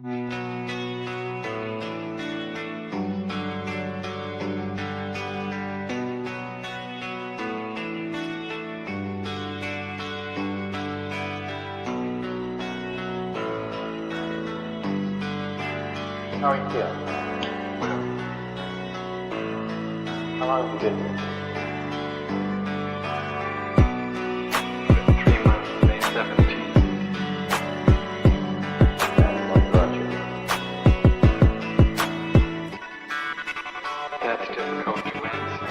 How are you feeling? How long have you been here? 3 months, May 17th. And what brought you here? That's difficult to answer.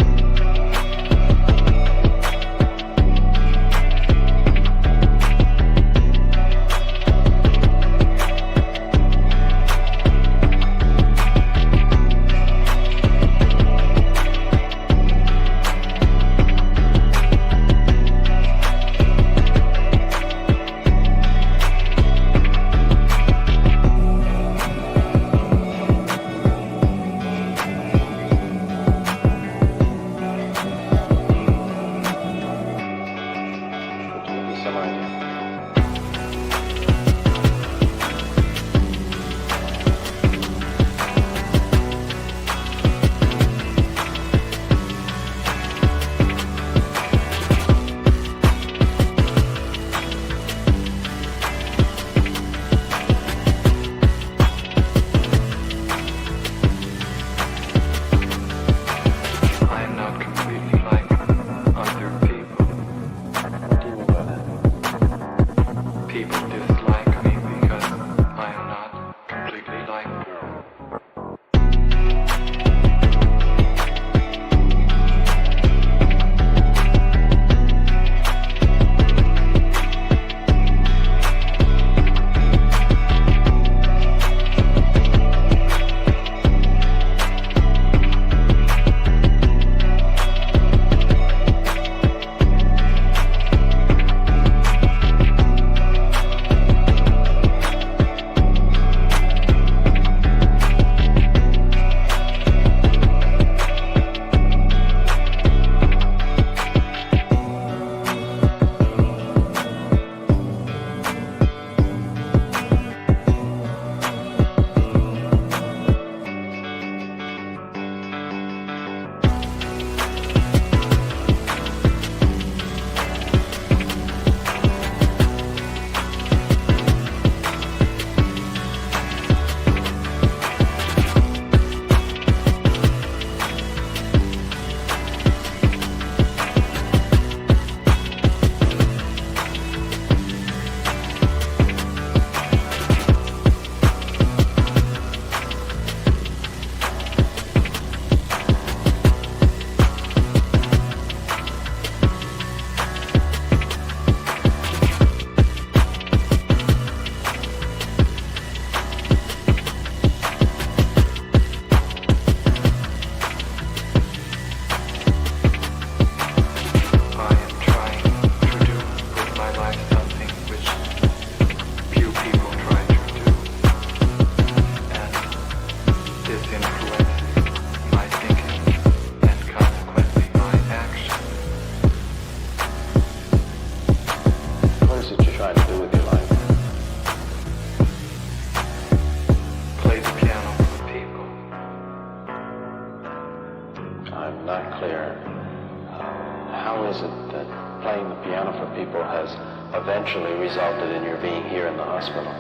Eventually resulted in your being here in the hospital.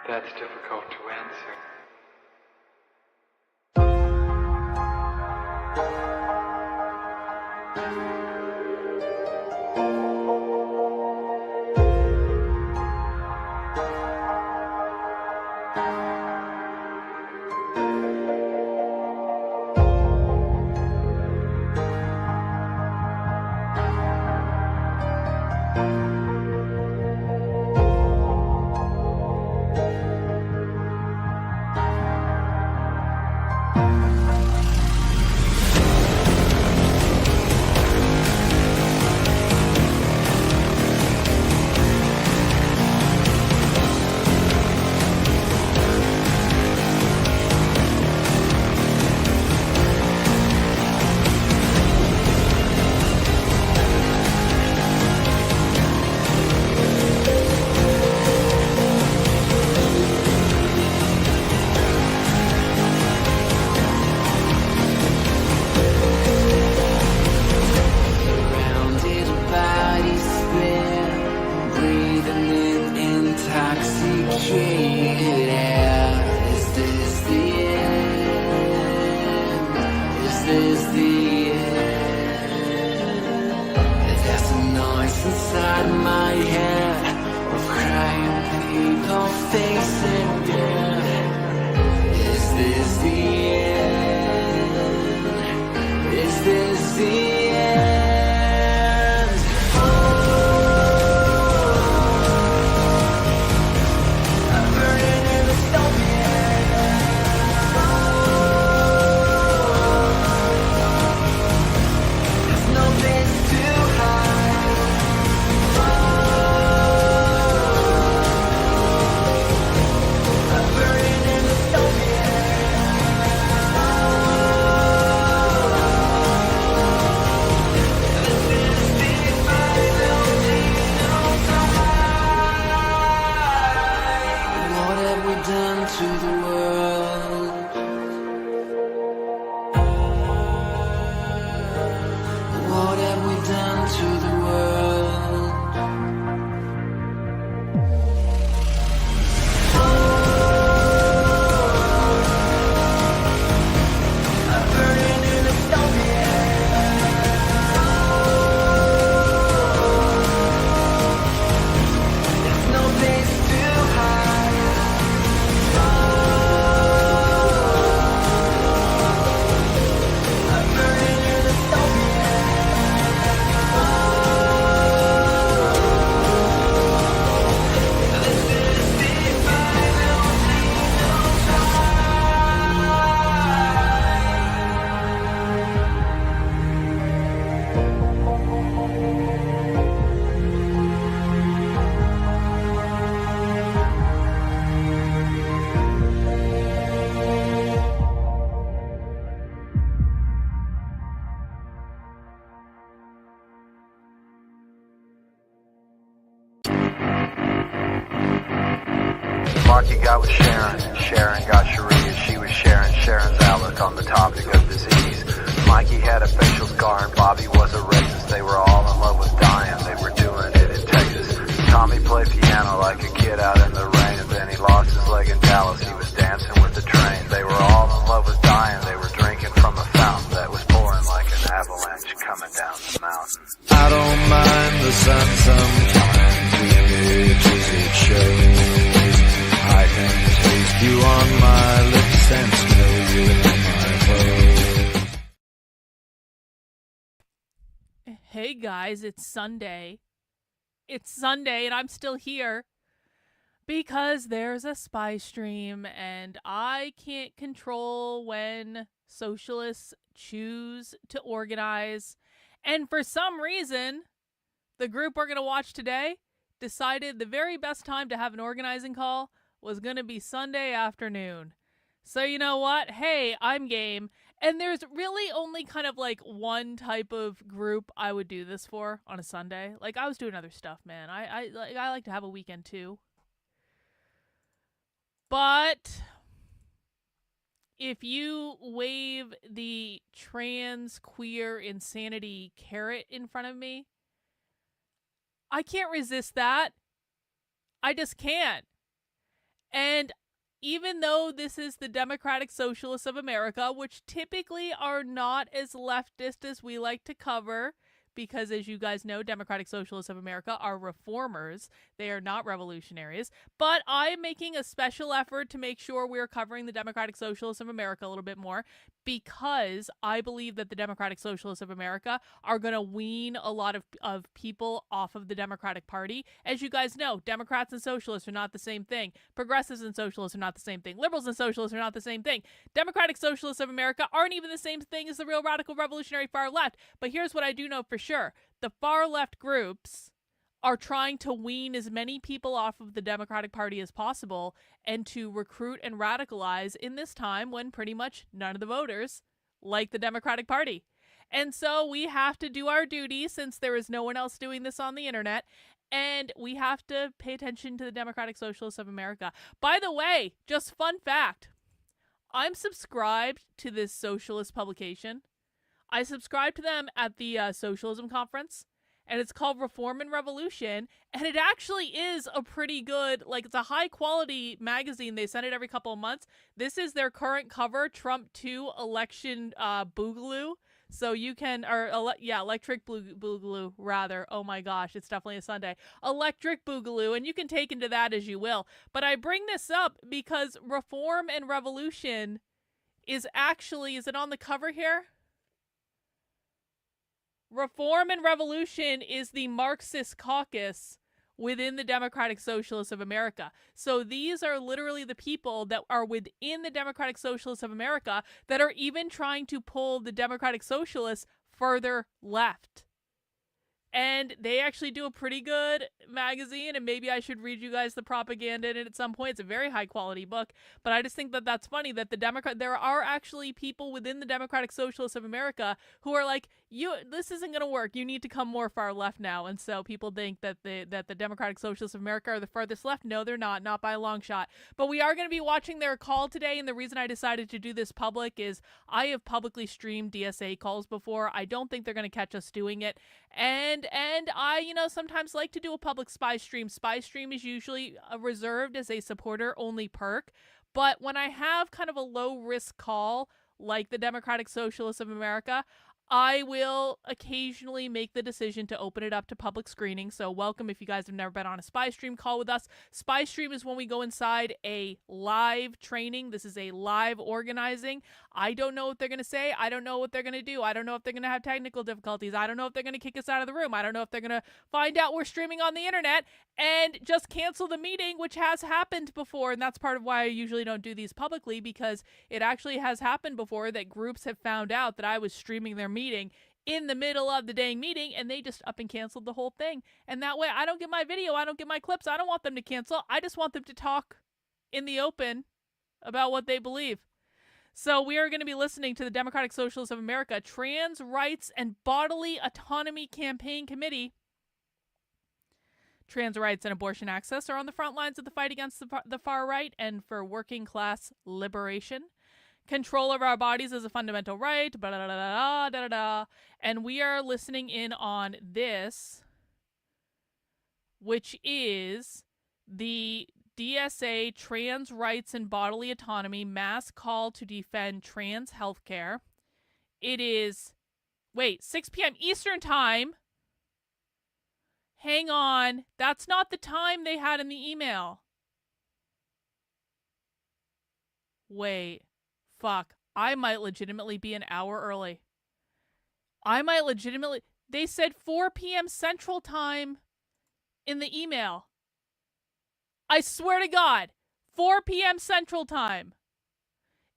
That's difficult to answer. this the end? There's a noise inside my head of crying people facing death. Is this the end? Is this the end? I'm burning in the stone. There's no place to hide. I'm burning in the stone. What have we done to the world? What have we done to the world? I'm burning in the stone. There's no place to hide. I'm burning in the stone. This is the final Marky got with Sharon, and Sharon got Sharia. She was sharing Sharon's outlook on the topic of disease. Mikey had a facial scar and Bobby was a racist. They were all in love with dying, they were doing it in Texas. Tommy played piano like a kid out in the rain, and then he lost his leg in Dallas. He was dancing with the train. They were all in love with dying, they were drinking from a fountain that was pouring like an avalanche coming down the mountain. I don't mind the sun sometimes, the images it shows. I can taste you on my lips and smell you in my clothes. Hey guys, it's Sunday. It's Sunday and I'm still here because there's a spy stream and I can't control when socialists choose to organize. And for some reason, the group we're going to watch today decided the very best time to have an organizing call was going to be Sunday afternoon. So you know what? Hey, I'm game. And there's really only kind of like one type of group I would do this for on a Sunday. Like I was doing other stuff, man. I like to have a weekend too. But if you wave the trans queer insanity carrot in front of me, I can't resist that. I just can't. And even though this is the Democratic Socialists of America, which typically are not as leftist as we like to cover, because as you guys know, Democratic Socialists of America are reformers. They are not revolutionaries. But I'm making a special effort to make sure we're covering the Democratic Socialists of America a little bit more, because I believe that the Democratic Socialists of America are going to wean a lot of people off of the Democratic Party. As you guys know, Democrats and socialists are not the same thing. Progressives and socialists are not the same thing. Liberals and socialists are not the same thing. Democratic Socialists of America aren't even the same thing as the real radical revolutionary far left. But here's what I do know for sure. The far left groups are trying to wean as many people off of the Democratic Party as possible and to recruit and radicalize in this time when pretty much none of the voters like the Democratic Party. And so we have to do our duty, since there is no one else doing this on the internet, and we have to pay attention to the Democratic Socialists of America. By the way, just fun fact, I'm subscribed to this socialist publication. I subscribed to them at the Socialism Conference. and it's called Reform and Revolution, and it actually is a pretty good, like, it's a high quality magazine. They send it every couple of months. This is their current cover, Trump 2 election boogaloo. So you can, electric boogaloo, rather. Oh my gosh, it's definitely a Sunday. Electric boogaloo, and you can take into that as you will. But I bring this up because Reform and Revolution is actually, is it on the cover here? Reform and Revolution is the Marxist caucus within the Democratic Socialists of America. So these are literally the people that are within the Democratic Socialists of America that are even trying to pull the Democratic Socialists further left. And they actually do a pretty good magazine, and maybe I should read you guys the propaganda in it at some point. It's a very high quality book, but I just think that that's funny that there are actually people within the Democratic Socialists of America who are like, this isn't going to work. You need to come more far left now. And so people think that the Democratic Socialists of America are the farthest left. No, they're not by a long shot. But we are going to be watching their call today, and the reason I decided to do this public is I have publicly streamed DSA calls before. I don't think they're going to catch us doing it. And I, sometimes like to do a public spy stream. Spy stream is usually reserved as a supporter-only perk. But when I have kind of a low-risk call, like the Democratic Socialists of America, I will occasionally make the decision to open it up to public screening. So welcome if you guys have never been on a spy stream call with us. Spy stream is when we go inside a live training. This is a live organizing. I don't know what they're going to say. I don't know what they're going to do. I don't know if they're going to have technical difficulties. I don't know if they're going to kick us out of the room. I don't know if they're going to find out we're streaming on the internet and just cancel the meeting, which has happened before. And that's part of why I usually don't do these publicly, because it actually has happened before that groups have found out that I was streaming their meeting in the middle of the dang meeting, and they just up and canceled the whole thing. And that way I don't get my video, I don't get my clips. I don't want them to cancel. I just want them to talk in the open about what they believe. So we are going to be listening to the Democratic Socialists of America Trans Rights and Bodily Autonomy Campaign Committee. Trans rights and abortion access are on the front lines of the fight against the far right and for working class liberation. Control of our bodies is a fundamental right, blah, blah, blah, blah, blah, blah. And we are listening in on this, which is the DSA Trans Rights and Bodily Autonomy Mass Call to Defend Trans Healthcare. It is, 6 p.m. Eastern Time. Hang on. That's not the time they had in the email. Wait. Fuck. I might legitimately be an hour early. They said 4 p.m. Central Time in the email. I swear to God. 4 p.m. Central Time.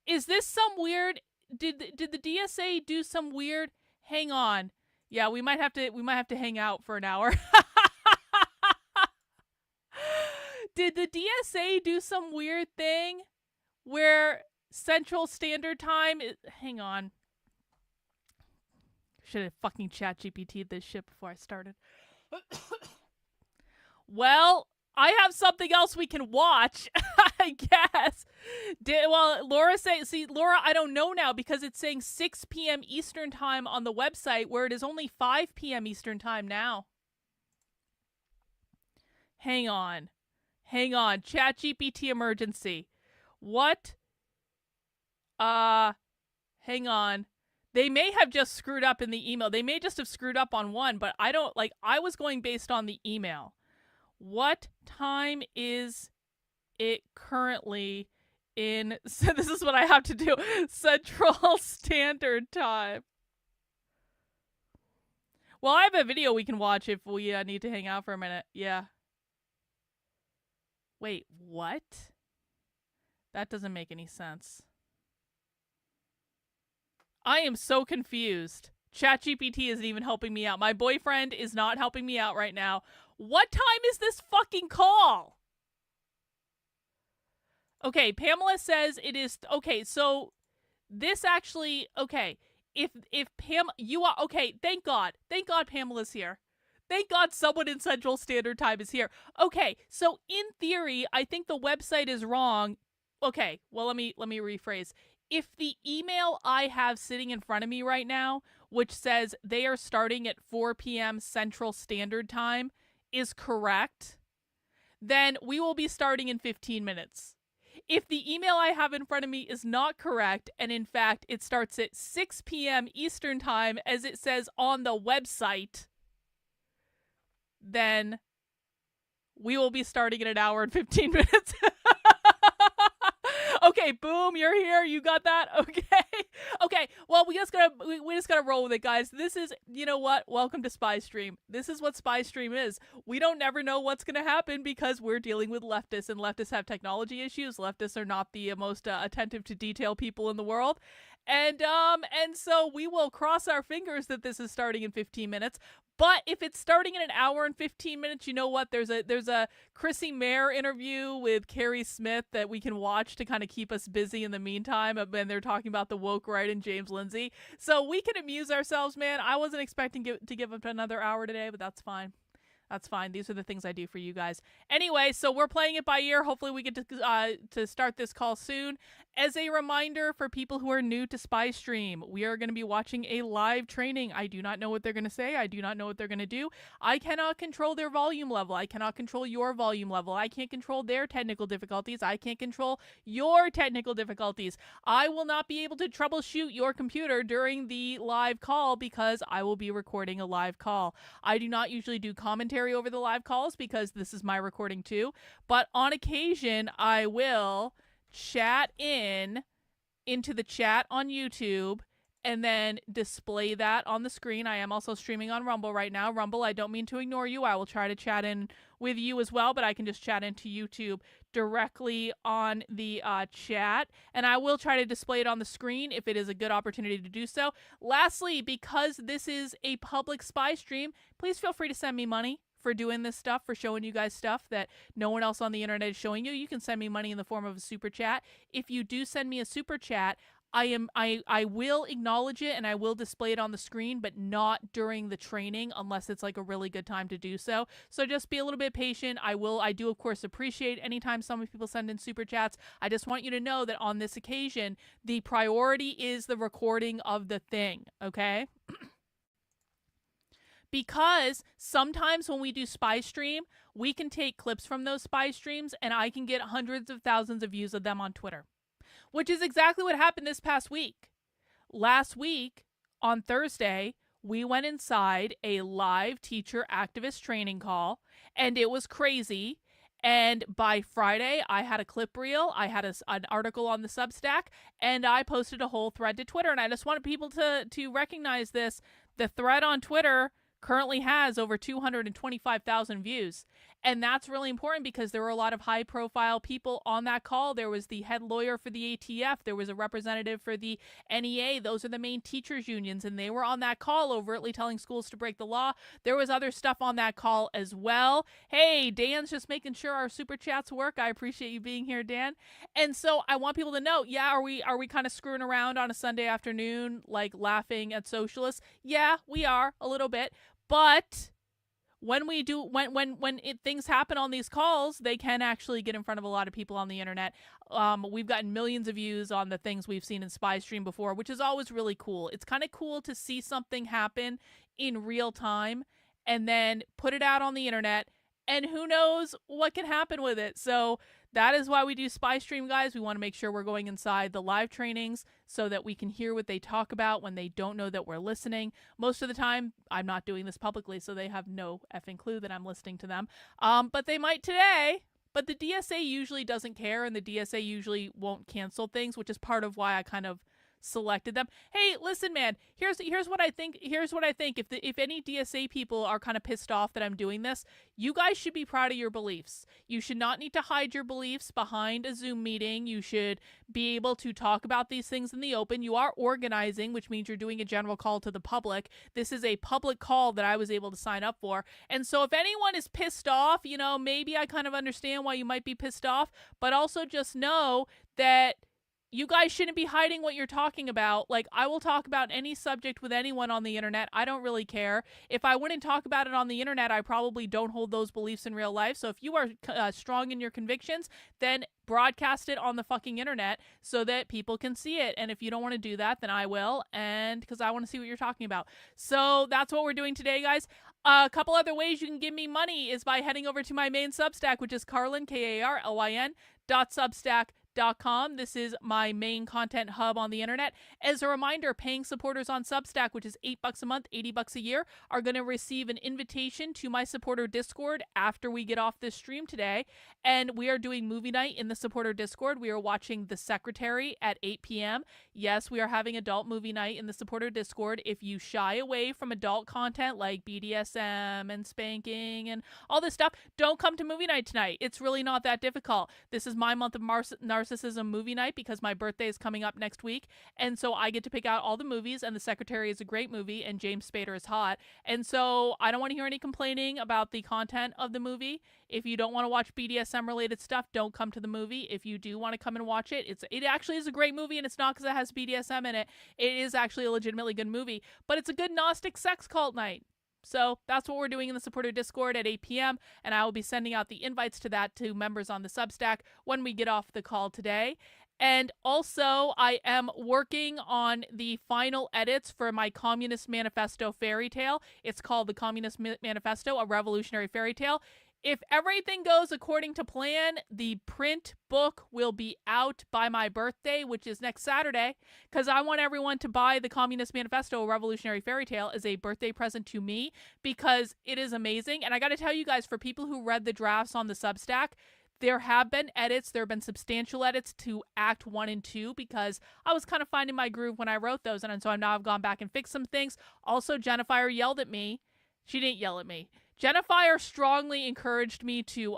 Is this some weird... Did the DSA do some weird... Hang on. Yeah, we might have to hang out for an hour. Did the DSA do some weird thing where Central Standard Time is... Hang on. Should have fucking ChatGPT'd this shit before I started. Well, I have something else we can watch, I guess. Laura Laura, I don't know now because it's saying 6 p.m. Eastern Time on the website where it is only 5 p.m. Eastern Time now. Hang on. ChatGPT emergency. What? Hang on. They may have just screwed up in the email. They may just have screwed up on one, but I was going based on the email. What time is it currently in... So this is what I have to do. Central Standard Time. Well, I have a video we can watch if we need to hang out for a minute. Yeah. Wait, what? That doesn't make any sense. I am so confused. ChatGPT isn't even helping me out. My boyfriend is not helping me out right now. What time is this fucking call? Okay, Pamela says it is... Okay, so this actually... Okay, if Pam... You are... Okay, thank God. Thank God Pamela's here. Thank God someone in Central Standard Time is here. Okay, so in theory, I think the website is wrong. Okay, well, let me rephrase. if the email I have sitting in front of me right now, which says they are starting at 4 p.m. Central Standard Time, is correct, then we will be starting in 15 minutes. If the email I have in front of me is not correct, and in fact it starts at 6 p.m. Eastern Time, as it says on the website, then we will be starting in an hour and 15 minutes. Okay, boom, you're here. You got that? Okay. Okay, well, we just gotta roll with it, guys. This is, you know what? Welcome to Spy Stream. This is what Spy Stream is. We don't never know what's gonna happen because we're dealing with leftists, and leftists have technology issues. Leftists are not the most attentive to detail people in the world. And so we will cross our fingers that this is starting in 15 minutes. But if it's starting in an hour and 15 minutes, you know what? There's a Chrissie Mayr interview with Carrie Smith that we can watch to kind of keep us busy in the meantime. And they're talking about the woke right and James Lindsay. So we can amuse ourselves, man. I wasn't expecting to give up another hour today, but that's fine. That's fine. These are the things I do for you guys. Anyway, so we're playing it by ear. Hopefully we get to start this call soon. As a reminder for people who are new to Spy Stream, we are going to be watching a live training. I do not know what they're going to say. I do not know what they're going to do. I cannot control their volume level. I cannot control your volume level. I can't control their technical difficulties. I can't control your technical difficulties. I will not be able to troubleshoot your computer during the live call because I will be recording a live call. I do not usually do commentary over the live calls because this is my recording too, but on occasion I will chat into the chat on YouTube and then display that on the screen. I am also streaming on Rumble right now. Rumble, I don't mean to ignore you. I will try to chat in with you as well, but I can just chat into YouTube directly on the chat, and I will try to display it on the screen if it is a good opportunity to do so. Lastly, because this is a public Spy Stream, please feel free to send me money for doing this stuff, for showing you guys stuff that no one else on the internet is showing you. You can send me money in the form of a super chat. If you do send me a super chat, I will acknowledge it and I will display it on the screen, but not during the training unless it's like a really good time to do so. So just be a little bit patient. I do of course appreciate anytime some people send in super chats. I just want you to know that on this occasion, the priority is the recording of the thing, okay? Because sometimes when we do Spy Stream, we can take clips from those Spy Streams and I can get hundreds of thousands of views of them on Twitter, which is exactly what happened this past week. Last week, on Thursday, we went inside a live teacher activist training call, and it was crazy. And by Friday, I had a clip reel, I had an article on the Substack, and I posted a whole thread to Twitter. And I just wanted people to recognize this. The thread on Twitter currently has over 225,000 views. And that's really important because there were a lot of high-profile people on that call. There was the head lawyer for the ATF. There was a representative for the NEA. Those are the main teachers' unions, and they were on that call overtly telling schools to break the law. There was other stuff on that call as well. Hey, Dan's just making sure our super chats work. I appreciate you being here, Dan. And so I want people to know, yeah, are we kind of screwing around on a Sunday afternoon, like laughing at socialists? Yeah, we are a little bit, but when things happen on these calls, they can actually get in front of a lot of people on the internet. We've gotten millions of views on the things we've seen in Spy Stream before, which is always really cool. It's kind of cool to see something happen in real time and then put it out on the internet, and who knows what can happen with it. So that is why we do Spy Stream, guys. We want to make sure we're going inside the live trainings so that we can hear what they talk about when they don't know that we're listening. Most of the time, I'm not doing this publicly, so they have no effing clue that I'm listening to them. But they might today. But the DSA usually doesn't care, and the DSA usually won't cancel things, which is part of why I kind of selected them. Hey, listen, man, here's what I think. If any DSA people are kind of pissed off that I'm doing this, you guys should be proud of your beliefs. You should not need to hide your beliefs behind a Zoom meeting. You should be able to talk about these things in the open. You are organizing, which means you're doing a general call to the public. This is a public call that I was able to sign up for. And so if anyone is pissed off, you know, maybe I kind of understand why you might be pissed off, but also just know that you guys shouldn't be hiding what you're talking about. Like, I will talk about any subject with anyone on the internet. I don't really care. If I wouldn't talk about it on the internet, I probably don't hold those beliefs in real life. So if you are strong in your convictions, then broadcast it on the fucking internet so that people can see it. And if you don't want to do that, then I will, and because I want to see what you're talking about. So that's what we're doing today, guys. A couple other ways you can give me money is by heading over to my main Substack, which is Karlyn, Karlyn, .substack.com. This is my main content hub on the internet. As a reminder, paying supporters on Substack, which is $8 a month, $80 a year, are going to receive an invitation to my supporter Discord after we get off this stream today. And we are doing movie night in the supporter Discord. We are watching The Secretary at 8 p.m. Yes, we are having adult movie night in the supporter Discord. If you shy away from adult content like BDSM and spanking and all this stuff, don't come to movie night tonight. It's really not that difficult. This is my month of narcissism movie night because my birthday is coming up next week, and so I get to pick out all the movies, and The Secretary is a great movie, and James Spader is hot, and so I don't want to hear any complaining about the content of the movie. If you don't want to watch BDSM related stuff, don't come to the movie. If you do want to come and watch it, it actually is a great movie, and it's not because it has BDSM in it. It is actually a legitimately good movie, but it's a good Gnostic sex cult night. So that's what we're doing in the supporter Discord at 8 p.m. And I will be sending out the invites to that to members on the Substack when we get off the call today. And also, I am working on the final edits for my Communist Manifesto fairy tale. It's called the Communist Manifesto, a Revolutionary Fairy Tale. If everything goes according to plan, the print book will be out by my birthday, which is next Saturday, because I want everyone to buy the Communist Manifesto, a Revolutionary Fairy Tale, as a birthday present to me, because it is amazing. And I got to tell you guys, for people who read the drafts on the Substack, there have been edits. There have been substantial edits to Act 1 and 2 because I was kind of finding my groove when I wrote those, and so now I've gone back and fixed some things. Also, Jennifer yelled at me. She didn't yell at me. Jennifer strongly encouraged me to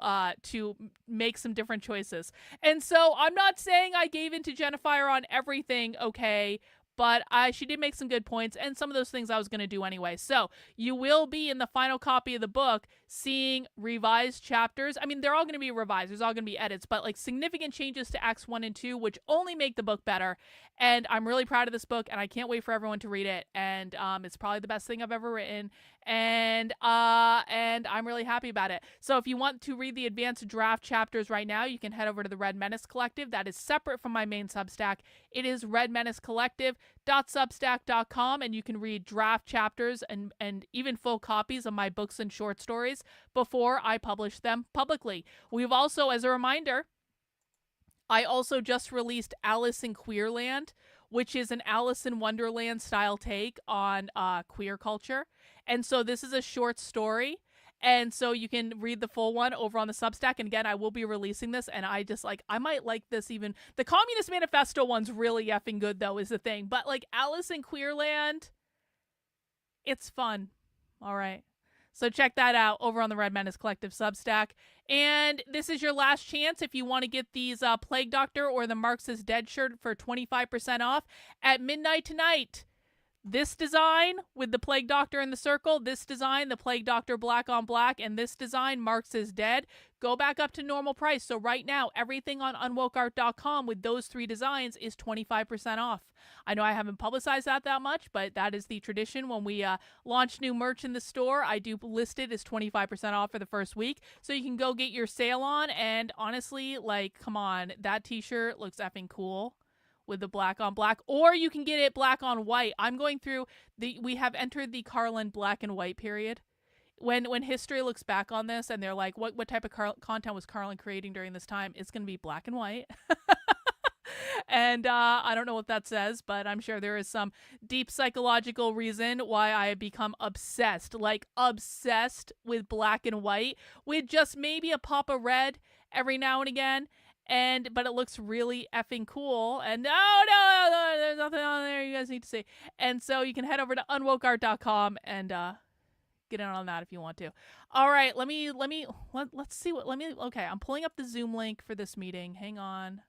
make some different choices. And so I'm not saying I gave in to Jennifer on everything, okay, but she did make some good points, and some of those things I was going to do anyway. So you will be in the final copy of the book seeing revised chapters. I mean, they're all going to be revised. There's all going to be edits, but like significant changes to Acts 1 and 2, which only make the book better. And I'm really proud of this book, and I can't wait for everyone to read it. And it's probably the best thing I've ever written. And I'm really happy about it. So if you want to read the advanced draft chapters right now, you can head over to the Red Menace Collective. That is separate from my main Substack. It is redmenacecollective.substack.com, and you can read draft chapters and even full copies of my books and short stories before I publish them publicly. We've also, as a reminder, I also just released Alice in Queerland, which is an Alice in Wonderland style take on queer culture. And so this is a short story. And so you can read the full one over on the Substack. And again, I will be releasing this. And I might like this even. The Communist Manifesto one's really effing good, though, is the thing. But like Alice in Queerland, it's fun. All right. So check that out over on the Red Menace Collective Substack. And this is your last chance if you want to get these Plague Doctor or the Marxist Dead shirt for 25% off at midnight tonight. This design with the Plague Doctor in the circle, this design, the Plague Doctor black on black, and this design, Marx is Dead, go back up to normal price. So right now, everything on unwokeart.com with those three designs is 25% off. I know I haven't publicized that much, but that is the tradition. When we launch new merch in the store, I do list it as 25% off for the first week. So you can go get your sale on, and honestly, like, come on, that t-shirt looks effing cool with the black on black, or you can get it black on white. I'm going through we have entered the Karlyn black and white period. When history looks back on this and they're like, what type of content was Karlyn creating during this time? It's going to be black and white. And I don't know what that says, but I'm sure there is some deep psychological reason why I have become obsessed with black and white, with just maybe a pop of red every now and again. But it looks really effing cool. And no, there's nothing on there you guys need to see. And so you can head over to unwokeart.com and get in on that if you want to. All right, let's see okay, I'm pulling up the Zoom link for this meeting. Hang on.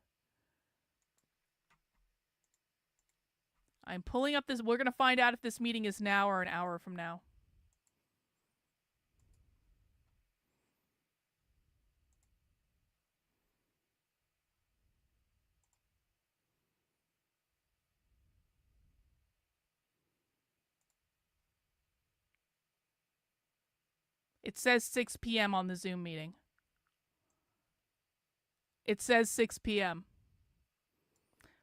I'm pulling up this. We're going to find out if this meeting is now or an hour from now. It says 6 p.m. on the Zoom meeting. It says 6 p.m.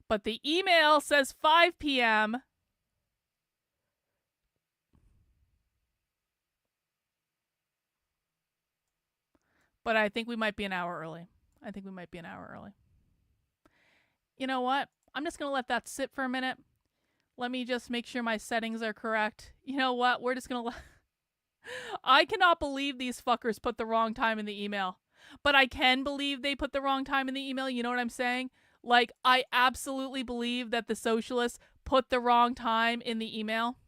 But the email says 5 p.m. But I think we might be an hour early. You know what? I'm just going to let that sit for a minute. Let me just make sure my settings are correct. You know what? We're just going to I cannot believe these fuckers put the wrong time in the email. But I can believe they put the wrong time in the email. You know what I'm saying? Like, I absolutely believe that the socialists put the wrong time in the email.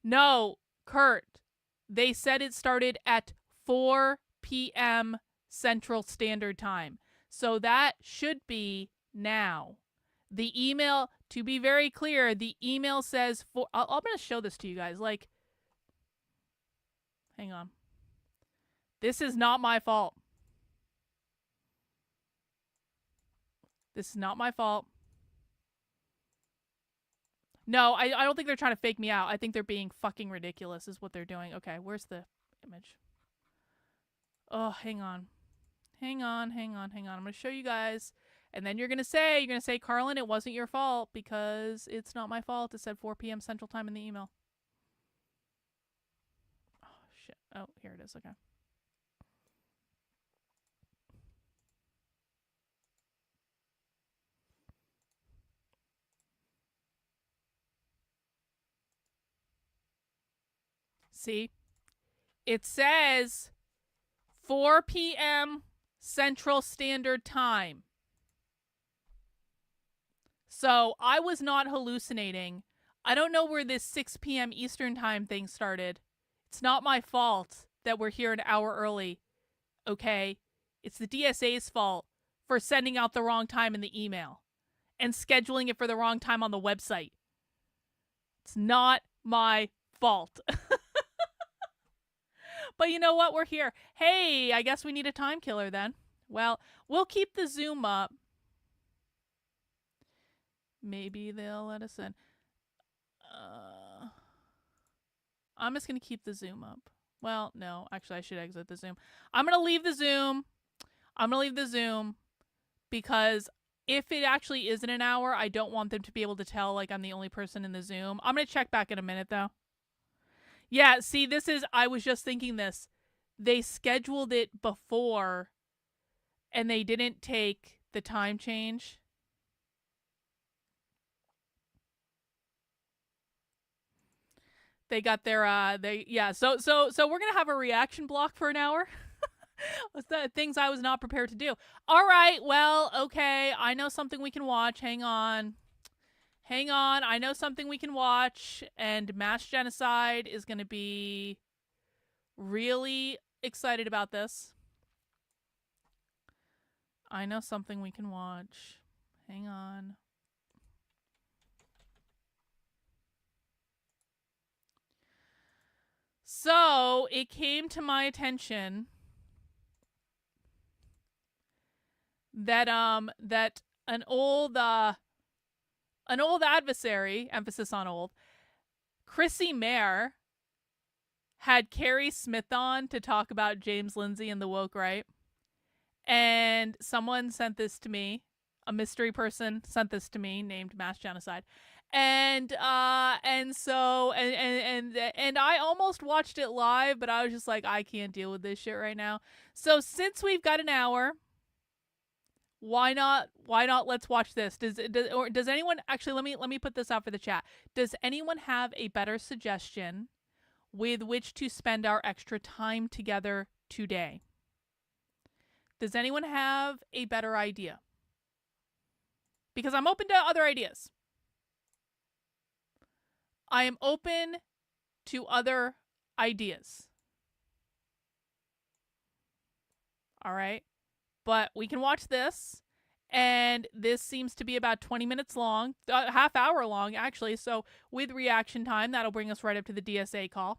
No, Kurt. They said it started at 4 p.m. Central Standard Time. So that should be now. The email, to be very clear, the email says I'm going to show this to you guys. Like, hang on. This is not my fault. This is not my fault. No, I don't think they're trying to fake me out. I think they're being fucking ridiculous is what they're doing. Okay, where's the image? Oh, hang on. I'm going to show you guys. And then you're going to say, Karlyn, it wasn't your fault because it's not my fault. It said 4 p.m. Central Time in the email. Oh, shit. Oh, here it is. Okay. See? It says 4 p.m. Central Standard Time. So I was not hallucinating. I don't know where this 6 p.m. Eastern Time thing started. It's not my fault that we're here an hour early. Okay? It's the DSA's fault for sending out the wrong time in the email and scheduling it for the wrong time on the website. It's not my fault. But you know what? We're here. Hey, I guess we need a time killer then. Well, we'll keep the Zoom up. Maybe they'll let us in. I'm just going to keep the Zoom up. Well, no. Actually, I should exit the Zoom. I'm going to leave the Zoom. Because if it actually isn't an hour, I don't want them to be able to tell like I'm the only person in the Zoom. I'm going to check back in a minute, though. Yeah, see, I was just thinking this. They scheduled it before, and they didn't take the time change. They got their, so we're going to have a reaction block for an hour. The things I was not prepared to do. All right, well, okay, I know something we can watch. Hang on, I know something we can watch, and mass genocide is going to be really excited about this. I know something we can watch. Hang on. So, it came to my attention that an old adversary, emphasis on old, Chrissie Mayr, had Carrie Smith on to talk about James Lindsay and the woke right. And someone sent this to me. A mystery person sent this to me named Mass Genocide. And I almost watched it live, but I was just like, I can't deal with this shit right now. So since we've got an hour, why not let's watch this? Does anyone actually, let me put this out for the chat. Does anyone have a better suggestion with which to spend our extra time together today? Does anyone have a better idea? Because I'm open to other ideas. I am open to other ideas. All right. But we can watch this. And this seems to be about 20 minutes long, half hour long, actually. So with reaction time, that'll bring us right up to the DSA call.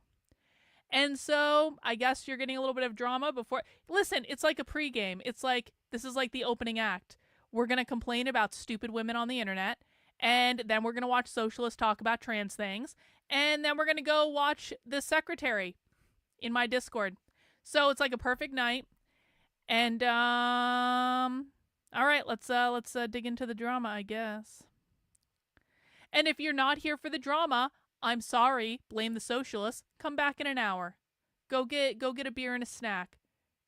And so I guess you're getting a little bit of drama before. Listen, it's like a pregame. It's like, this is like the opening act. We're going to complain about stupid women on the internet. And then we're going to watch socialists talk about trans things. And then we're going to go watch the secretary in my Discord. So it's like a perfect night. And all right, let's dig into the drama, I guess. And if you're not here for the drama, I'm sorry. Blame the socialists. Come back in an hour. Go get a beer and a snack.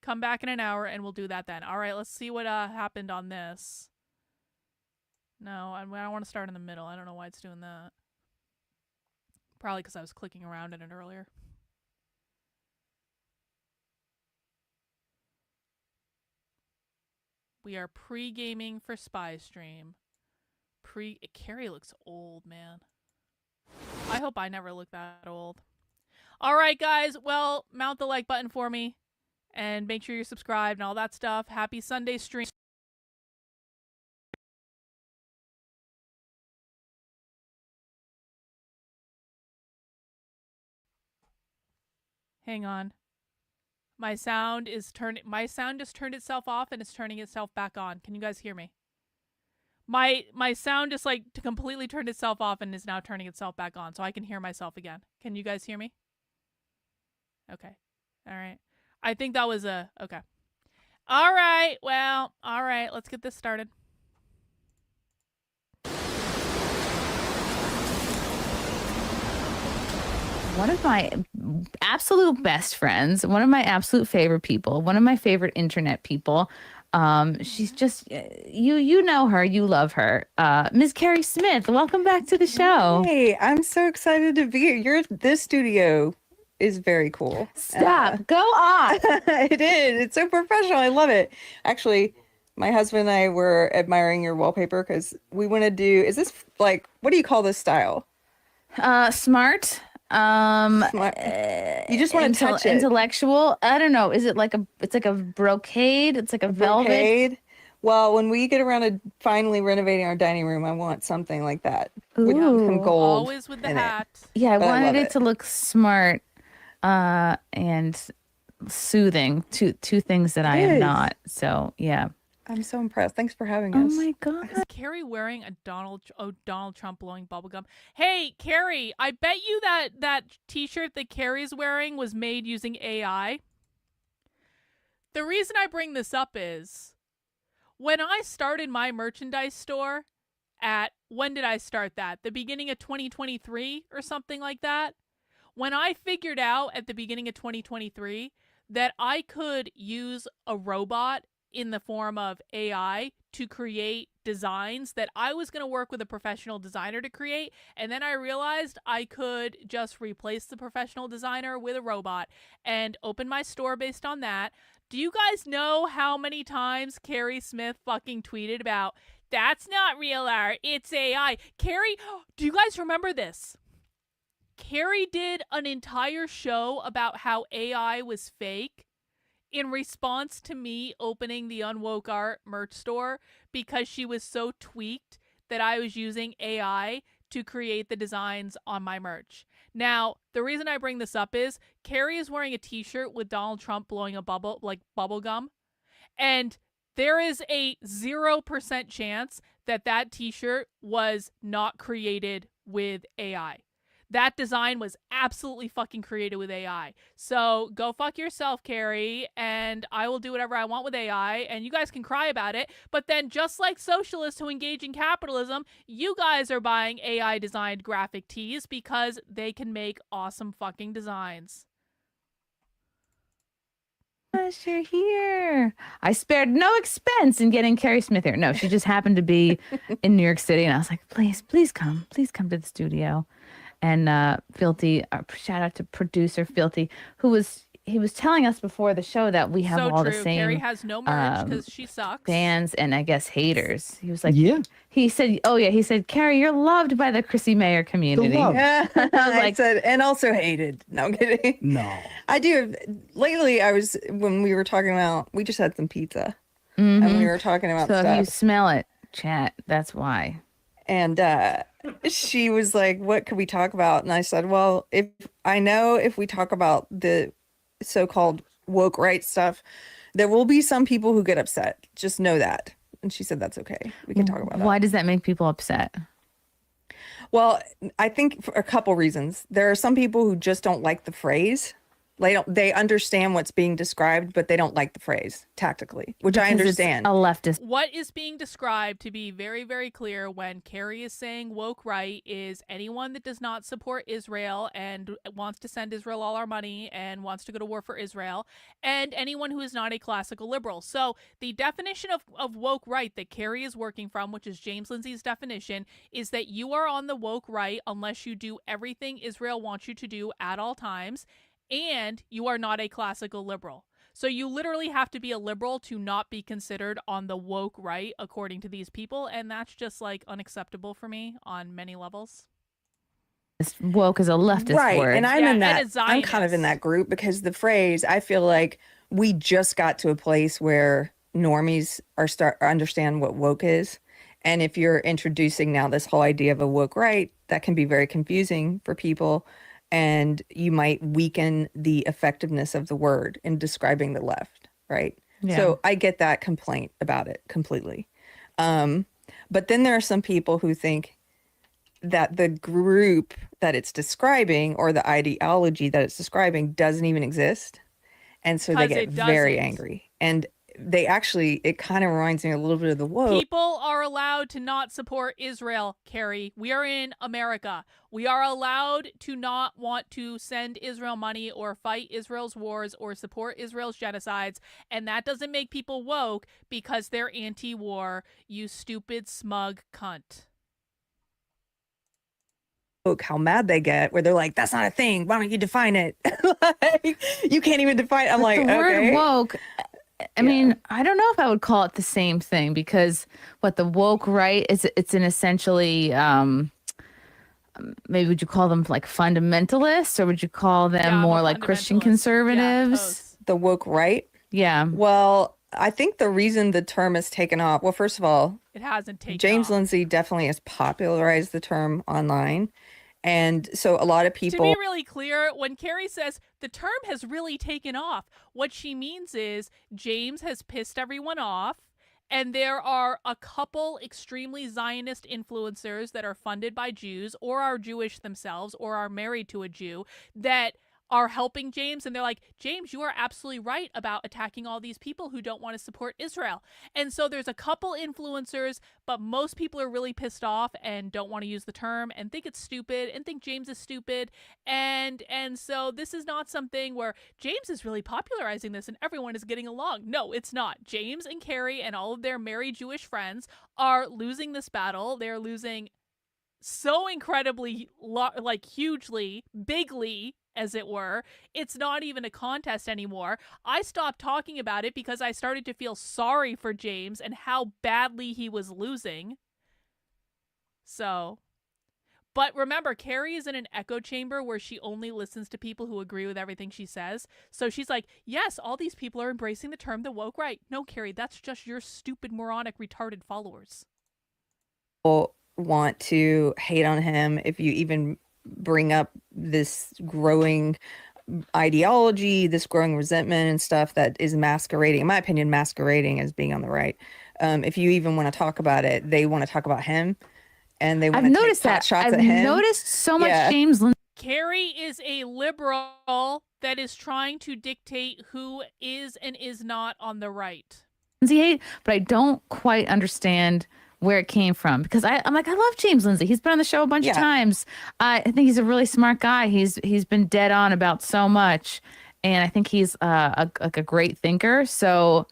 Come back in an hour and we'll do that then. All right, let's see what happened on this. No, I don't want to start in the middle. I don't know why it's doing that. Probably because I was clicking around in it earlier. We are pre-gaming for Spy Stream. Carrie looks old, man. I hope I never look that old. All right, guys. Well, mount the like button for me. And make sure you're subscribed and all that stuff. Happy Sunday stream. Hang on. My sound just turned itself off and it's turning itself back on. Can you guys hear me? My sound just like completely turned itself off and is now turning itself back on, so I can hear myself again. Can you guys hear me? Okay. All right. I think that was okay. All right. Well, all right. Let's get this started. One of my absolute best friends, one of my absolute favorite people, one of my favorite internet people. She's just you know her, you love her. Ms. Carrie Smith, welcome back to the show. Hey, I'm so excited to be here. This studio is very cool. Stop. Go on. It is. It's so professional. I love it. Actually, my husband and I were admiring your wallpaper because we want to do. Is this like, what do you call this style? Smart. Smart. You just want to touch it. Intellectual. I don't know. Is it like it's like a brocade? It's like a velvet. Brocade? Well, when we get around to finally renovating our dining room, I want something like that. With some gold. Always with the hat. Yeah, I But I wanted love it it. to look smart and soothing. Two things that I am is. not. So yeah. I'm so impressed. Thanks for having Oh us. my god. Is Carrie wearing a Donald Trump blowing bubblegum? Hey, Carrie, I bet you that t-shirt that Carrie's wearing was made using AI. The reason I bring this up is when I started my merchandise store when did I start that? The beginning of 2023 or something like that? When I figured out at the beginning of 2023 that I could use a robot in the form of AI to create designs that I was going to work with a professional designer to create. And then I realized I could just replace the professional designer with a robot and open my store based on that. Do you guys know how many times Carrie Smith fucking tweeted about, that's not real art, it's AI? Carrie, do you guys remember this? Carrie did an entire show about how AI was fake in response to me opening the Unwoke Art merch store because she was so tweaked that I was using AI to create the designs on my merch. Now, the reason I bring this up is Carrie is wearing a t-shirt with Donald Trump blowing a bubble, like bubble gum. And there is a 0% chance that t-shirt was not created with AI. That design was absolutely fucking created with AI. So go fuck yourself, Carrie, and I will do whatever I want with AI, and you guys can cry about it. But then just like socialists who engage in capitalism, you guys are buying AI-designed graphic tees because they can make awesome fucking designs. Yes, you're here. I spared no expense in getting Carrie Smith here. No, she just happened to be in New York City, and I was like, please come to the studio. And Filthy, shout out to producer Filthy, he was telling us before the show that we have So all true. the same Carrie has no merch because she sucks. fans and I guess haters. He was like, Yeah. He said, Carrie, you're loved by the Chrissie Mayr community. love. Yeah, I Like- said, and also hated. No, I'm kidding. No. I do. Lately, when we were talking about, we just had some pizza, Mhm. and we were talking about So if stuff. you smell it, chat, that's why. And she was like, what could we talk about? And I said, well, if we talk about the so-called woke right stuff, there will be some people who get upset. Just know that. And she said, that's okay. We can talk about that. Why does that make people upset? Well, I think for a couple reasons. There are some people who just don't like the phrase They understand what's being described, but they don't like the phrase tactically, which I Because it's understand. a leftist. What is being described, to be very, very clear, when Carrie is saying woke right, is anyone that does not support Israel and wants to send Israel all our money and wants to go to war for Israel, and anyone who is not a classical liberal. So the definition of woke right that Carrie is working from, which is James Lindsay's definition, is that you are on the woke right unless you do everything Israel wants you to do at all times, and you are not a classical liberal. So you literally have to be a liberal to not be considered on the woke right, according to these people, and that's just like unacceptable for me on many levels. Woke is a leftist Right. word. And I'm Yeah, in and that. a I'm kind of in Zionist. that group because the phrase, I feel like we just got to a place where normies understand what woke is. And if you're introducing now this whole idea of a woke right, that can be very confusing for people. And you might weaken the effectiveness of the word in describing the left, right? Yeah. So I get that complaint about it completely. But then there are some people who think that the group that it's describing or the ideology that it's describing doesn't even exist. And so they 'Cause get it very doesn't. angry. And they actually, it kind of reminds me a little bit of the woke. People are allowed to not support Israel, Carrie. We are in America. We are allowed to not want to send Israel money or fight Israel's wars or support Israel's genocides. And that doesn't make people woke because they're anti-war, you stupid, smug cunt. How mad they get where they're like, that's not a thing. Why don't you define it? Like, you can't even define it. I'm like, the okay. word woke, I mean, I don't know if I would call it the same thing because what the woke right is, it's an essentially, maybe would you call them like fundamentalists or would you call them Yeah, I'm a more like Christian fundamentalist. Yeah, conservatives? totes. The woke right? Yeah. Well, I think the reason the term is taken off, well, first of all, It hasn't taken James off. Lindsay definitely has popularized the term online. And so a lot of To people, be really clear, when Carrie says the term has really taken off, what she means is James has pissed everyone off, and there are a couple extremely Zionist influencers that are funded by Jews or are Jewish themselves or are married to a Jew that are helping James, and they're like, James, you are absolutely right about attacking all these people who don't want to support Israel. And so there's a couple influencers, but most people are really pissed off and don't want to use the term and think it's stupid and think James is stupid. And so this is not something where James is really popularizing this and everyone is getting along. No, it's not. James and Carrie and all of their married Jewish friends are losing this battle. They're losing so incredibly, like hugely, bigly, as it were. It's not even a contest anymore. I stopped talking about it because I started to feel sorry for James and how badly he was losing. So, but remember, Carrie is in an echo chamber where she only listens to people who agree with everything she says. So she's like, yes, all these people are embracing the term the woke right. No, Carrie, that's just your stupid, moronic, retarded followers. want to hate on him if you even bring up this growing ideology, this growing resentment and stuff that is masquerading, in my opinion, masquerading as being on the right. If you even want to talk about it, they want to talk about him, and they want I've to noticed take pot that. shots I've at him. noticed so much Yeah. James Lindsay Carrie is a liberal that is trying to dictate who is and is not on the right. hate, but I don't quite understand where it came from because I'm like, I love James Lindsay. He's been on the show a bunch of Yeah. times. I think he's a really smart guy. He's been dead on about so much, and I think he's a great thinker. So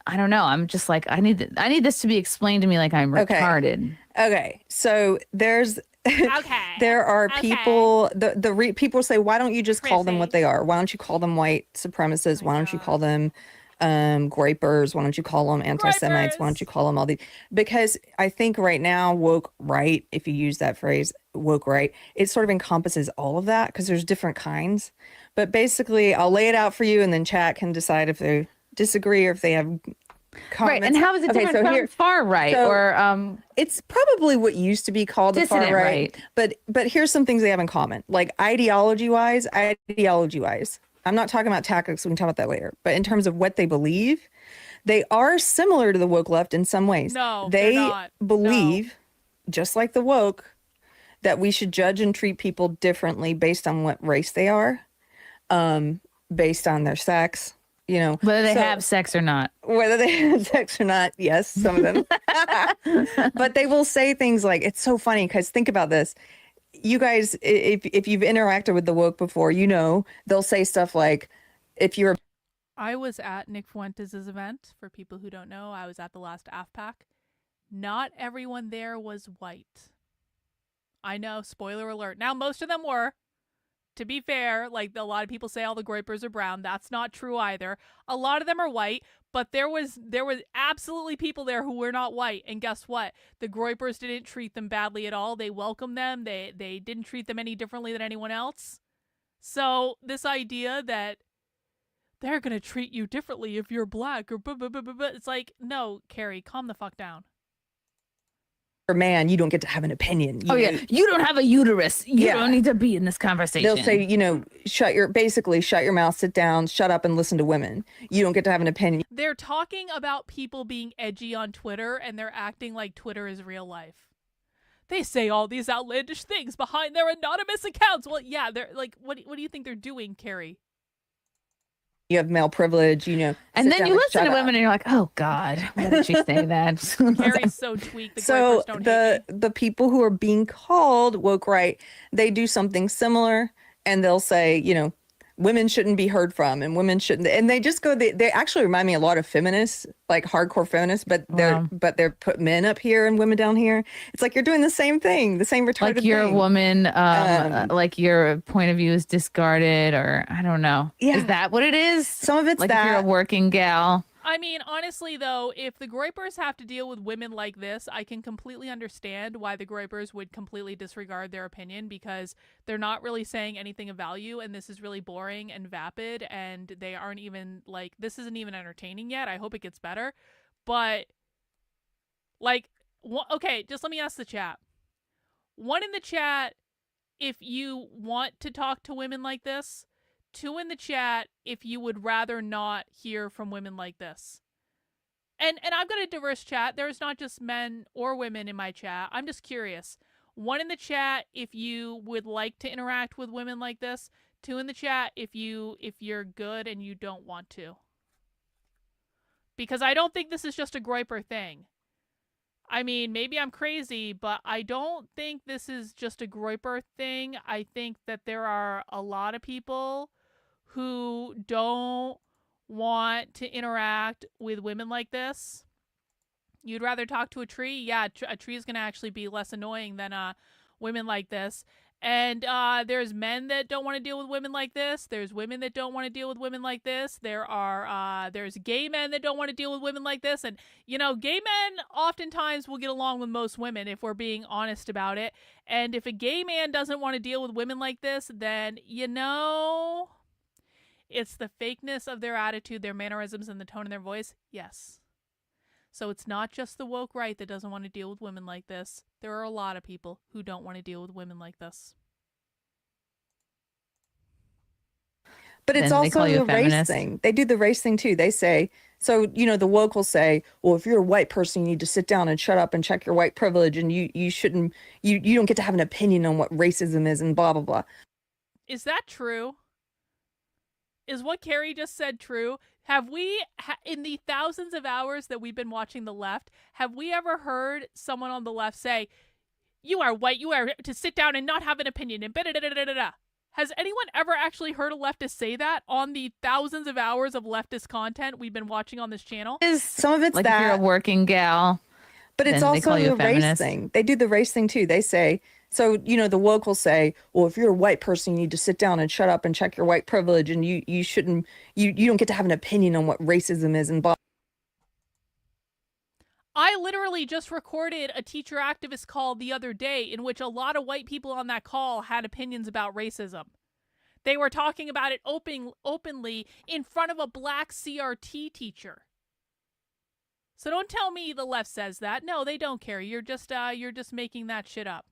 I don't know. I'm just like, I need this to be explained to me like I'm Okay. retarded. Okay, so there's Okay. there are Okay. people people say, why don't you just call them what Chrissie. they are? Why don't you call them white supremacists? Why don't you call them gripers? Why don't you call them anti-Semites? Why don't you call them all these? Because I think right now woke right, if you use that phrase, woke right, it sort of encompasses all of that because there's different kinds. But basically, I'll lay it out for you, and then chat can decide if they disagree or if they have comments. Right. And how is it Okay, different so from here- far right so- or It's probably what used to be called the far dissident right, right? but here's some things they have in common, like ideology wise. I'm not talking about tactics. We can talk about that later. But in terms of what they believe, they are similar to the woke left in some ways. No, they they're not. believe, just like the woke, that we should judge and treat people differently based on what race they are. based on their sex, you know. Whether they So- have sex or not. whether they have sex or not. Yes, some of them. But they will say things like, it's so funny because think about this. You guys, if you've interacted with the woke before, you know, they'll say stuff like, if you're I was at Nick Fuentes' event. For people who don't know, I was at the last AFPAC. Not everyone there was white. I know, spoiler alert. Now, most of them were. To be fair, like a lot of people say all the groypers are brown. That's not true either. A lot of them are white, but there was absolutely people there who were not white. And guess what? The groypers didn't treat them badly at all. They welcomed them. They didn't treat them any differently than anyone else. So this idea that they're going to treat you differently if you're black or blah, blah, blah, blah, blah. It's like, no, Carrie, calm the fuck down. a man, you don't get to have an opinion. You don't have a uterus. You Yeah. don't need to be in this conversation. They'll say, you know, shut your mouth, sit down, shut up and listen to women. You don't get to have an opinion. They're talking about people being edgy on Twitter, and they're acting like Twitter is real life. They say all these outlandish things behind their anonymous accounts. Well, yeah, they're like, what do you think they're doing, Carrie? You have male privilege, you know. and sit then down you and listen shut to up. women and you're like, oh God, why did she say that? Carrie's so tweaked. The So groypers don't hate me. the people who are being called woke right, they do something similar, and they'll say, you know, women shouldn't be heard from, and women shouldn't. And they just go. They actually remind me a lot of feminists, like hardcore feminists, but they're put men up here and women down here. It's like you're doing the same thing, the same retarded Like you're a thing. woman, like your point of view is discarded, or I don't know. Yeah. Is that what it is? Some of it's Like if you're a that. working gal. I mean, honestly, though, if the groypers have to deal with women like this, I can completely understand why the groypers would completely disregard their opinion, because they're not really saying anything of value, and this is really boring and vapid, and they aren't even, like, this isn't even entertaining yet. I hope it gets better. But, like, okay, just let me ask the chat. One in the chat, if you want to talk to women like this. 2 in the chat if you would rather not hear from women like this. And I've got a diverse chat. There's not just men or women in my chat. I'm just curious. 1 in the chat if you would like to interact with women like this. 2 in the chat if you're good and you don't want to. Because I don't think this is just a groyper thing. I mean, maybe I'm crazy, but I don't think this is just a groyper thing. I think that there are a lot of people who don't want to interact with women like this. You'd rather talk to a tree? Yeah, a tree is going to actually be less annoying than women like this. And there's men that don't want to deal with women like this. There's women that don't want to deal with women like this. There's gay men that don't want to deal with women like this. And, you know, gay men oftentimes will get along with most women if we're being honest about it. And if a gay man doesn't want to deal with women like this, then, you know, it's the fakeness of their attitude, their mannerisms, and the tone of their voice. Yes. So it's not just the woke right that doesn't want to deal with women like this. There are a lot of people who don't want to deal with women like this. But it's Then they also call you a the race feminist. thing. They do the race thing too. They say, so, you know, the woke will say, well, if you're a white person, you need to sit down and shut up and check your white privilege, and you shouldn't, you don't get to have an opinion on what racism is and blah, blah, blah. Is that true? Is what Carrie just said true? Have we, in the thousands of hours that we've been watching the left, have we ever heard someone on the left say, you are white, you are to sit down and not have an opinion, and da-da-da-da-da-da? Has anyone ever actually heard a leftist say that on the thousands of hours of leftist content we've been watching on this channel? Some of it's Like if you're a that, working gal. but it's then they also call you the a race feminist. thing. They do the race thing too. They say, so, you know, the woke will say, well, if you're a white person, you need to sit down and shut up and check your white privilege, and you shouldn't, you don't get to have an opinion on what racism is and blah. I literally just recorded a teacher activist call the other day in which a lot of white people on that call had opinions about racism. They were talking about it openly in front of a black CRT teacher. So don't tell me the left says that. No, they don't care. You're just making that shit up.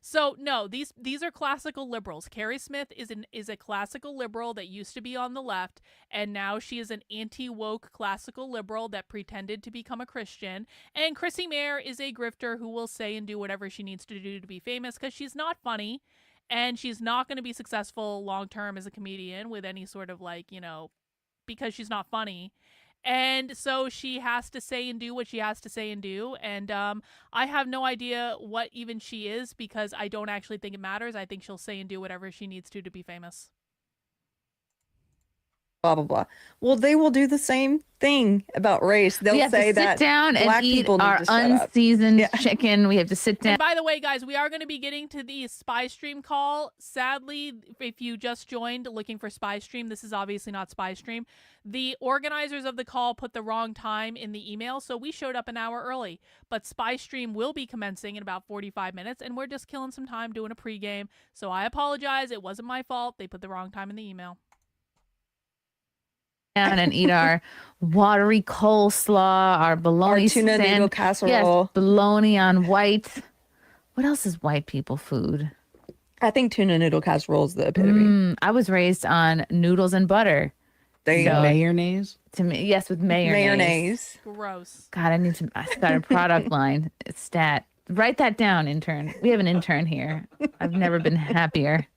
So no, these are classical liberals. Carrie Smith is a classical liberal that used to be on the left, and now she is an anti-woke classical liberal that pretended to become a Christian. And Chrissie Mayr is a grifter who will say and do whatever she needs to do to be famous because she's not funny, and she's not going to be successful long term as a comedian with any sort of like, because she's not funny. And so she has to say and do what she has to say and do. And I have no idea what even she is, because I don't actually think it matters. I think she'll say and do whatever she needs to be famous. Blah blah blah. Well, they will do the same thing about race. They'll We have say to sit that down and black eat people need our to shut up. unseasoned Yeah. chicken. We have to sit down. And by the way, guys, we are going to be getting to the Spy Stream call. Sadly, if you just joined looking for Spy Stream, this is obviously not Spy Stream. The organizers of the call put the wrong time in the email, so we showed up an hour early. But Spy Stream will be commencing in about 45 minutes, and we're just killing some time doing a pregame. So I apologize. It wasn't my fault. They put the wrong time in the email. Down and eat our watery coleslaw, our bologna Our tuna noodle sand- casserole. Yes, bologna on white. What else is white people food? I think tuna noodle casserole is the epitome. I was raised on noodles and butter. There you go. Mayonnaise? To me, yes, with mayonnaise. Mayonnaise. Gross. God, I start a product line. It's stat. Write that down, intern. We have an intern here. I've never been happier.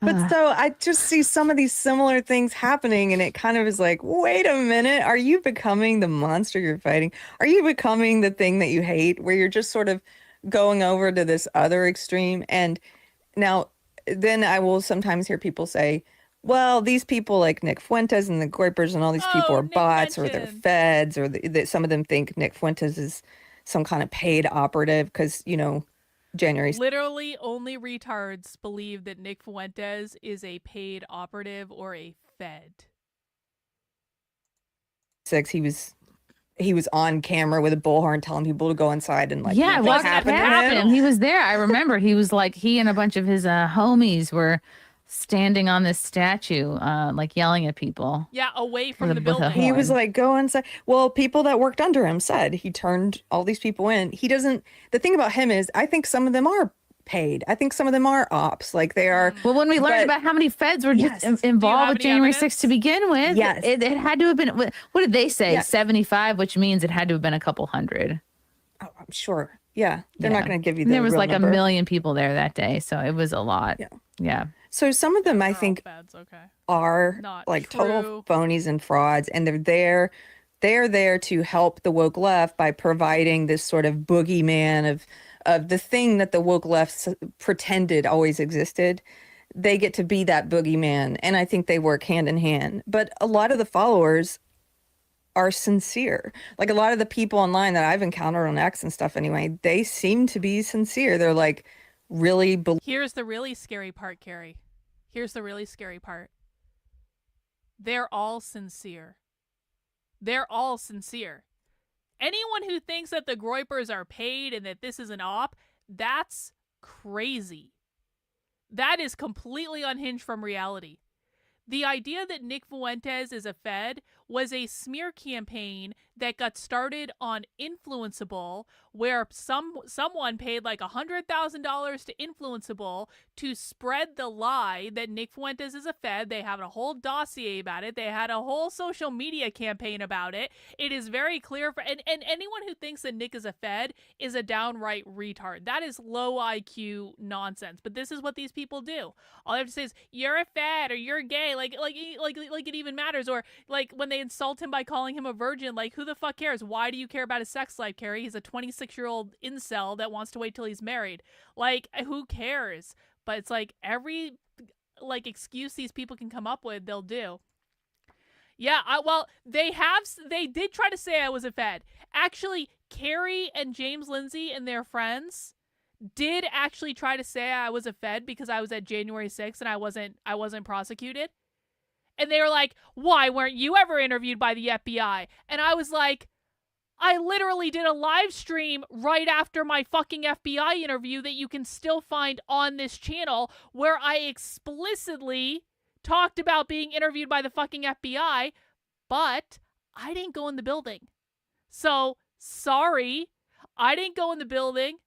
But so I just see some of these similar things happening, and it kind of is like, wait a minute, are you becoming the monster you're fighting? Are you becoming the thing that you hate, where you're just sort of going over to this other extreme? And now, then I will sometimes hear people say, well, these people like Nick Fuentes and the Goipers and all these people are Nick bots, or they're mentioned. feds, or that some of them think Nick Fuentes is some kind of paid operative because, January Literally, only retards believe that Nick Fuentes is a paid operative or a fed. 6th, he was on camera with a bullhorn telling people to go inside and like Yeah, nothing what happened to happened? him. He was there. I remember he was like, he and a bunch of his homies were standing on this statue, like yelling at people. Yeah, away from With the a- with a building. He was horn. like, go inside. Well, people that worked under him said he turned all these people in. He doesn't. The thing about him is, I think some of them are paid. I think some of them are ops. Like they are. Well, when we learned But- about how many feds were just Yes. involved with any January evidence? 6th to begin with, Yes. it had to have been, what did they say? Yes. 75, which means it had to have been a couple hundred. Oh, I'm sure. Yeah, they're Yeah. not going to give you And the there was real like number. a million people there that day, so it was a lot. Yeah. Yeah. So some of them, I They're all think, feds, okay. are Not like true. total phonies and frauds, and they're there to help the woke left by providing this sort of boogeyman of the thing that the woke left pretended always existed. They get to be that boogeyman, and I think they work hand in hand. But a lot of the followers are sincere. Like a lot of the people online that I've encountered on X and stuff anyway, they seem to be sincere. They're like really Here's the really scary part, Carrie. Here's the really scary part. They're all sincere. They're all sincere. Anyone who thinks that the Groypers are paid and that this is an op, that's crazy. That is completely unhinged from reality. The idea that Nick Fuentes is a fed was a smear campaign that got started on Influenceable, where someone paid like $100,000 to Influenceable to spread the lie that Nick Fuentes is a fed. They have a whole dossier about it. They had a whole social media campaign about it. It is very clear and anyone who thinks that Nick is a fed is a downright retard. That is low IQ nonsense. But this is what these people do. All they have to say is you're a fed or you're gay, like it even matters. Or like when they insult him by calling him a virgin, like who the fuck cares? Why do you care about his sex life, Carrie? He's a 26-year-old incel that wants to wait till he's married. Like who cares? But it's like every like excuse these people can come up with, they'll do. Yeah, well, they did try to say I was a fed. Actually, Carrie and James Lindsay and their friends did actually try to say I was a fed because I was at January 6th and I wasn't prosecuted. And they were like, why weren't you ever interviewed by the FBI? And I was like, I literally did a live stream right after my fucking FBI interview that you can still find on this channel where I explicitly talked about being interviewed by the fucking FBI, but I didn't go in the building. So, sorry, I didn't go in the building.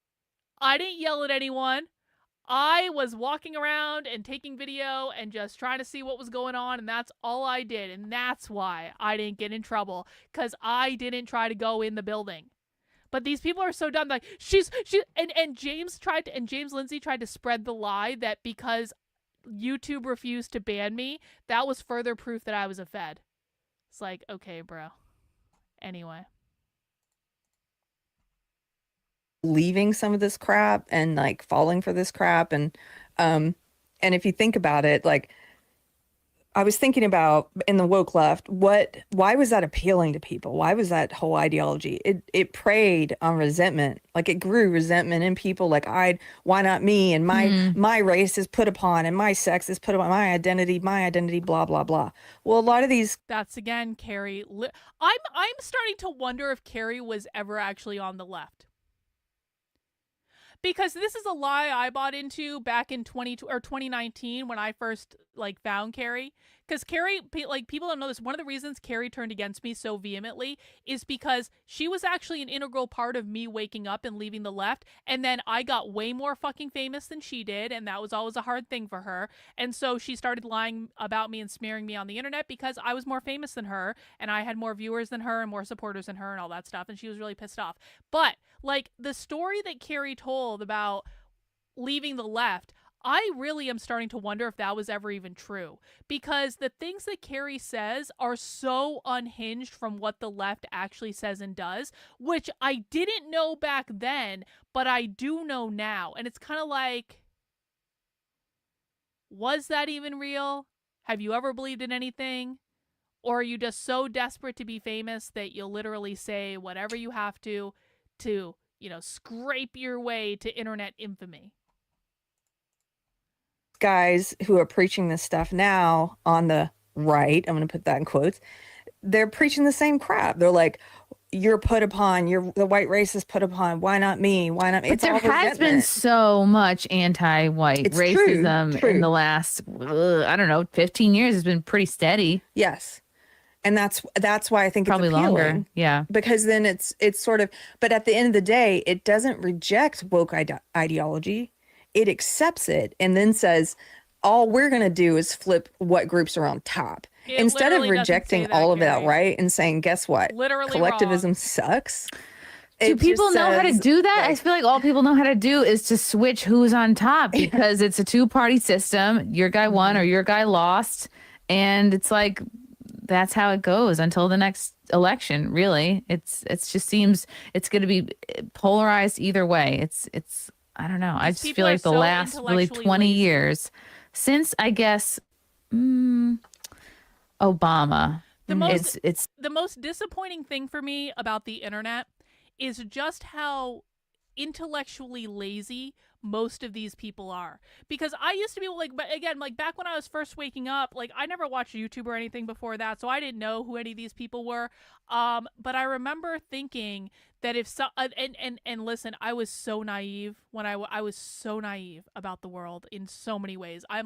I didn't yell at anyone. I was walking around and taking video and just trying to see what was going on, and that's all I did. And that's why I didn't get in trouble, because I didn't try to go in the building. But these people are so dumb. Like and James Lindsay tried to spread the lie that because YouTube refused to ban me, that was further proof that I was a Fed. It's like, okay, bro. Anyway. Leaving some of this crap and like falling for this crap. And if you think about it, like I was thinking about in the woke left, why was that appealing to people? Why was that whole ideology? It preyed on resentment. Like it grew resentment in people. Like why not me? And my race is put upon, and my sex is put upon, my identity, blah, blah, blah. Well, a lot of these. That's again, Carrie. I'm starting to wonder if Carrie was ever actually on the left. Because this is a lie I bought into back in 2019 when I first like found Carrie. Because Carrie, like people don't know this. One of the reasons Carrie turned against me so vehemently is because she was actually an integral part of me waking up and leaving the left. And then I got way more fucking famous than she did. And that was always a hard thing for her. And so she started lying about me and smearing me on the internet because I was more famous than her. And I had more viewers than her and more supporters than her and all that stuff. And she was really pissed off. But like the story that Carrie told about leaving the left, I really am starting to wonder if that was ever even true, because the things that Carrie says are so unhinged from what the left actually says and does, which I didn't know back then, but I do know now. And it's kind of like, was that even real? Have you ever believed in anything? Or are you just so desperate to be famous that you'll literally say whatever you have to, scrape your way to internet infamy? Guys who are preaching this stuff now on the right, I'm going to put that in quotes, they're preaching the same crap. They're like, you're put upon, the white race is put upon, why not me? Why not me? But there has been so much anti-white racism in the last, 15 years. It's been pretty steady. Yes. And that's why I think probably it's appealing. Longer. Yeah. Because then it's sort of, but at the end of the day, it doesn't reject woke ideology. It accepts it and then says, all we're going to do is flip what groups are on top. Instead of rejecting all of that, right? And saying, guess what? Literally collectivism sucks. Do people know how to do that? Like, I feel like all people know how to do is to switch who's on top, because it's a two-party system. Your guy won or your guy lost. And it's like, that's how it goes until the next election. Really, it's just seems it's going to be polarized either way. It's I don't know. I just feel like the last really 20 years since, I guess, Obama. The most disappointing thing for me about the internet is just how intellectually lazy most of these people are. Because I used to be like, but again, like back when I was first waking up, like I never watched YouTube or anything before that, so I didn't know who any of these people were. But I remember thinking that if so, and listen, I was so naive when I was so naive about the world in so many ways. I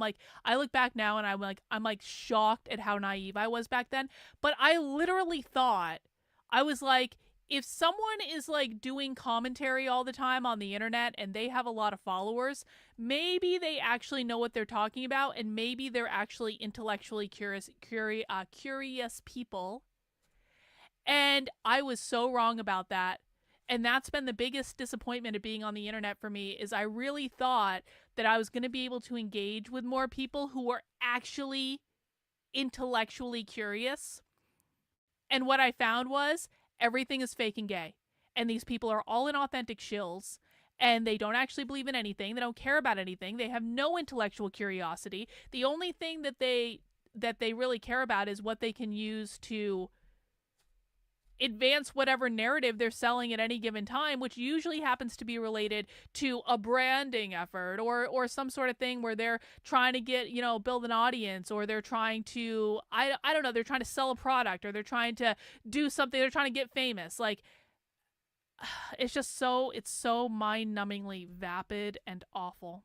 look back now and I'm like shocked at how naive I was back then. But I literally thought, I was like, if someone is like doing commentary all the time on the internet and they have a lot of followers, maybe they actually know what they're talking about, and maybe they're actually intellectually curious people. And I was so wrong about that. And that's been the biggest disappointment of being on the internet for me, is I really thought that I was going to be able to engage with more people who were actually intellectually curious. And what I found was everything is fake and gay. And these people are all inauthentic shills. And they don't actually believe in anything. They don't care about anything. They have no intellectual curiosity. The only thing that they really care about is what they can use to advance whatever narrative they're selling at any given time, which usually happens to be related to a branding effort or some sort of thing where they're trying to get, build an audience, or they're trying to, I don't know, they're trying to sell a product, or they're trying to do something, they're trying to get famous. Like, it's so mind-numbingly vapid and awful.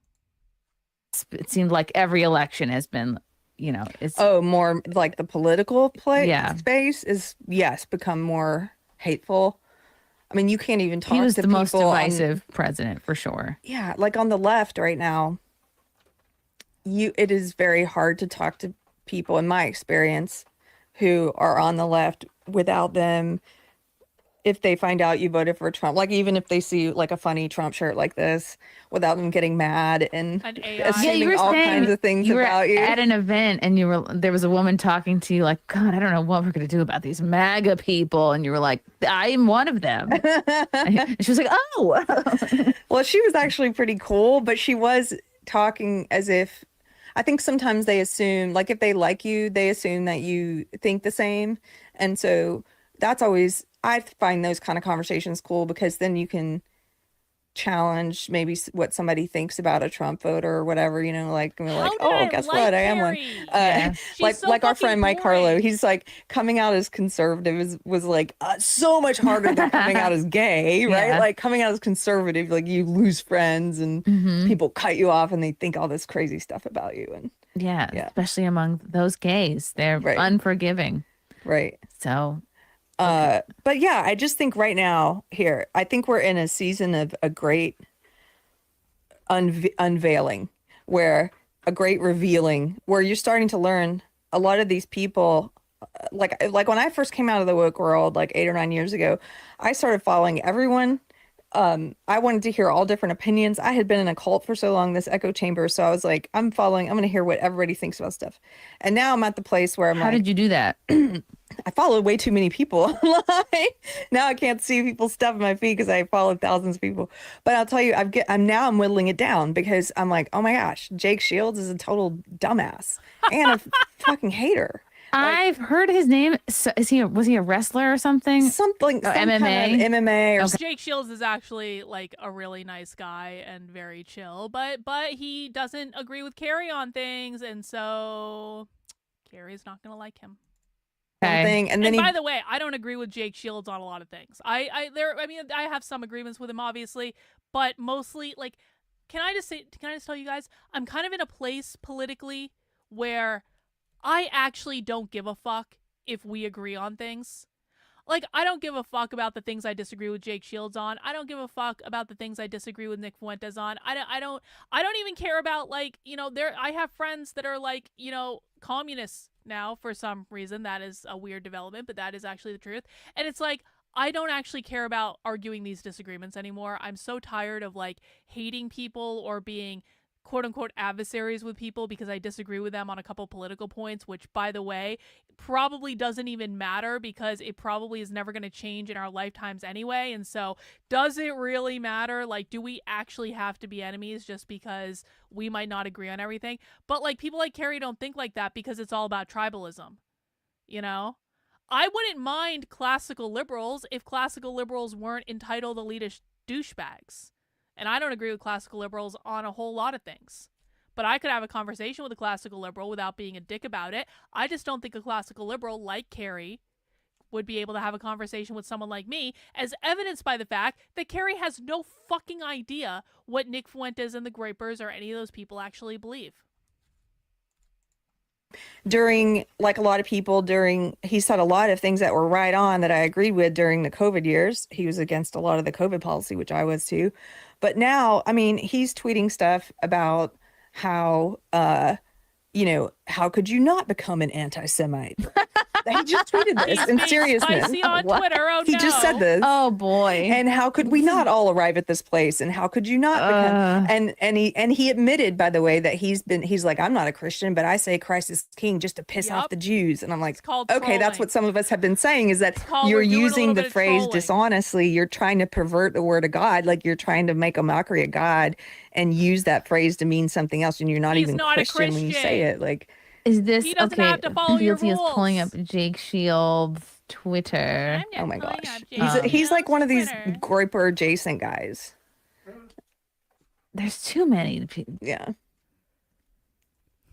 It seemed like every election has been, it's more like the political space is become more hateful. I mean, you can't even talk to people. He was the most divisive president for sure. Yeah, like on the left right now, it is very hard to talk to people, in my experience, who are on the left without them if they find out you voted for Trump, like even if they see like a funny Trump shirt like this, without them getting mad and An AI. Yeah, assuming you were all saying kinds of things you were about you. at an event and there was a woman talking to you like, God, I don't know what we're gonna do about these MAGA people, and you were like, I'm one of them. And she was like, oh. Well, she was actually pretty cool, but she was talking as if, I think sometimes they assume, like if they like you, they assume that you think the same. And so that's always, I find those kind of conversations cool, because then you can challenge maybe what somebody thinks about a Trump voter or whatever, you know, like, and we're like, How did oh, I guess like what? I am one. Carrie? Like She's so like our fucking friend Mike boring. Harlow, he's like, coming out as conservative was like so much harder than coming out as gay, right? Yeah. Like coming out as conservative, like you lose friends and people cut you off and they think all this crazy stuff about you. And Yeah, Yeah. especially among those gays. They're Right. unforgiving. right. So But yeah, I just think right now here, I think we're in a season of a great unveiling, where a great revealing, where you're starting to learn a lot of these people. Like when I first came out of the woke world, like 8 or 9 years ago, I started following everyone. I wanted to hear all different opinions. I had been in a cult for so long, this echo chamber. So I was like, I'm going to hear what everybody thinks about stuff. And now I'm at the place where I'm how like, did you do that? I followed way too many people online. Now I can't see people's stuff in my feed because I followed thousands of people. But I'll tell you, I'm whittling it down, because I'm like, oh my gosh, Jake Shields is a total dumbass and a fucking hater. I've heard his name. So was he a wrestler or something? Something some MMA? kind of MMA or Jake Shields is actually like a really nice guy and very chill, but he doesn't agree with Carrie on things, and so Carrie's not gonna like him. something. And then By the way, I don't agree with Jake Shields on a lot of things. I have some agreements with him, obviously, but mostly, like, can I just tell you guys, I'm kind of in a place politically where I actually don't give a fuck if we agree on things. Like, I don't give a fuck about the things I disagree with Jake Shields on. I don't give a fuck about the things I disagree with Nick Fuentes on. I don't even care about, like, you know, I have friends that are, like, you know, communists now for some reason. That is a weird development, but that is actually the truth. And it's like, I don't actually care about arguing these disagreements anymore. I'm so tired of, like, hating people or being quote unquote adversaries with people because I disagree with them on a couple political points, which, by the way, probably doesn't even matter, because it probably is never going to change in our lifetimes anyway. And so, does it really matter? Like, do we actually have to be enemies just because we might not agree on everything? But, like, people like Carrie don't think like that, because it's all about tribalism, you know? I wouldn't mind classical liberals if classical liberals weren't entitled elitist douchebags. And I don't agree with classical liberals on a whole lot of things. But I could have a conversation with a classical liberal without being a dick about it. I just don't think a classical liberal like Carrie would be able to have a conversation with someone like me, as evidenced by the fact that Carrie has no fucking idea what Nick Fuentes and the Grapers or any of those people actually believe. during, like a lot of people he said a lot of things that were right on that I agreed with during the COVID years. He was against a lot of the COVID policy, which I was too. But now, I mean, he's tweeting stuff about how, how could you not become an anti-Semite? He just tweeted this in He's being seriousness. spicy on What? Twitter. Oh, He just said this. Oh boy. And how could we not all arrive at this place? And how could you not become? And he admitted, by the way, that he's like, I'm not a Christian, but I say Christ is king just to piss off Yep. the Jews. And I'm like, It's called okay, that's trolling. what some of us have been saying, is that called you're we're doing a using little the bit of phrase trolling. dishonestly. You're trying to pervert the word of God, like you're trying to make a mockery of God and use that phrase to mean something else, and you're not He's even not a Christian when you say Christian. it. Like, Is this He doesn't okay? have to follow your Fealty is pulling up rules. Jake Shields' Twitter. oh my gosh, He's he's like one of these Groiper adjacent guys. There's too many people. Yeah.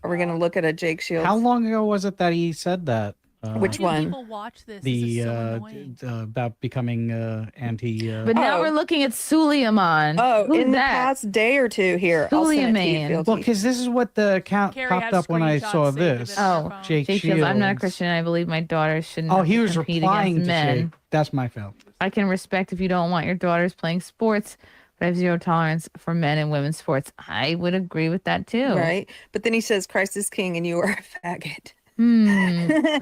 Are we gonna look at a Jake Shields? How long ago was it that he said that? Which one? People watch this. This The is so annoying. about becoming anti. But now Oh. we're looking at Suleiman. Oh, Who's in the that? past day or two here. I'll send it to you, Suleiman. Fealty. Well, because this is what the account Carrie popped has up when I screenshots saw saved of it this. on her Oh, phone. Jake Jake Shields. I'm not a Shields. Christian. I believe my daughter shouldn't Oh, have he to was compete replying against to men. Jake. That's my fault. I can respect if you don't want your daughters playing sports, but I have zero tolerance for men and women's sports. I would agree with that too. Right. But then he says Christ is king and you are a faggot. Hmm.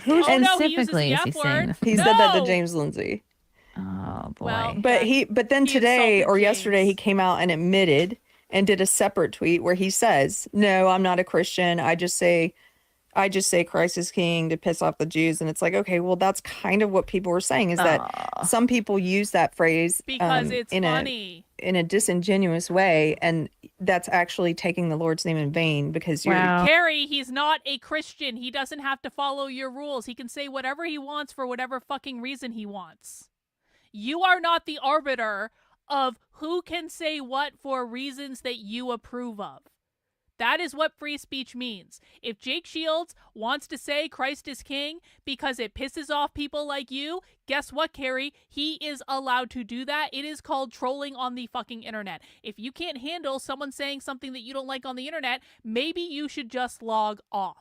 Who Oh, no, he uses specifically the is he F saying word. this? He said that to No! James Lindsay. Oh boy. Well, But yeah, but then he today insulted or yesterday he James. came out and admitted and did a separate tweet where he says, "No, I'm not a Christian. I just say Christ is king to piss off the Jews." And it's like, okay, well, that's kind of what people were saying, is that some people use that phrase Because it's in funny. a disingenuous way, and that's actually taking the Lord's name in vain, because you're Wow. Carrie, he's not a Christian. He doesn't have to follow your rules. He can say whatever he wants for whatever fucking reason he wants. You are not the arbiter of who can say what for reasons that you approve of. That is what free speech means. If Jake Shields wants to say Christ is king because it pisses off people like you, guess what, Carrie? He is allowed to do that. It is called trolling on the fucking internet. If you can't handle someone saying something that you don't like on the internet, maybe you should just log off.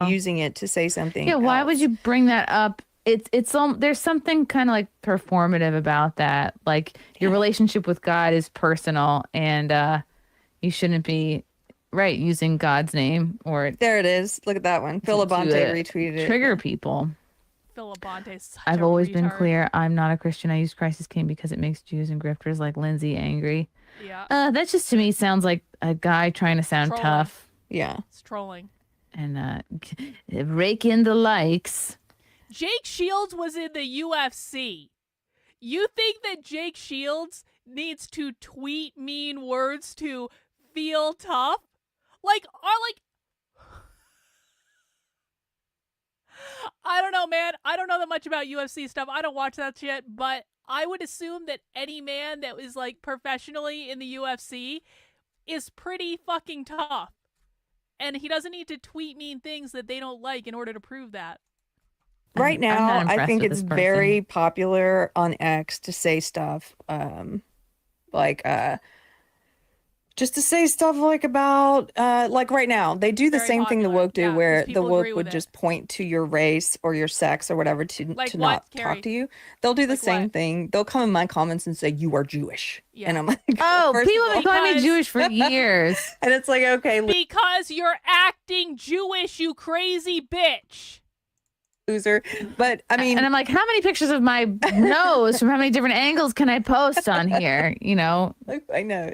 using it to say something. Yeah, why would else. you bring that up? There's something kind of like performative about that. Like your relationship with God is personal, and you shouldn't be using God's name or There it is. Look at that one. Phil Labonte retweeted it. trigger people. Phil Labonte's such I've a always been retard. clear. I'm not a Christian. I use Christ as king because it makes Jews and grifters like Lindsay angry. Yeah, That just to me sounds like a guy trying to sound Trolling. tough Yeah. it's trolling. and rake in the likes. Jake Shields was in the UFC. You think that Jake Shields needs to tweet mean words to feel tough? I don't know, man. I don't know that much about UFC stuff. I don't watch that shit, but I would assume that any man that was like professionally in the UFC is pretty fucking tough. And he doesn't need to tweet mean things that they don't like in order to prove that. Right I'm not now, I impressed think with it's this person. very popular on X to say stuff just to say stuff like about like right now they do the Very same thing the popular. woke do, Yeah, 'cause where the people woke agree would with it. just point to your race or your sex or whatever to Like what, not Carrie? talk to you. They'll do the Like same what? thing. They'll come in my comments and say you are Jewish, Yeah. and I'm like, Oh, first of people have all- been calling me Because- Jewish for years. and it's like, okay, Because you're acting Jewish, you crazy bitch. loser. But I mean, And I'm like, how many pictures of my nose from how many different angles can I post on here? You know? I know.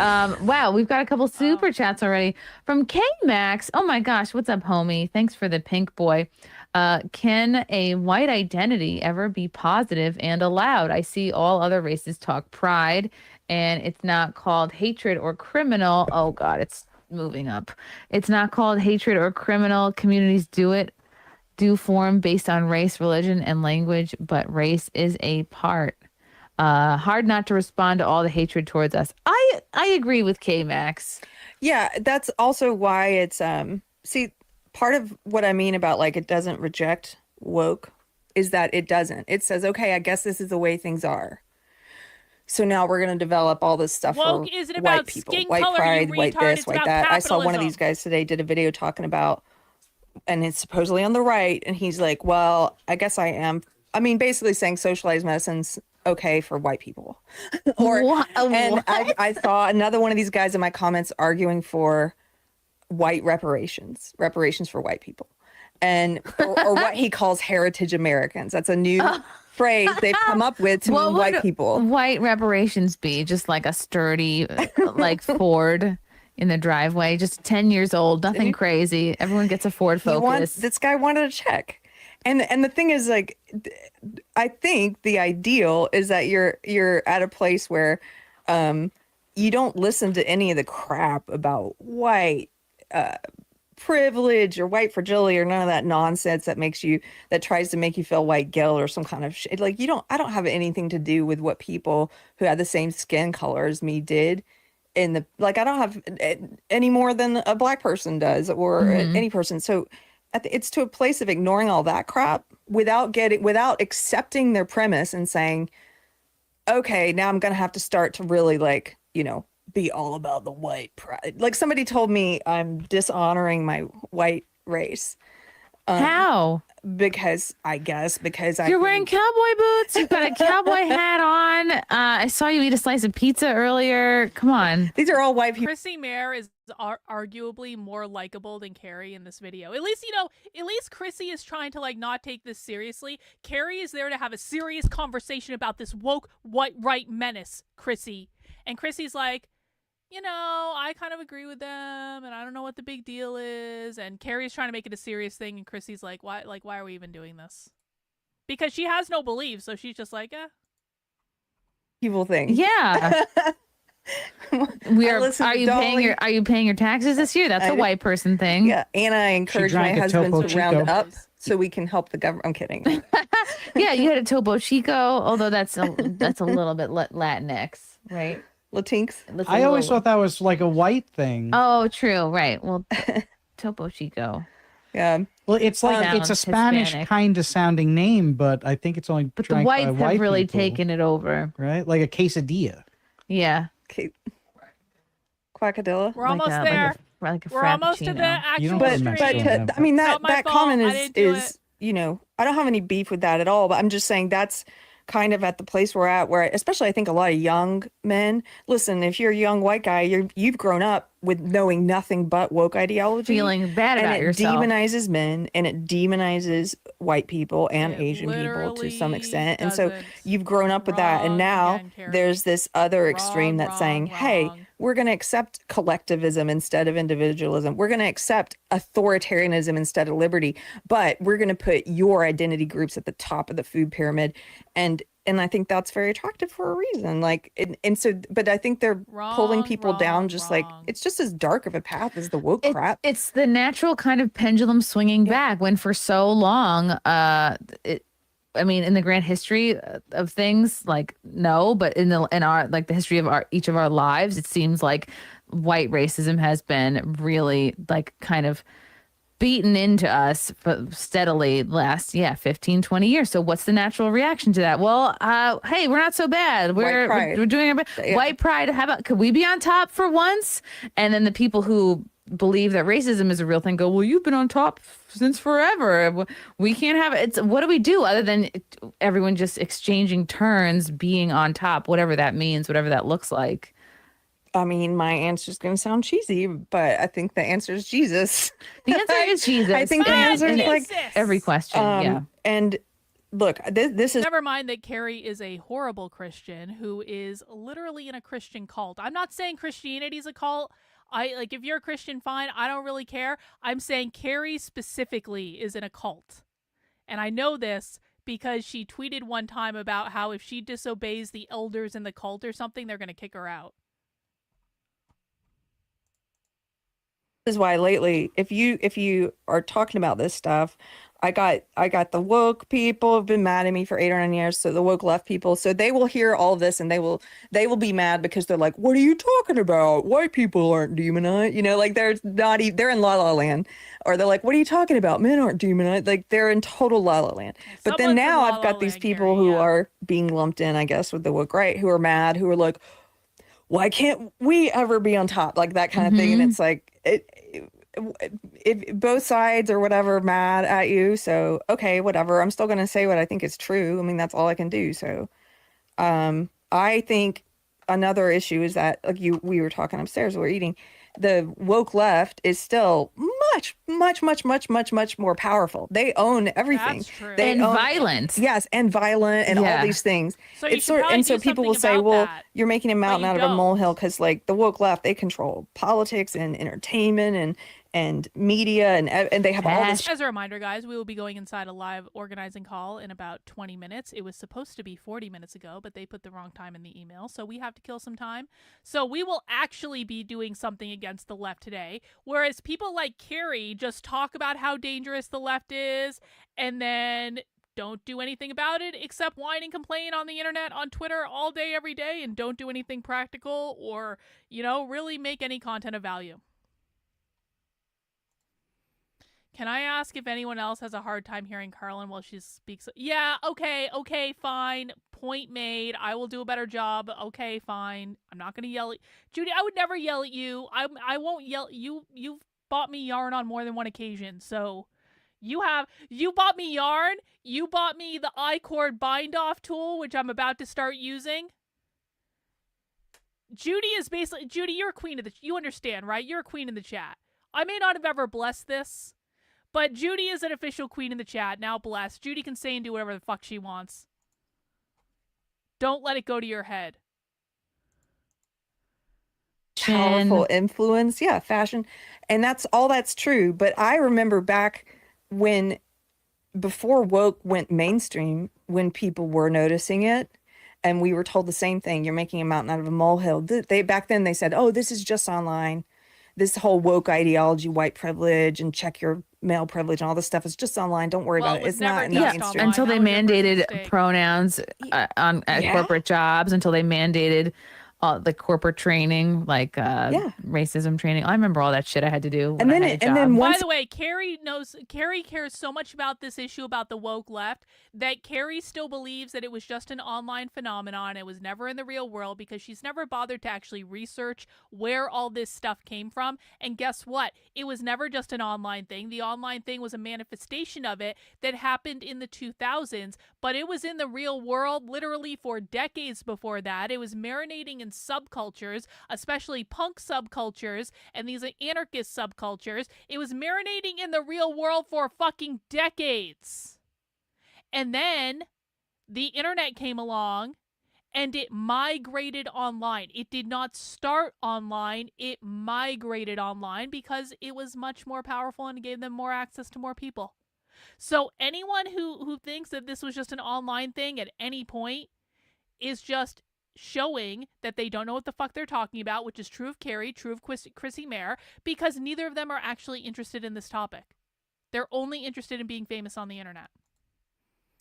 Wow, we've got a couple super chats already from K Max. Oh my gosh, what's up, homie? Thanks for the pink boy. Can a white identity ever be positive and allowed? I see all other races talk pride, and it's not called hatred or criminal. Oh God, it's moving up. It's not called hatred or criminal. Communities do form based on race, religion, and language, but race is a part. Hard not to respond to all the hatred towards us. I agree with K Max. Yeah, that's also why it's see, part of what I mean about like it doesn't reject woke is that it doesn't. It says, okay, I guess this is the way things are. So now we're gonna develop all this stuff Woke for isn't white about people, skin white color, you pride, white retard. this, It's white about that. I saw one of capitalism. these guys today did a video talking about, and it's supposedly on the right, and he's like, well, I guess I am. I mean, basically saying socialized medicine's okay for white people. And I saw another one of these guys in my comments arguing for white reparations for white people, and or what he calls heritage Americans. That's a new phrase they've come up with to mean white people. White reparations be just like a sturdy, like Ford in the driveway, just 10 years old, nothing crazy. Everyone gets a Ford Focus. This guy wanted a check. And the thing is, like, I think the ideal is that you're at a place where you don't listen to any of the crap about white privilege or white fragility or none of that nonsense that tries to make you feel white guilt or some kind of shit. Like, I don't have anything to do with what people who had the same skin color as me did I don't have any more than a black person does or any person. So it's to a place of ignoring all that crap without accepting their premise and saying, okay, now I'm going to have to start to really be all about the white pride. Like somebody told me I'm dishonoring my white race. How? Because You're wearing cowboy boots. You've got a cowboy hat on. I saw you eat a slice of pizza earlier. Come on. These are all white people. Chrissie Mayr is arguably more likable than Carrie in this video. At least, at least Chrissie is trying to like not take this seriously. Carrie is there to have a serious conversation about this woke white right menace, Chrissie. And Chrissie's like, I kind of agree with them, and I don't know what the big deal is. And Carrie's trying to make it a serious thing, and Chrissie's like, why are we even doing this? Because she has no belief, so she's just like, Evil thing. Yeah. Are you paying your taxes this year? That's a white person thing. Yeah, and I encourage my drank a husband Topo to round Chico. up so we can help the government. I'm kidding. Yeah, you had a Topo Chico, although that's a little bit Latinx, right? Latinx. I always thought that was like a white thing. Oh, true. Right. Well, Topo Chico. Yeah. Well, it's like it's a Sounds Spanish Hispanic. kind of sounding name, but I think it's only But the drank by whites white have really people, taken it over. right? Like a quesadilla. Yeah. Okay. Quackadilla. we're almost a, there. Like a We're almost to the frappuccino. You actual don't put stream. Mexican But I mean Not my that fault. comment I didn't do is I don't have any beef with that at all. But I'm just saying that's kind of at the place we're at, where especially I think a lot of young men. Listen, if you're a young white guy, you've grown up with knowing nothing but woke ideology, Feeling bad and about it yourself. demonizes men and it demonizes white people and It Asian people to some literally extent. And so doesn't. you've grown up with that, and Wrong now again, Carrie. there's this other extreme that's saying, wrong. hey, we're going to accept collectivism instead of individualism. We're going to accept authoritarianism instead of liberty, but we're going to put your identity groups at the top of the food pyramid. And I think that's very attractive for a reason. Like, and so, but I think they're pulling people down just like, it's just as dark of a path as the woke crap. It's the natural kind of pendulum swinging back when for so long, in the grand history of things, like, no, but in our like the history of each of our lives, it seems like white racism has been really like kind of beaten into us steadily last 15, 20 years. So what's the natural reaction to that? Well, hey, we're not so bad. We're doing our best. Yeah. White pride. How about, could we be on top for once? And then the people who believe that racism is a real thing go, well, you've been on top since forever. We can't have it. What do we do other than everyone just exchanging turns, being on top, whatever that means, whatever that looks like? I mean, my answer is going to sound cheesy, but I think the answer is Jesus. The answer is Jesus. I think the answer is like every question. Yeah. And look, this is Never mind that Carrie is a horrible Christian who is literally in a Christian cult. I'm not saying Christianity is a cult. If you're a Christian, fine. I don't really care. I'm saying Carrie specifically is in a cult. And I know this because she tweeted one time about how if she disobeys the elders in the cult or something, they're going to kick her out. is why lately, if you are talking about this stuff, I got the woke people have been mad at me for 8 or 9 years. So the woke left people, so they will hear all of this and they will be mad because they're like, what are you talking about? White people aren't demonized. Like they're in La La Land, or they're like, what are you talking about? Men aren't demonized. Like they're in total La La Land. But then now I've got these people who are being lumped in, I guess, with the woke right, who are mad, who are like, why can't we ever be on top? Like that kind of thing. And it's like, if both sides or whatever mad at you, so okay, whatever, I'm still going to say what I think is true. I mean, that's all I can do. So I think another issue is that, like we were talking upstairs, we were eating, the woke left is still much more powerful. They own everything. That's true. They And own, violent. yes, and violent and all these things. So you It's should probably so do people will something say, about well, that. you're making a mountain you out of a don't. molehill because like the woke left, they control politics and entertainment and media and they have all this. As a reminder, guys, we will be going inside a live organizing call in about 20 minutes. It was supposed to be 40 minutes ago, but they put the wrong time in the email, so we have to kill some time. So we will actually be doing something against the left today, whereas people like Carrie just talk about how dangerous the left is and then don't do anything about it except whine and complain on the internet, on Twitter all day, every day, and don't do anything practical or, really make any content of value. Can I ask if anyone else has a hard time hearing Karlyn while she speaks? Yeah, okay, fine. Point made. I will do a better job. Okay, fine. I'm not going to yell at Judy. I would never yell at you. I won't yell. You've bought me yarn on more than one occasion, so, You bought me yarn. You bought me the I-cord bind off tool, which I'm about to start using. Judy is basically, Judy, you're a queen of you understand, right? You're a queen in the chat. I may not have ever blessed this, but Judy is an official queen in the chat, now blessed. Judy can say and do whatever the fuck she wants. Don't let it go to your head. Powerful influence. Yeah, fashion. And that's true. But I remember back before woke went mainstream, when people were noticing it, and we were told the same thing, you're making a mountain out of a molehill. Back then they said, oh, this is just online. This whole woke ideology, white privilege, and check your male privilege and all this stuff is just online. Don't worry about it. It's not in the mainstream. Until they mandated pronouns at corporate jobs, until they mandated the corporate training, like racism training. I remember all that shit I had to do. And then by the way, Carrie cares so much about this issue about the woke left that Carrie still believes that it was just an online phenomenon. It was never in the real world because she's never bothered to actually research where all this stuff came from. And guess what? It was never just an online thing. The online thing was a manifestation of it that happened in the 2000s, but it was in the real world literally for decades before that. It was marinating in subcultures, especially punk subcultures and these anarchist subcultures. It was marinating in the real world for fucking decades. And then the internet came along and it migrated online. It did not start online. It migrated online because it was much more powerful and gave them more access to more people. So anyone who thinks that this was just an online thing at any point is just showing that they don't know what the fuck they're talking about, which is true of Carrie, true of Chrissie Mayr, because neither of them are actually interested in this topic. They're only interested in being famous on the internet.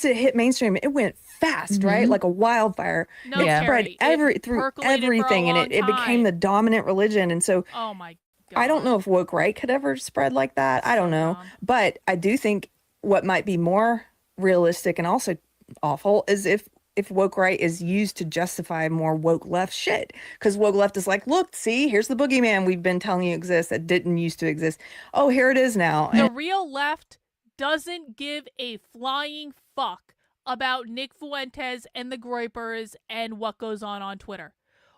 It hit mainstream. It went fast, right? Like a wildfire. No, it spread through everything, and it became the dominant religion. And so, oh my God. I don't know if woke right could ever spread like that. I don't know, but I do think what might be more realistic and also awful is if woke right is used to justify more woke left shit. Because woke left is like, look, see, here's the boogeyman we've been telling you exists that didn't used to exist. Oh, here it is now. The real left doesn't give a flying fuck about Nick Fuentes and the Groypers and what goes on Twitter.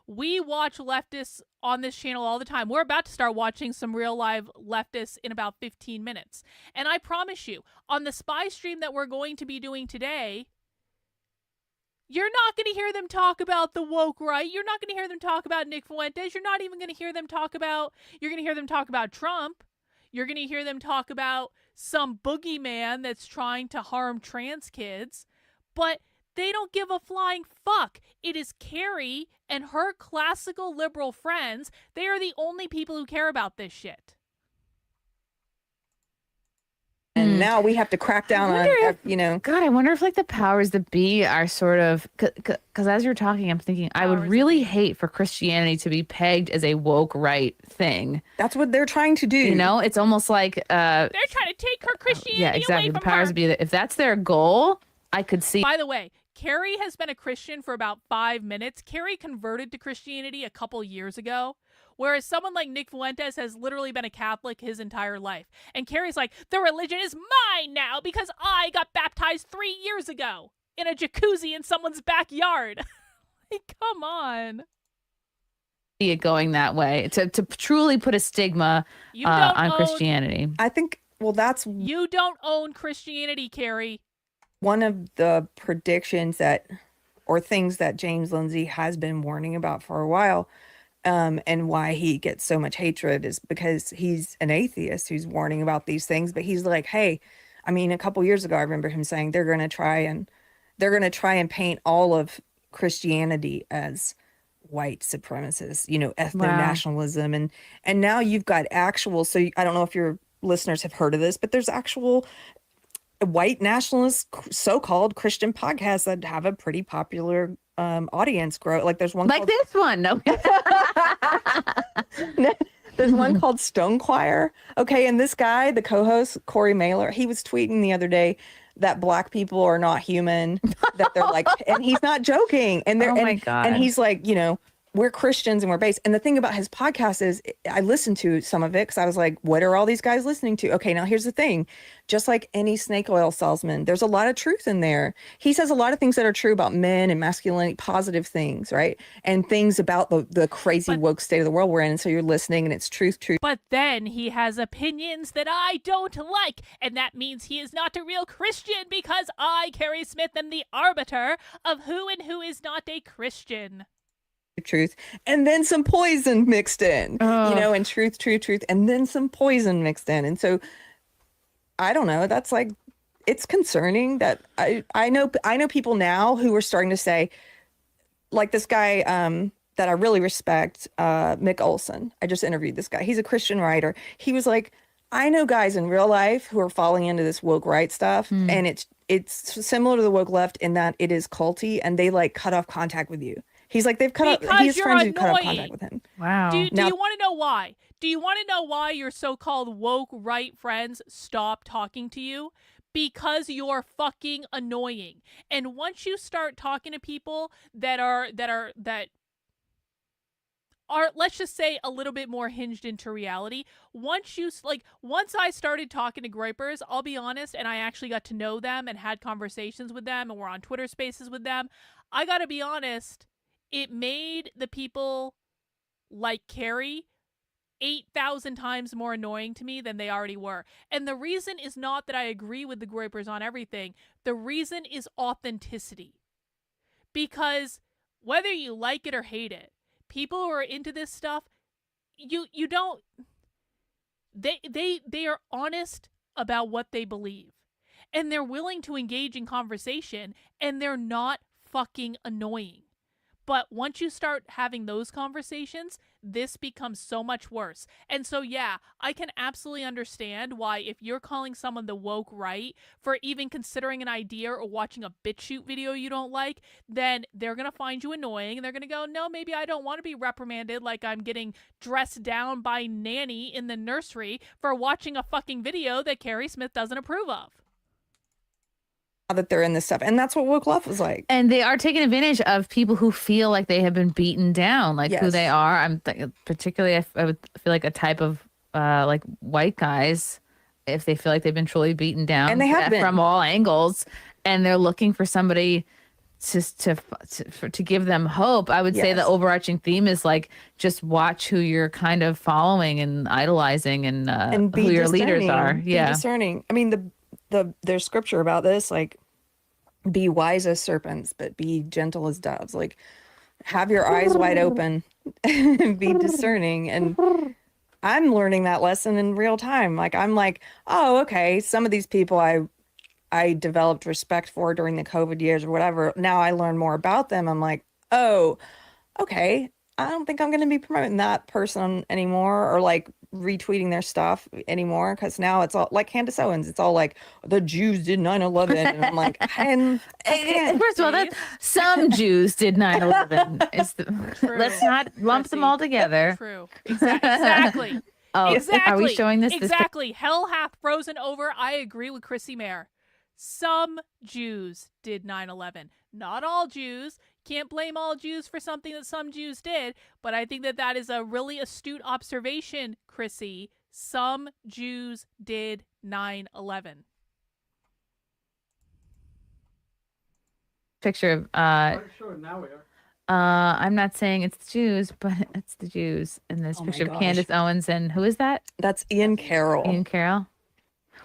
We watch leftists on this channel all the time. We're about to start watching some real live leftists in about 15 minutes. And I promise you, on the spy stream that we're going to be doing today, you're not going to hear them talk about the woke right. You're not going to hear them talk about Nick Fuentes. You're not even going to hear them talk about, you're going to hear them talk about Trump. You're going to hear them talk about some boogeyman that's trying to harm trans kids. But they don't give a flying fuck. It is Carrie and her classical liberal friends. They are the only people who care about this shit. And now we have to crack down on, God, I wonder if like the powers that be are sort of, because as you're talking, I'm thinking I would really hate for Christianity to be pegged as a woke right thing. That's what they're trying to do. You know, it's almost like they're trying to take her Christianity yeah, exactly. away The from powers her. that be, if that's their goal, I could see. By the way, Carrie has been a Christian for about 5 minutes. Carrie converted to Christianity a couple years ago, whereas someone like Nick Fuentes has literally been a Catholic his entire life. And Carrie's like, the religion is mine now because I got baptized 3 years ago in a jacuzzi in someone's backyard. Like, come on. It going that way to truly put a stigma on Christianity. I think, you don't own Christianity, Carrie. One of the predictions or things that James Lindsay has been warning about for a while, and why he gets so much hatred is because he's an atheist who's warning about these things. But he's like, hey, I mean, a couple years ago, I remember him saying they're going to try and paint all of Christianity as white supremacists, ethno-nationalism. Wow. And now you've got actual, so I don't know if your listeners have heard of this, but there's actual white nationalist so-called Christian podcasts that have a pretty popular audience grow. Like there's one like this one. No. There's one called Stone Choir. Okay, and this guy, the co-host Corey Mayr, he was tweeting the other day that black people are not human. That they're like, and he's not joking. And they're my God. And he's like, we're Christians and we're based. And the thing about his podcast is I listened to some of it because I was like, what are all these guys listening to? Okay, now here's the thing. Just like any snake oil salesman, there's a lot of truth in there. He says a lot of things that are true about men and masculinity, positive things, right? And things about the crazy woke state of the world we're in. And so you're listening and it's truth. But then he has opinions that I don't like. And that means he is not a real Christian because I, Carrie Smith, am the arbiter of who and who is not a Christian. Truth, and then some poison mixed in, and truth, and then some poison mixed in. And so I don't know, that's like, it's concerning that I know people now who are starting to say, like this guy that I really respect, Mick Olson. I just interviewed this guy. He's a Christian writer. He was like, I know guys in real life who are falling into this woke right stuff, and it's similar to the woke left in that it is culty, and they like cut off contact with you. He's like, they've cut off, he has friends who cut off contact with him. Wow. Do you want to know why? Do you want to know why your so-called woke right friends stop talking to you? Because you're fucking annoying. And once you start talking to people that are let's just say a little bit more hinged into reality, once I started talking to gripers, I'll be honest, and I actually got to know them and had conversations with them and were on Twitter spaces with them, I gotta be honest, it made the people like Carrie 8,000 times more annoying to me than they already were. And the reason is not that I agree with the gripers on everything. The reason is authenticity. Because whether you like it or hate it, people who are into this stuff, you don't, they are honest about what they believe. And they're willing to engage in conversation, and they're not fucking annoying. But once you start having those conversations, this becomes so much worse. And so, yeah, I can absolutely understand why if you're calling someone the woke right for even considering an idea or watching a BitChute video you don't like, then they're going to find you annoying and they're going to go, no, maybe I don't want to be reprimanded like I'm getting dressed down by Nanny in the nursery for watching a fucking video that Carrie Smith doesn't approve of. That they're in this stuff, and that's what woke left was like. And they are taking advantage of people who feel like they have been beaten down, like who they are. I'm particularly, I would feel like a type of like white guys, if they feel like they've been truly beaten down, and they have been from all angles, and they're looking for somebody to give them hope. I would say the overarching theme is like, just watch who you're kind of following and idolizing, and who your leaders are. Be discerning. I mean, there's scripture about this, like, be wise as serpents, but be gentle as doves. Like, have your eyes wide open and be discerning. And I'm learning that lesson in real time. Like, I'm like, oh, okay, some of these people I developed respect for during the COVID years or whatever. Now I learn more about them. I'm like, oh, okay, I don't think I'm going to be promoting that person anymore, or like retweeting their stuff anymore, because now it's all like Candace Owens. It's all like, the Jews did 9/11, and I'm like, first of all, some Jews did 9/11. Let's not lump them all together. True. Exactly. Oh, exactly. Are we showing this? Exactly. Hell hath frozen over. I agree with Chrissie Mayr. Some Jews did 9/11. Not all Jews. Can't blame all Jews for something that some Jews did, but I think that is a really astute observation, Chrissie. Some Jews did 9/11. Picture of sure, now we are. I'm not saying it's the Jews, but it's the Jews in this picture of Candace Owens, and who is that? That's Ian Carroll. Ian Carroll.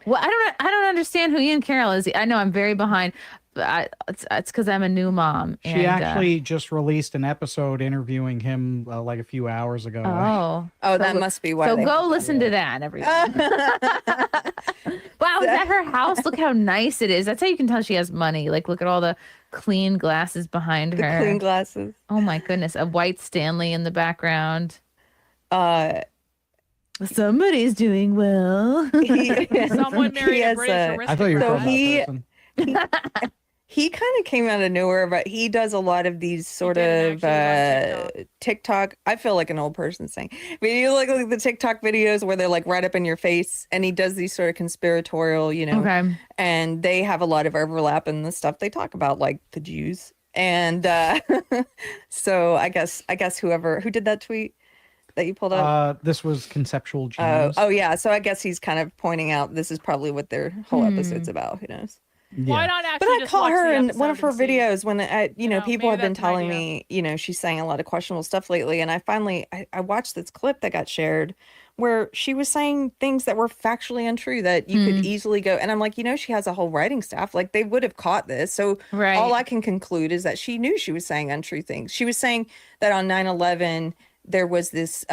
Well, I don't understand who Ian Carroll is. I know I'm very behind. It's because I'm a new mom. She actually just released an episode interviewing him like a few hours ago. Oh, that must be why. So go listen to that, everyone. Wow, is that her house? Look how nice it is. That's how you can tell she has money. Like, look at all the clean glasses behind her. The clean glasses. Oh my goodness, a white Stanley in the background. Somebody's doing well. Someone married a British aristocrat. I thought you were talking about that person. He kind of came out of nowhere, but he does a lot of these sort of TikTok. I feel like an old person saying, but you look like the TikTok videos where they're like right up in your face, and he does these sort of conspiratorial, and they have a lot of overlap in the stuff they talk about, like the Jews. And so I guess who did that tweet that you pulled up? This was Conceptual Oh, Genius. yeah. So I guess he's kind of pointing out this is probably what their whole episode's about. Who knows? Why not actually But I just caught watch her the in episode one of her and see? videos when people maybe have been that's an telling idea. me, she's saying a lot of questionable stuff lately. And I finally, I watched this clip that got shared where she was saying things that were factually untrue that you could easily go. And I'm like, she has a whole writing staff. Like they would have caught this. So Right. all I can conclude is that she knew she was saying untrue things. She was saying that on 9/11, there was this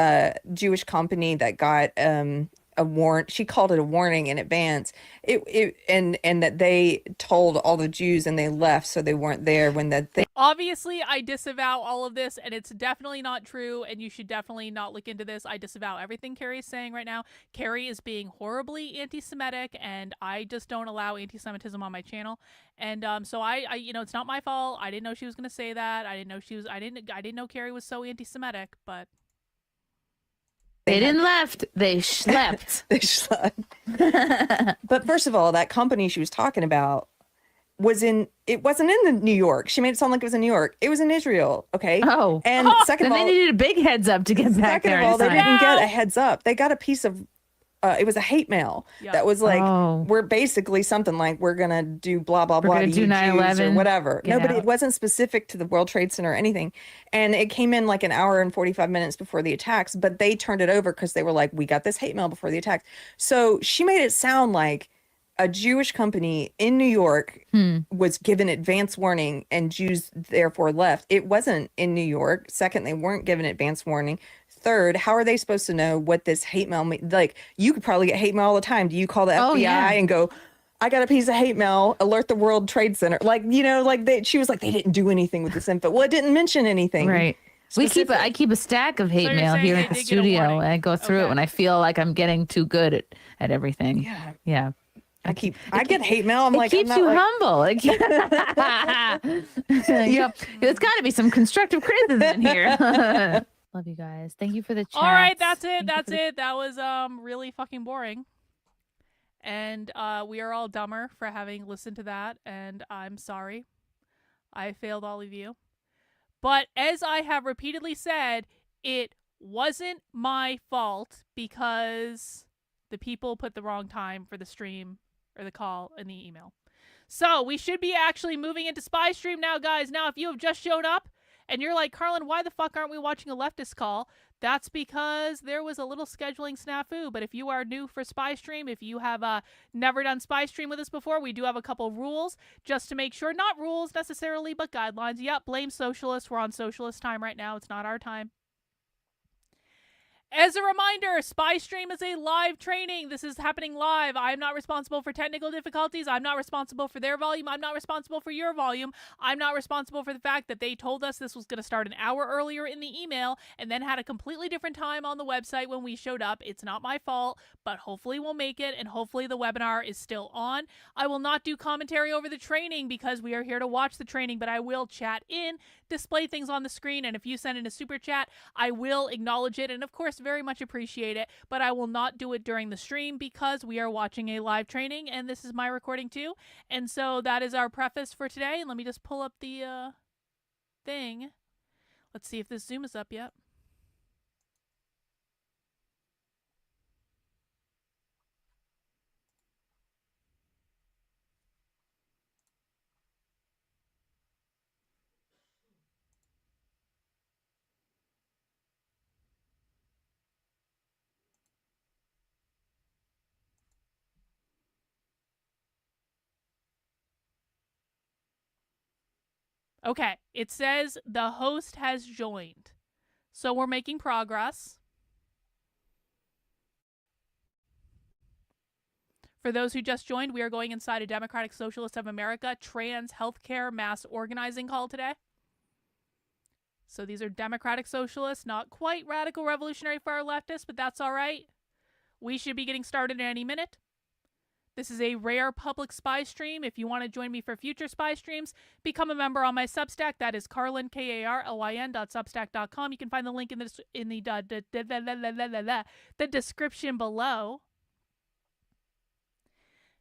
Jewish company that got a warrant. She called it a warning in advance. And that they told all the Jews and they left, so they weren't there when that thing. Obviously, I disavow all of this, and it's definitely not true, and you should definitely not look into this. I disavow everything Carrie is saying right now. Carrie is being horribly anti-Semitic, and I just don't allow anti-Semitism on my channel. And so I it's not my fault. I didn't know she was going to say that. I didn't know Carrie was so anti-Semitic, but They didn't left. They slept. They slept. But first of all, that company she was talking about wasn't in New York. She made it sound like it was in New York. It was in Israel. Okay. Oh. And second Then of all, they needed a big heads up to get back second there. of all, in they time. didn't get a heads up. They got a piece of it was a hate mail that was like, we're basically something like, we're going to do blah, blah, blah. We're gonna do 9/11. Or whatever. Get But out. it wasn't specific to the World Trade Center or anything. And it came in like an hour and 45 minutes before the attacks, but they turned it over because they were like, we got this hate mail before the attacks. So she made it sound like a Jewish company in New York was given advance warning and Jews therefore left. It wasn't in New York. Second, they weren't given advance warning. Third, how are they supposed to know what this hate mail means? Like, you could probably get hate mail all the time. Do you call the FBI and go, I got a piece of hate mail, alert the World Trade Center? Like, she was like, they didn't do anything with this info. Well, it didn't mention anything. Right. I keep a stack of hate you're mail saying here they at the did get a studio, warning. and I go through it when I feel like I'm getting too good at everything. Yeah. I get hate mail. I'm It like, keeps I'm not you like, humble. There's got to be some constructive criticism in here. Love you guys. Thank you for the chat. all right, that's it. That's it. That was really fucking boring. And we are all dumber for having listened to that, and I'm sorry. I failed all of you. But as I have repeatedly said, it wasn't my fault because the people put the wrong time for the stream or the call in the email. So we should be actually moving into Spy Stream now, guys. Now, if you have just shown up and you're like, Karlyn, why the fuck aren't we watching a leftist call? That's because there was a little scheduling snafu. But if you are new for Spy Stream, if you have never done Spy Stream with us before, we do have a couple rules just to make sure. Not rules necessarily, but guidelines. Yep, blame socialists. We're on socialist time right now. It's not our time. As a reminder, Spy Stream is a live training. This is happening live. I'm not responsible for technical difficulties. I'm not responsible for their volume. I'm not responsible for your volume. I'm not responsible for the fact that they told us this was going to start an hour earlier in the email and then had a completely different time on the website when we showed up. It's not my fault, but hopefully we'll make it, and hopefully the webinar is still on. I will not do commentary over the training because we are here to watch the training, but I will chat in, display things on the screen, and if you send in a super chat, I will acknowledge it, and of course very much appreciate it, but I will not do it during the stream because we are watching a live training, and this is my recording too. And so that is our preface for today. And let me just pull up the thing. Let's see if this Zoom is up yet. Okay, it says the host has joined. So we're making progress. For those who just joined, we are going inside a Democratic Socialist of America trans healthcare mass organizing call today. So these are Democratic Socialists, not quite radical revolutionary far leftists, but that's all right. We should be getting started in any minute. This is a rare public spy stream. If you want to join me for future spy streams, become a member on my Substack. That is Karlyn, KARLYN.substack.com. You can find the link in the description below.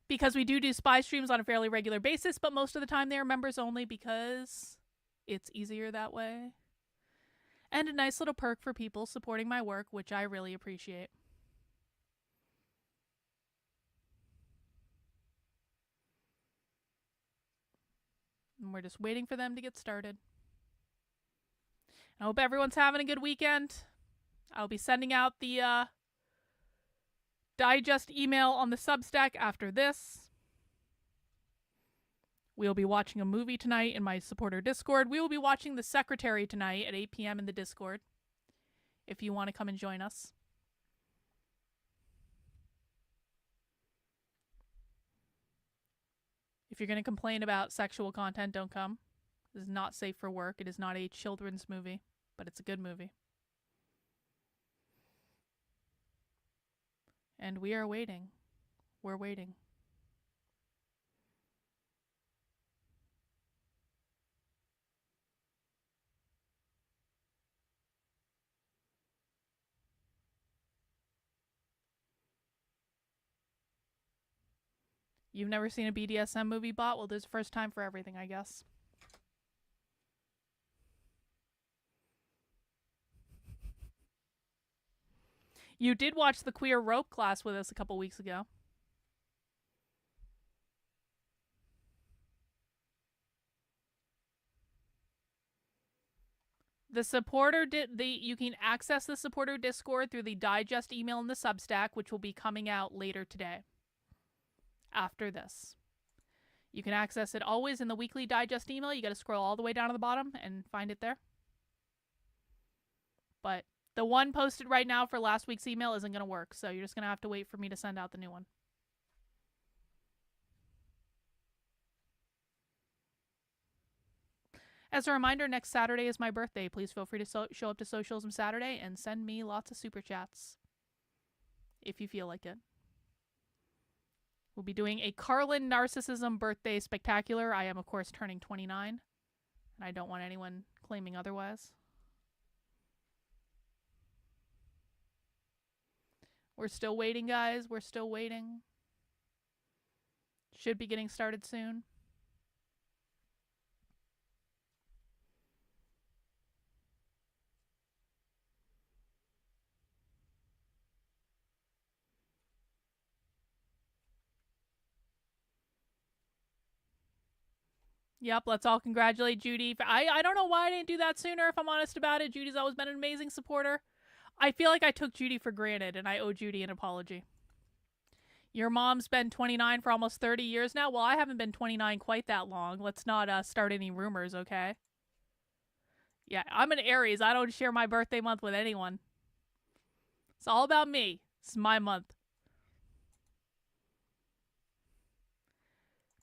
Because we do spy streams on a fairly regular basis, but most of the time they are members only because It's easier that way. And a nice little perk for people supporting my work, which I really appreciate. And we're just waiting for them to get started. I hope everyone's having a good weekend. I'll be sending out the digest email on the Substack after this. We'll be watching a movie tonight in my supporter Discord. We will be watching The Secretary tonight at 8 p.m. in the Discord, if you want to come and join us. If you're going to complain about sexual content, don't come. This is not safe for work. It is not a children's movie, but it's a good movie. And we are waiting. We're waiting. You've never seen a BDSM movie, Bot? Well, there's a first time for everything, I guess. You did watch the Queer Rope class with us a couple weeks ago. The supporter you can access the supporter Discord through the digest email in the Substack, which will be coming out later today. After this. You can access it always in the weekly digest email. You got to scroll all the way down to the bottom and find it there. But the one posted right now for last week's email isn't going to work, so you're just going to have to wait for me to send out the new one. As a reminder, next Saturday is my birthday. Please feel free to show up to Socialism Saturday and send me lots of super chats if you feel like it. We'll be doing a Karlyn Narcissism birthday spectacular. I am, of course, turning 29, and I don't want anyone claiming otherwise. We're still waiting, guys. We're still waiting. Should be getting started soon. Yep, let's all congratulate Judy. I don't know why I didn't do that sooner, if I'm honest about it. Judy's always been an amazing supporter. I feel like I took Judy for granted, and I owe Judy an apology. Your mom's been 29 for almost 30 years now? Well, I haven't been 29 quite that long. Let's not start any rumors, okay? Yeah, I'm an Aries. I don't share my birthday month with anyone. It's all about me. It's my month.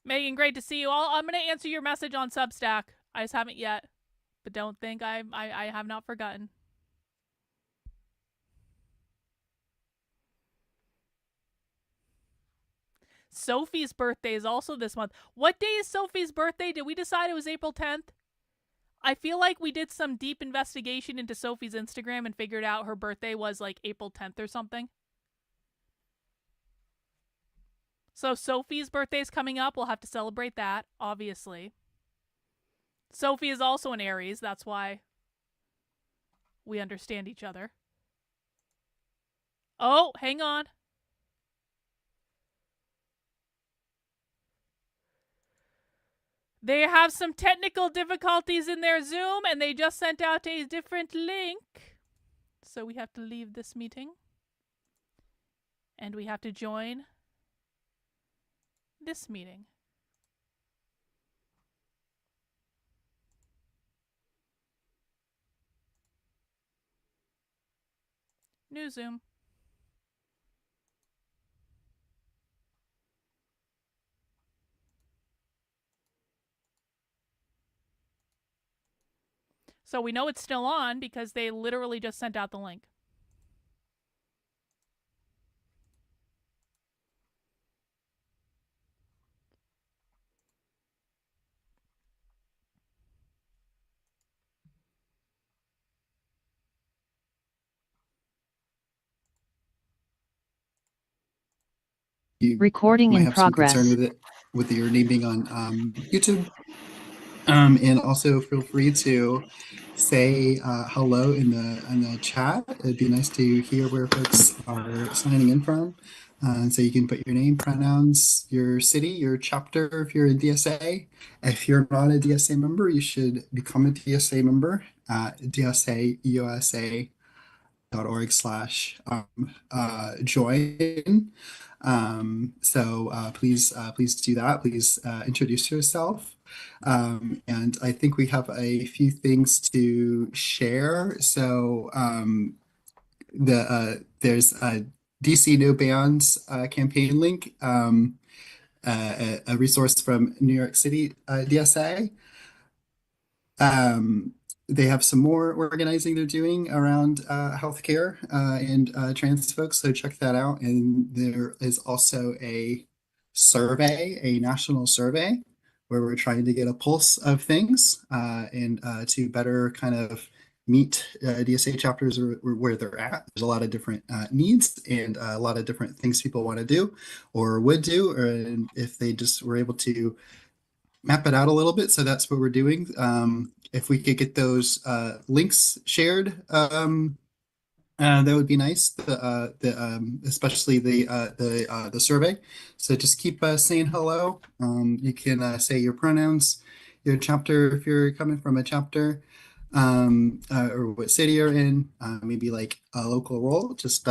Megan, great to see you all. I'm going to answer your message on Substack. I just haven't yet. But don't think I have not forgotten. Sophie's birthday is also this month. What day is Sophie's birthday? Did we decide it was April 10th? I feel like we did some deep investigation into Sophie's Instagram and figured out her birthday was like April 10th or something. So Sophie's birthday is coming up. We'll have to celebrate that, obviously. Sophie is also an Aries. That's why we understand each other. Oh, hang on. They have some technical difficulties in their Zoom, and they just sent out a different link. So we have to leave this meeting. And we have to join this meeting. New Zoom. So we know it's still on because they literally just sent out the link. You Recording might in have progress. some concern with it, with your name being on YouTube. And also feel free to say hello in the chat. It'd be nice to hear where folks are signing in from. So you can put your name, pronouns, your city, your chapter if you're a DSA. If you're not a DSA member, you should become a DSA member at dsausa.org/join. Please do that. Please introduce yourself. And I think we have a few things to share. So there's a DC No Bans campaign link, a resource from New York City DSA. They have some more organizing they're doing around healthcare and trans folks, so check that out. And there is also a survey, a national survey, where we're trying to get a pulse of things and to better kind of meet DSA chapters where they're at. There's a lot of different needs and a lot of different things people want to do or would do, or if they just were able to map it out a little bit. So that's what we're doing. If we could get those links shared, that would be nice. Especially the survey. So just keep saying hello. You can say your pronouns, your chapter if you're coming from a chapter, or what city you're in. Maybe like a local role. Just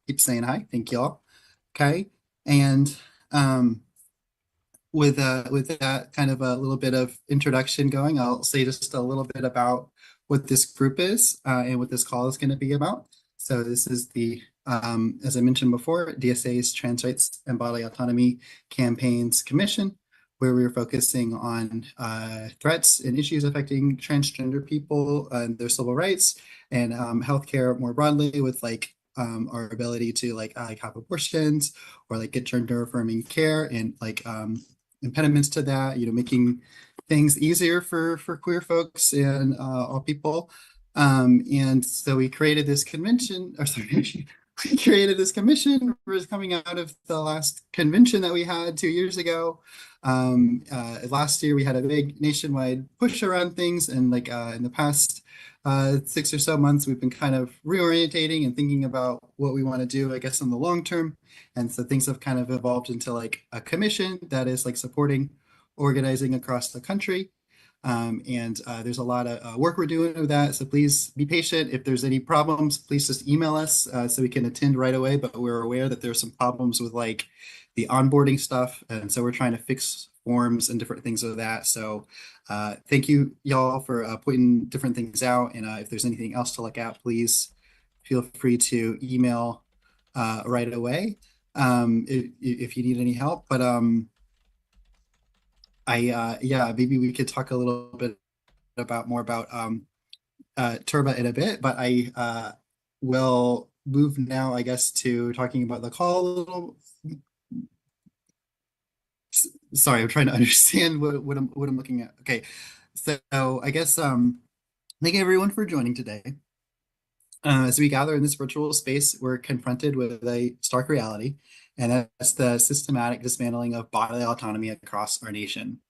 keep saying hi. Thank y'all. Okay, and with that kind of a little bit of introduction going, I'll say just a little bit about what this group is and what this call is going to be about. So this is the, as I mentioned before, DSA's Trans Rights and Bodily Autonomy Campaigns Commission, where we're focusing on threats and issues affecting transgender people and their civil rights and healthcare more broadly, with like our ability to like have abortions or like get gender affirming care and like impediments to that, making things easier for queer folks and all people. And so we created this convention, or sorry, we created this commission. Was coming out of the last convention that we had 2 years ago. Last year we had a big nationwide push around things, and like in the past 6 or so months, we've been kind of reorientating and thinking about what we want to do, I guess, in the long term. And so things have kind of evolved into like a commission that is like supporting organizing across the country. And there's a lot of work we're doing with that. So please be patient. If there's any problems, please just email us so we can attend right away. But we're aware that there's some problems with like the onboarding stuff. And so we're trying to fix forms and different things with that. So thank you y'all for pointing different things out. And if there's anything else to look at, please feel free to email right away if you need any help. But maybe we could talk a little bit more about Turba in a bit, but I will move now, I guess, to talking about the call a little. Sorry, I'm trying to understand what I'm looking at. Okay, so I guess thank you everyone for joining today. As we gather in this virtual space, we're confronted with a stark reality, and that's the systematic dismantling of bodily autonomy across our nation.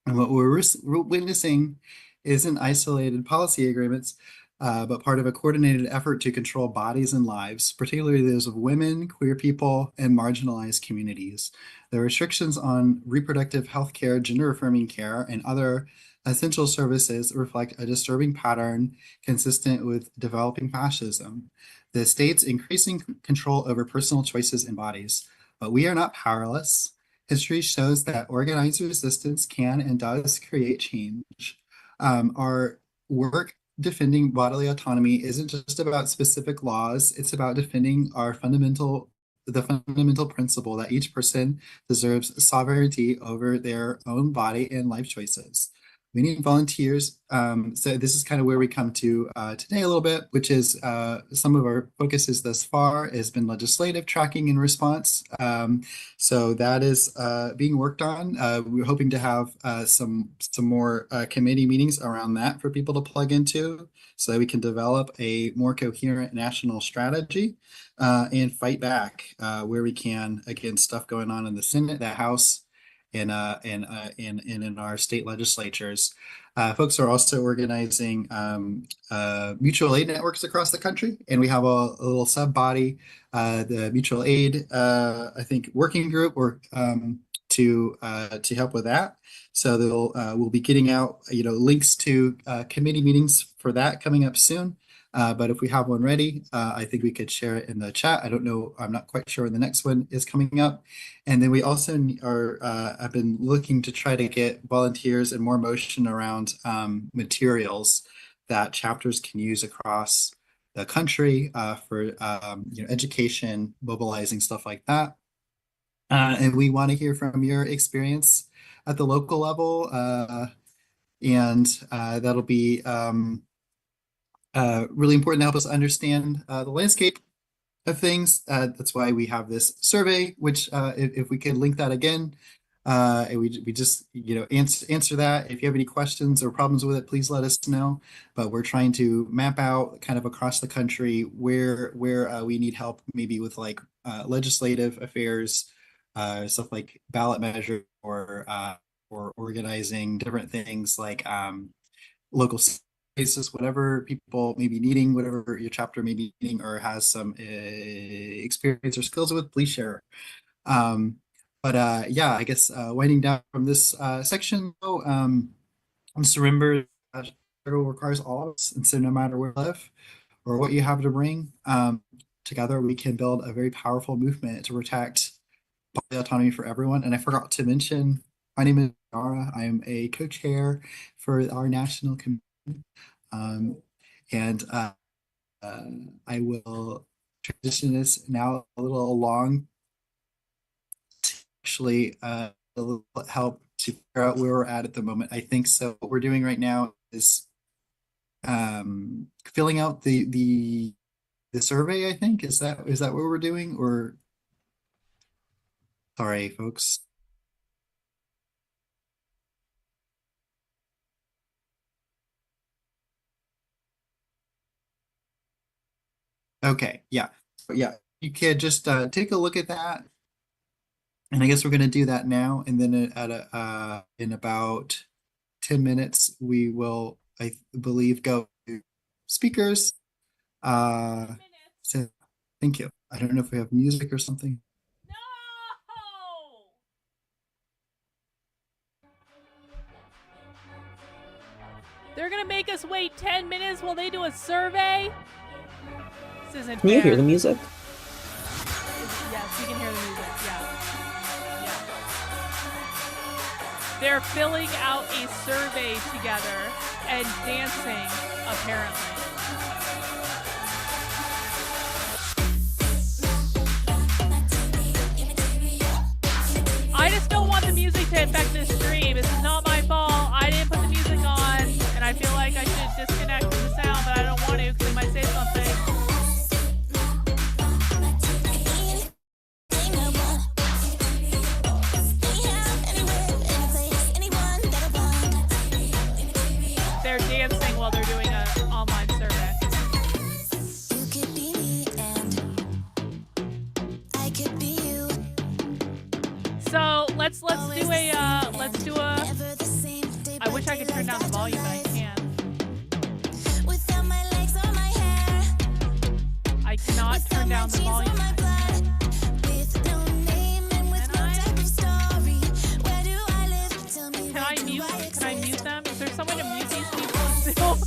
And what we're witnessing isn't isolated policy agreements, but part of a coordinated effort to control bodies and lives, particularly those of women, queer people, and marginalized communities. The restrictions on reproductive health care, gender-affirming care, and other essential services reflect a disturbing pattern consistent with developing fascism. The state's increasing control over personal choices and bodies, but we are not powerless. History shows that organized resistance can and does create change. Our work defending bodily autonomy isn't just about specific laws, it's about defending the fundamental principle that each person deserves sovereignty over their own body and life choices. We need volunteers. So this is kind of where we come to today a little bit, which is some of our focuses thus far has been legislative tracking and response. So that is being worked on. We're hoping to have some more committee meetings around that for people to plug into so that we can develop a more coherent national strategy and fight back where we can against stuff going on in the Senate, the House, in our state legislatures. Folks are also organizing mutual aid networks across the country, and we have a little sub body, the mutual aid, I think, working group, or to help with that. So we'll be getting out, links to committee meetings for that coming up soon. But if we have one ready, I think we could share it in the chat. I don't know. I'm not quite sure when the next one is coming up. And then we also I've been looking to try to get volunteers and more motion around materials that chapters can use across the country for education, mobilizing, stuff like that. And we want to hear from your experience at the local level. And that'll be really important to help us understand the landscape of things. That's why we have this survey, which if we could link that again, and we just answer that. If you have any questions or problems with it, please let us know. But we're trying to map out kind of across the country where we need help, maybe with like legislative affairs, stuff like ballot measure, or organizing different things like local cases, whatever people may be needing, whatever your chapter may be needing or has some experience or skills with, please share. But yeah, I guess winding down from this section, just remember that struggle requires all of us, and so no matter where you live or what you have to bring, together we can build a very powerful movement to protect bodily autonomy for everyone. And I forgot to mention, my name is Yara. I am a co-chair for our national committee. And I will transition this now a little along to actually help to figure out where we're at the moment. I think so. What we're doing right now is filling out the survey. I think is that what we're doing, or sorry, folks. Okay, yeah, you could just take a look at that, and I guess we're going to do that now, and then in about 10 minutes we will, I believe, go to speakers. So thank you. I don't know if we have music or something. They're gonna make us wait 10 minutes while they do a survey? This isn't Can you fair. hear the music? Yes, you can hear the music, yeah. They're filling out a survey together and dancing, apparently. I just don't want the music to affect this stream. This is not my fault. I didn't put the music on, and I feel like I should disconnect from the sound, but I don't want to because they might say something. They're dancing while they're doing an online survey. You could be me and I could be you. So let's do a I wish I could turn down the volume, but I can't. Without my legs or my hair, I cannot turn down the volume. with no name and with no type of story. Where do I live? Tell me, Can I where do mute? I Can I mute exist? them? Is there someone to mute these people on Zoom?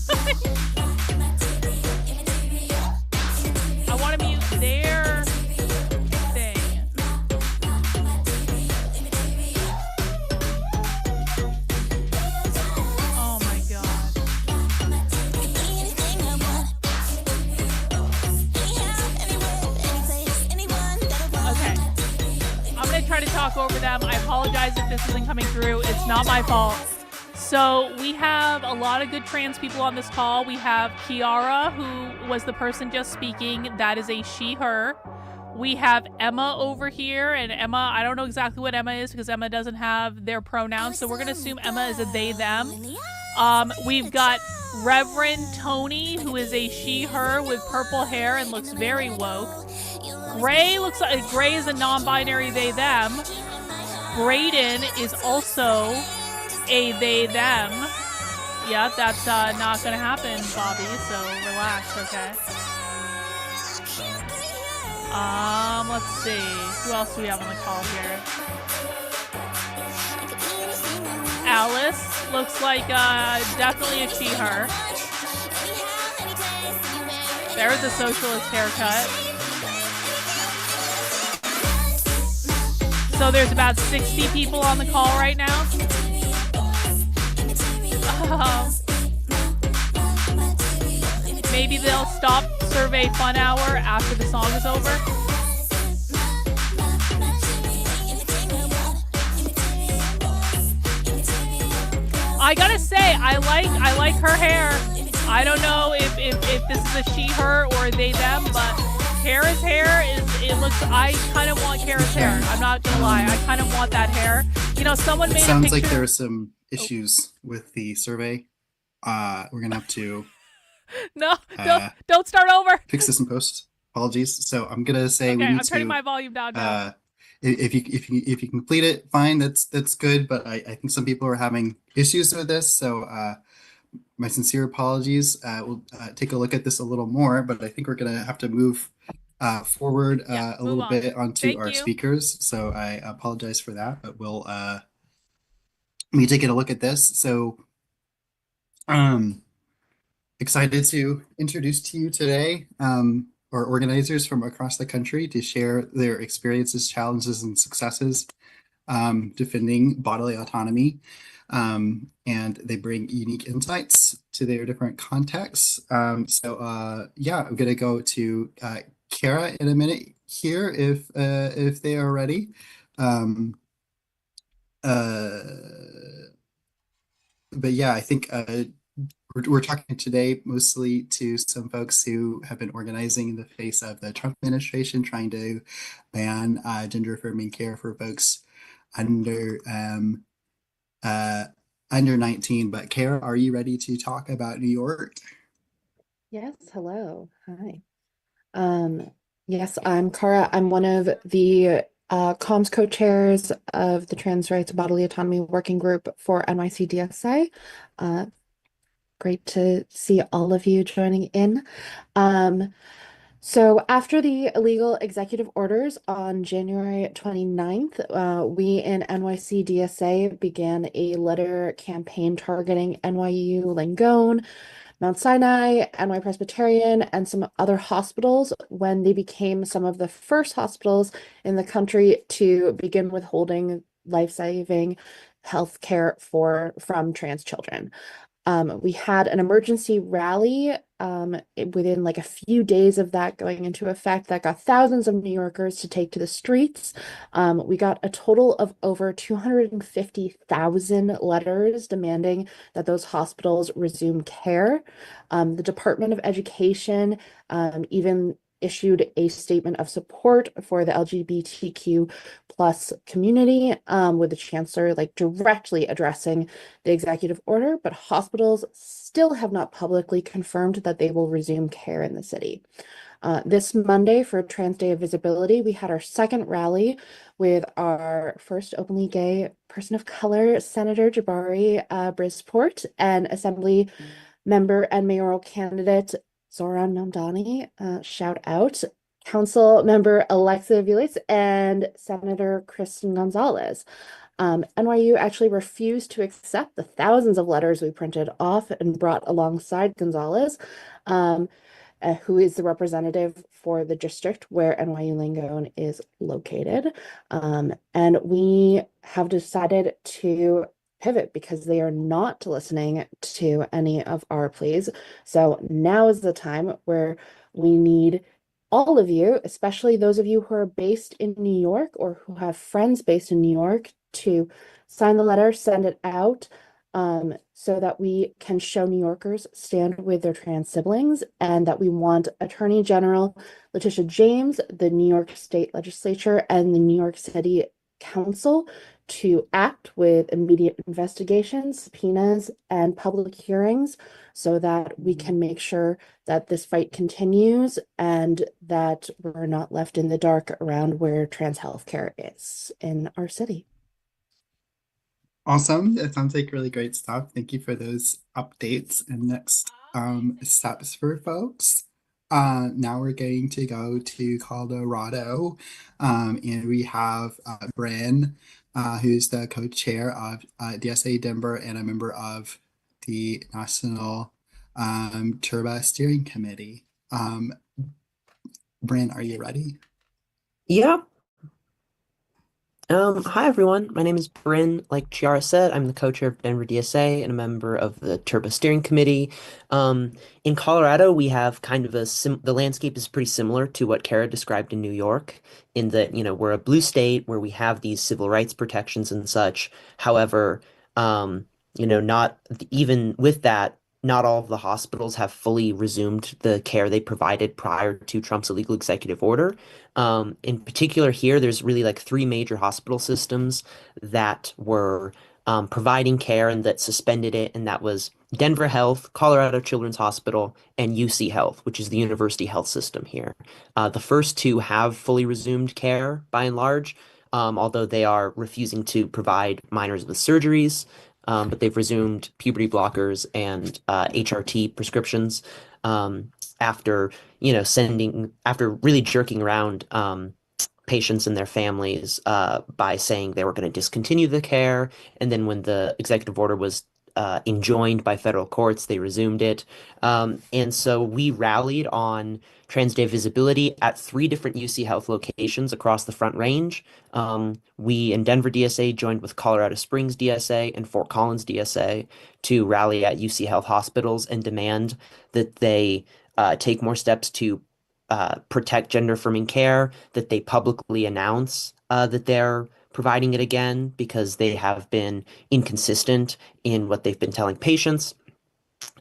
I want to mute their thing. Oh my god. Anything I want. Anyhow, anywhere, any place, anyone that I want. Okay. I'm going to try to talk over them. I apologize if this isn't coming through. It's not my fault. So we have a lot of good trans people on this call. We have Kiara, who was the person just speaking. That is a she, her. We have Emma over here, and Emma, I don't know exactly what Emma is because Emma doesn't have their pronouns, so we're going to assume Emma is a they, them. We've got Reverend Tony, who is a she, her with purple hair and looks very woke. Gray looks like Gray is a non-binary they, them. Braden is also a they them. Yeah, that's not gonna happen, Bobby, so relax, okay? Let's see. Who else do we have on the call here? Alice looks like definitely a she, her. There's a socialist haircut. So there's about 60 people on the call right now. Maybe they'll stop Survey Fun Hour after the song is over. I gotta say, I like her hair. I don't know if this is a she, her, or they, them, but Kara's hair it looks, I kind of want Kara's hair. I'm not gonna lie, I kind of want that hair. You know, someone made a picture. Sounds like there are some issues with the survey. We're gonna have to No, don't start over. fix this in post. Apologies. So I'm gonna say Okay, we need I'm turning to, my volume down now. if you complete it, fine. That's good. But I think some people are having issues with this. So my sincere apologies. We'll take a look at this a little more. But I think we're gonna have to move forward a move little on. bit onto Thank our you. speakers. So I apologize for that. But we'll be taking a look at this. So excited to introduce to you today our organizers from across the country to share their experiences, challenges, and successes defending bodily autonomy. And they bring unique insights to their different contexts. Yeah, I'm gonna go to Kara in a minute here if they are ready. But yeah, I think we're talking today mostly to some folks who have been organizing in the face of the Trump administration trying to ban gender affirming care for folks under 19. But Kara, are you ready to talk about New York? Yes, hello. Hi. Yes, I'm Cara. I'm one of the comms co-chairs of the Trans Rights Bodily Autonomy Working Group for NYC DSA. Great to see all of you joining in. So after the illegal executive orders on January 29th, we in NYC DSA began a letter campaign targeting NYU Langone, Mount Sinai, NY Presbyterian, and some other hospitals when they became some of the first hospitals in the country to begin withholding life-saving health care from trans children. We had an emergency rally within like a few days of that going into effect that got thousands of New Yorkers to take to the streets. We got a total of over 250,000 letters demanding that those hospitals resume care. The Department of Education even issued a statement of support for the LGBTQ plus community, with the chancellor like directly addressing the executive order, but hospitals still have not publicly confirmed that they will resume care in the city. This Monday for Trans Day of Visibility, we had our second rally with our first openly gay person of color, Senator Jabari Brisport, and Assembly member and mayoral candidate Zoran Namdani, shout out, Council member Alexa Vilas, and Senator Kristen Gonzalez. NYU actually refused to accept the thousands of letters we printed off and brought alongside Gonzalez, who is the representative for the district where NYU Langone is located. And we have decided to pivot because they are not listening to any of our pleas. So now is the time where we need all of you, especially those of you who are based in New York or who have friends based in New York, to sign the letter, send it out, so that we can show New Yorkers stand with their trans siblings, and that we want Attorney General Letitia James, the New York State Legislature, and the New York City Council to act with immediate investigations, subpoenas, and public hearings so that we can make sure that this fight continues and that we're not left in the dark around where trans healthcare is in our city. Awesome. It sounds like really great stuff. Thank you for those updates and next steps for folks. Now we're going to go to Colorado, and we have Bryn, who's the co-chair of DSA Denver and a member of the National Turba Steering Committee. Bryn, are you ready? Yeah. Hi everyone. My name is Bryn. Like Chiara said, I'm the co-chair of Denver DSA and a member of the Turba Steering Committee. In Colorado, we have kind of the landscape is pretty similar to what Kara described in New York, in that, we're a blue state where we have these civil rights protections and such. However, not even with that, not all of the hospitals have fully resumed the care they provided prior to Trump's illegal executive order. In particular, here, there's really like three major hospital systems that were providing care and that suspended it, and that was Denver Health, Colorado Children's Hospital, and UC Health, which is the university health system here. The first two have fully resumed care by and large, although they are refusing to provide minors with surgeries. But they've resumed puberty blockers and HRT prescriptions after after really jerking around patients and their families by saying they were going to discontinue the care, and then when the executive order was enjoined by federal courts, they resumed it. And so we rallied on Trans Day visibility at three different UC Health locations across the Front Range. We in Denver DSA joined with Colorado Springs DSA and Fort Collins DSA to rally at UC Health hospitals and demand that they take more steps to protect gender affirming care, that they publicly announce that they're providing it again because they have been inconsistent in what they've been telling patients.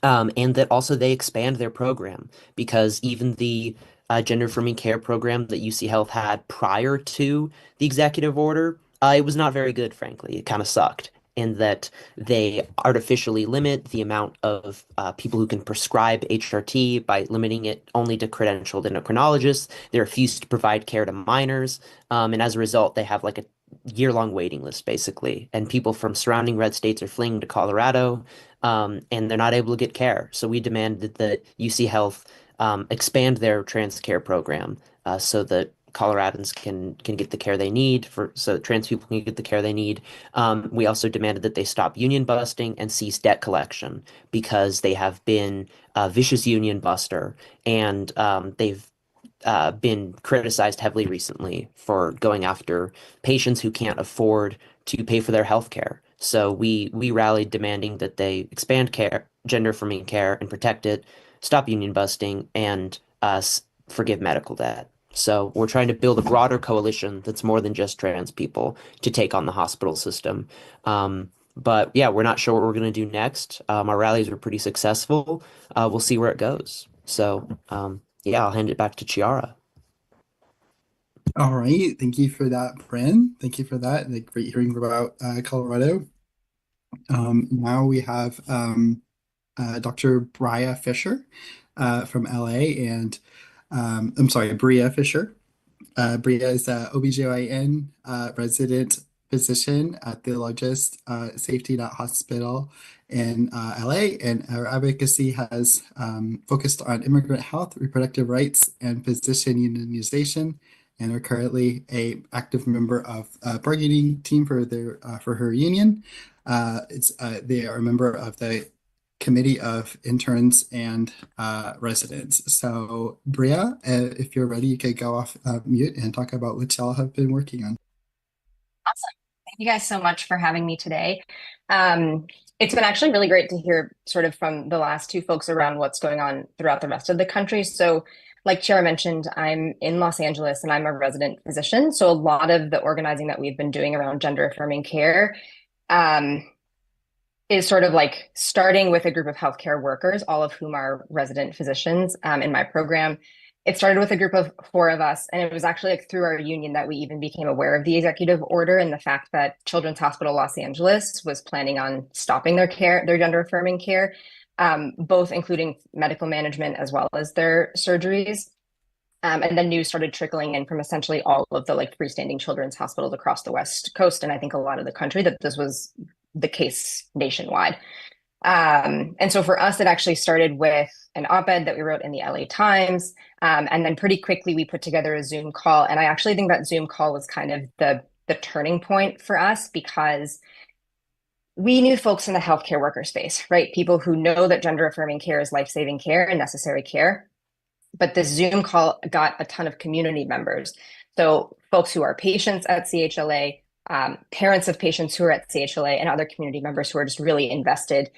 And that also they expand their program, because even the gender affirming care program that UC Health had prior to the executive order, it was not very good, frankly. It kind of sucked. And that they artificially limit the amount of people who can prescribe HRT by limiting it only to credentialed endocrinologists. They refuse to provide care to minors. And as a result, they have like a year-long waiting list, basically. And people from surrounding red states are fleeing to Colorado, and they're not able to get care. So we demanded that UC Health expand their trans care program so that Coloradans can get the care they need, so that trans people can get the care they need. We also demanded that they stop union busting and cease debt collection, because they have been a vicious union buster, and they've been criticized heavily recently for going after patients who can't afford to pay for their health care. So we rallied demanding that they expand care, gender affirming care, and protect it, stop union busting, and forgive medical debt. So we're trying to build a broader coalition that's more than just trans people to take on the hospital system. But yeah, we're not sure what we're going to do next. Our rallies were pretty successful. We'll see where it goes. So yeah, I'll hand it back to Chiara. All right. Thank you for that, Bryn. Thank you for that. Like, great hearing about Colorado. Now we have Dr. Bria Fisher from LA, and I'm sorry, Bria Fisher. Bria is a OBGYN resident physician at the largest safety net hospital in LA, and her advocacy has focused on immigrant health, reproductive rights, and physician unionization, and are currently a active member of a bargaining team for her union. They are a member of the Committee of Interns and Residents. So, Bria, if you're ready, you could go off mute and talk about what y'all have been working on. Awesome. Thank you guys so much for having me today. It's been actually really great to hear sort of from the last two folks around what's going on throughout the rest of the country. So, like Chiara mentioned, I'm in Los Angeles and I'm a resident physician. So a lot of the organizing that we've been doing around gender affirming care is sort of like starting with a group of healthcare workers, all of whom are resident physicians in my program. It started with a group of 4 of us, and it was actually like through our union that we even became aware of the executive order and the fact that Children's Hospital Los Angeles was planning on stopping their gender affirming care, both including medical management as well as their surgeries. And then news started trickling in from essentially all of the like freestanding children's hospitals across the West Coast, and I think a lot of the country, that this was the case nationwide. And so for us, it actually started with an op-ed that we wrote in the LA Times. And then pretty quickly we put together a Zoom call. And I actually think that Zoom call was kind of the turning point for us, because we knew folks in the healthcare worker space, right? People who know that gender affirming care is life-saving care and necessary care. But this Zoom call got a ton of community members. So folks who are patients at CHLA, parents of patients who are at CHLA, and other community members who are just really invested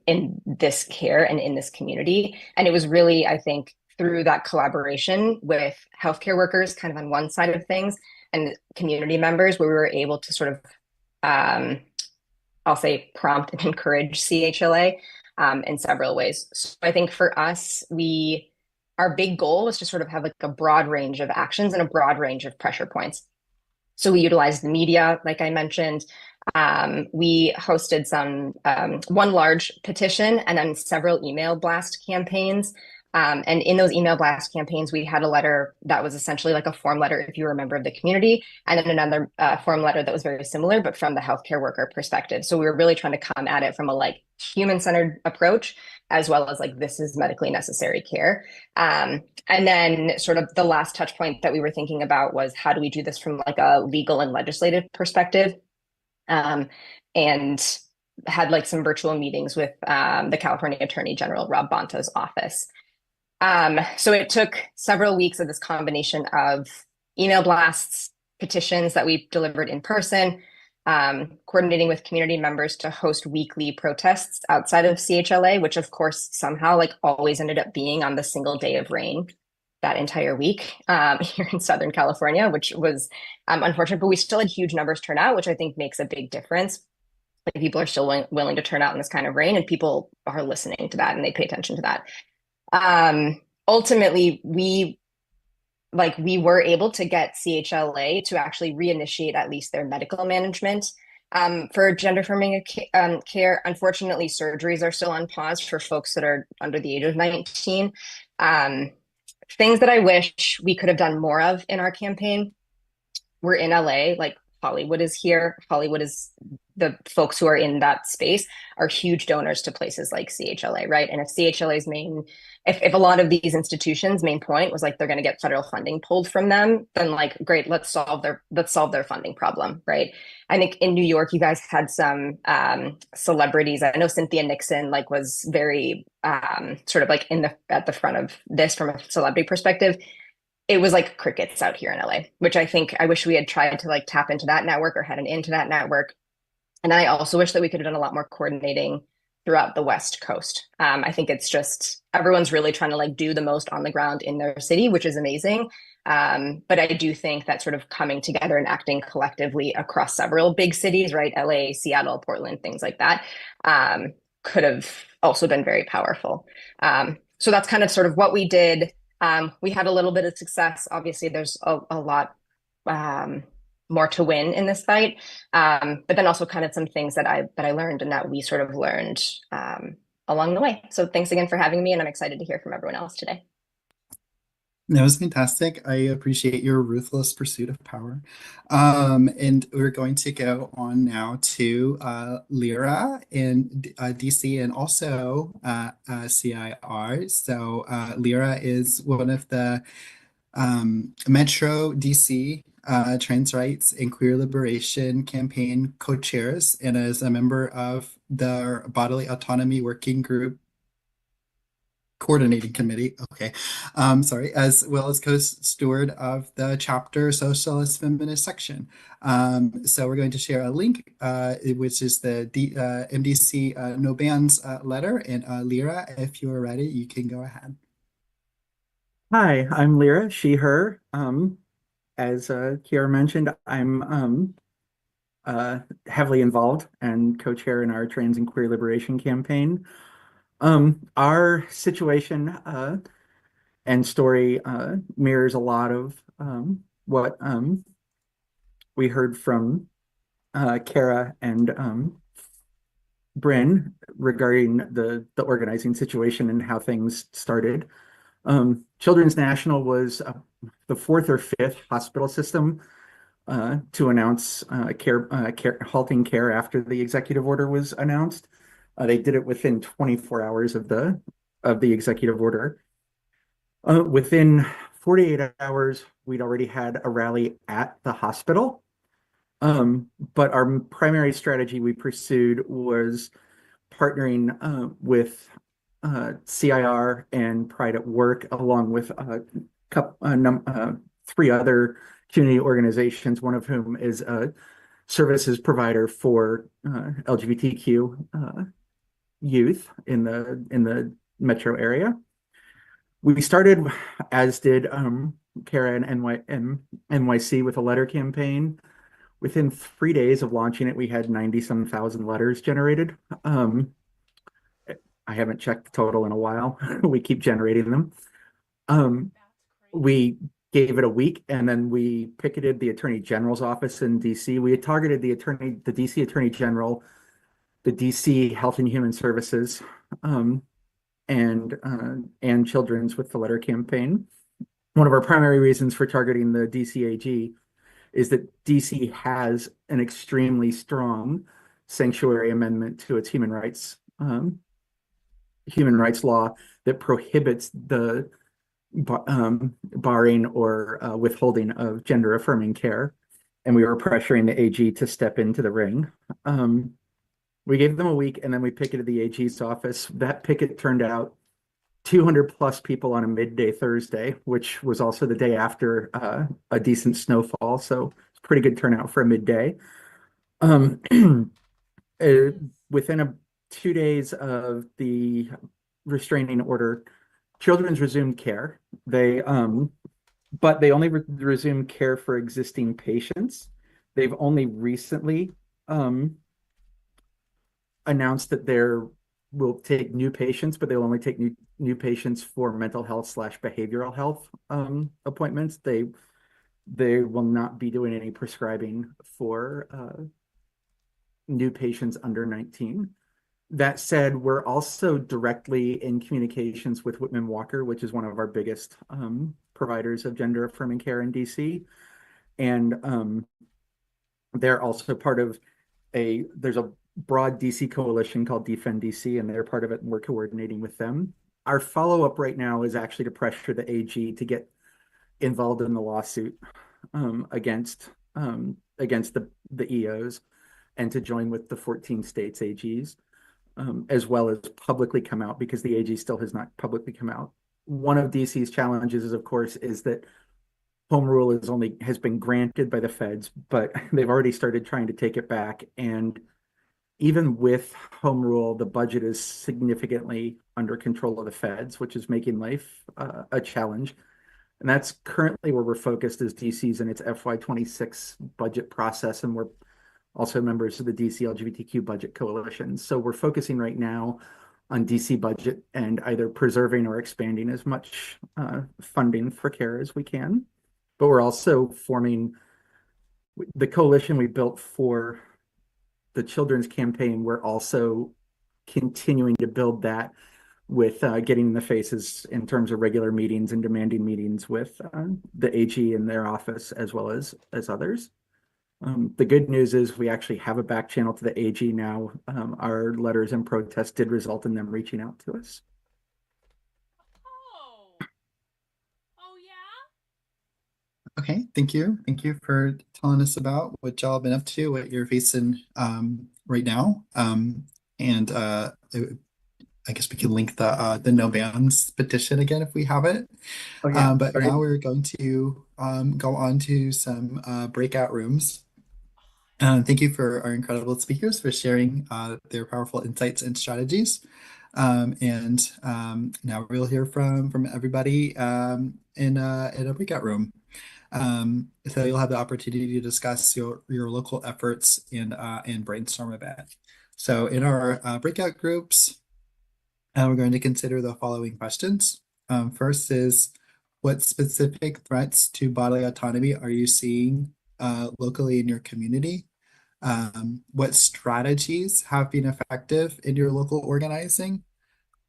in this care and in this community. And it was really, I think, through that collaboration with healthcare workers kind of on one side of things and community members where we were able to sort of, I'll say, prompt and encourage CHLA in several ways. So I think for us, our big goal was to sort of have like a broad range of actions and a broad range of pressure points. So we utilized the media, like I mentioned. We hosted one large petition and then several email blast campaigns. And in those email blast campaigns, we had a letter that was essentially like a form letter if you were a member of the community, and then another form letter that was very similar, but from the healthcare worker perspective. So we were really trying to come at it from a like human-centered approach, as well as like, this is medically necessary care. And then sort of the last touch point that we were thinking about was, how do we do this from like a legal and legislative perspective? And had like some virtual meetings with the California Attorney General, Rob Bonta's office. So it took several weeks of this combination of email blasts, petitions that we delivered in person, coordinating with community members to host weekly protests outside of CHLA, which of course somehow like always ended up being on the single day of rain that entire week here in Southern California, which was unfortunate, but we still had huge numbers turn out, which I think makes a big difference. Like, people are still willing to turn out in this kind of rain, and people are listening to that and they pay attention to that. Ultimately, we were able to get CHLA to actually reinitiate at least their medical management for gender affirming care. Unfortunately, surgeries are still on pause for folks that are under the age of 19. Things that I wish we could have done more of in our campaign. We're in LA, like Hollywood is here. Hollywood is, the folks who are in that space are huge donors to places like CHLA, right? And if CHLA's if a lot of these institutions' main point was like they're going to get federal funding pulled from them, then like, great, let's solve their funding problem, right? I think in New York, you guys had some celebrities. I know Cynthia Nixon like was very sort of like at the front of this from a celebrity perspective. It was like crickets out here in LA, which I wish we had tried to like tap into that network or had an into that network. And then I also wish that we could have done a lot more coordinating throughout the West Coast. I think it's just, everyone's really trying to like do the most on the ground in their city, which is amazing. But I do think that sort of coming together and acting collectively across several big cities, right? LA, Seattle, Portland, things like that, could have also been very powerful. So that's kind of sort of what we did. We had a little bit of success. Obviously, there's a lot more to win in this fight, but then also kind of some things that I learned and that we sort of learned along the way. So thanks again for having me, and I'm excited to hear from everyone else today. That was fantastic. I appreciate your ruthless pursuit of power. And we're going to go on now to Lyra in DC and also CIR. So Lyra is one of the Metro DC trans rights and queer liberation campaign co-chairs, and is a member of the Bodily Autonomy Working Group Coordinating Committee, sorry, as well as co-steward of the chapter Socialist Feminist section. So we're going to share a link, which is the MDC No Bans letter. And Lyra, if you are ready, you can go ahead. Hi, I'm Lyra, she, her. As Kiara mentioned, I'm heavily involved and co-chair in our trans and queer liberation campaign. Our situation and story mirrors a lot of what we heard from Kara and Bryn regarding the organizing situation and how things started. Children's National was the fourth or fifth hospital system to announce halting care after the executive order was announced. They did it within 24 hours of the executive order. Within 48 hours, we'd already had a rally at the hospital. But our primary strategy we pursued was partnering with CIR and Pride at Work, along with three other community organizations, one of whom is a services provider for LGBTQ youth in the metro area. We started, as did Kara and NYC, with a letter campaign. Within 3 days of launching it, we had 90-some thousand letters generated. I haven't checked the total in a while. We keep generating them. We gave it a week, and then we picketed the Attorney General's office in DC. We had targeted the DC Attorney General, the DC Health and Human Services, and Children's with the letter campaign. One of our primary reasons for targeting the DC AG is that DC has an extremely strong sanctuary amendment to its human rights law that prohibits the barring or withholding of gender affirming care. And we were pressuring the AG to step into the ring. We gave them a week, and then we picketed the AG's office. That picket turned out 200 plus people on a midday Thursday, which was also the day after a decent snowfall. So it's a pretty good turnout for a midday. Within 2 days of the restraining order, Children's resumed care. But they only resumed care for existing patients. They've only recently announced that they will take new patients, but they'll only take new patients for mental health / behavioral health appointments. They will not be doing any prescribing for new patients under 19. That said, we're also directly in communications with Whitman Walker, which is one of our biggest providers of gender affirming care in DC. And they're also part of there's a broad DC coalition called Defend DC, and they're part of it, and we're coordinating with them. Our follow-up right now is actually to pressure the AG to get involved in the lawsuit against the EOs, and to join with the 14 states AGs, as well as publicly come out, because the AG still has not publicly come out. One of DC's challenges is, of course, is that home rule has been granted by the feds, but they've already started trying to take it back. And even with home rule, the budget is significantly under control of the feds, which is making life a challenge. And that's currently where we're focused as DC's in its FY26 budget process. And we're also members of the DC LGBTQ budget coalition. So we're focusing right now on DC budget and either preserving or expanding as much funding for care as we can. But we're also forming the coalition we built for the children's campaign. We're also continuing to build that with getting in the faces in terms of regular meetings and demanding meetings with the AG in their office, as well as others. The good news is we actually have a back channel to the AG now. Our letters and protests did result in them reaching out to us. Okay, thank you. Thank you for telling us about what y'all been up to, what you're facing right now. I guess we can link the No Bans petition again if we have it. Oh, yeah. But now we're going to go on to some breakout rooms. Thank you for our incredible speakers for sharing their powerful insights and strategies. Now we'll hear from everybody in a breakout room. So you'll have the opportunity to discuss your local efforts and brainstorm a bit. So in our breakout groups, we're going to consider the following questions. First is, what specific threats to bodily autonomy are you seeing locally in your community? What strategies have been effective in your local organizing?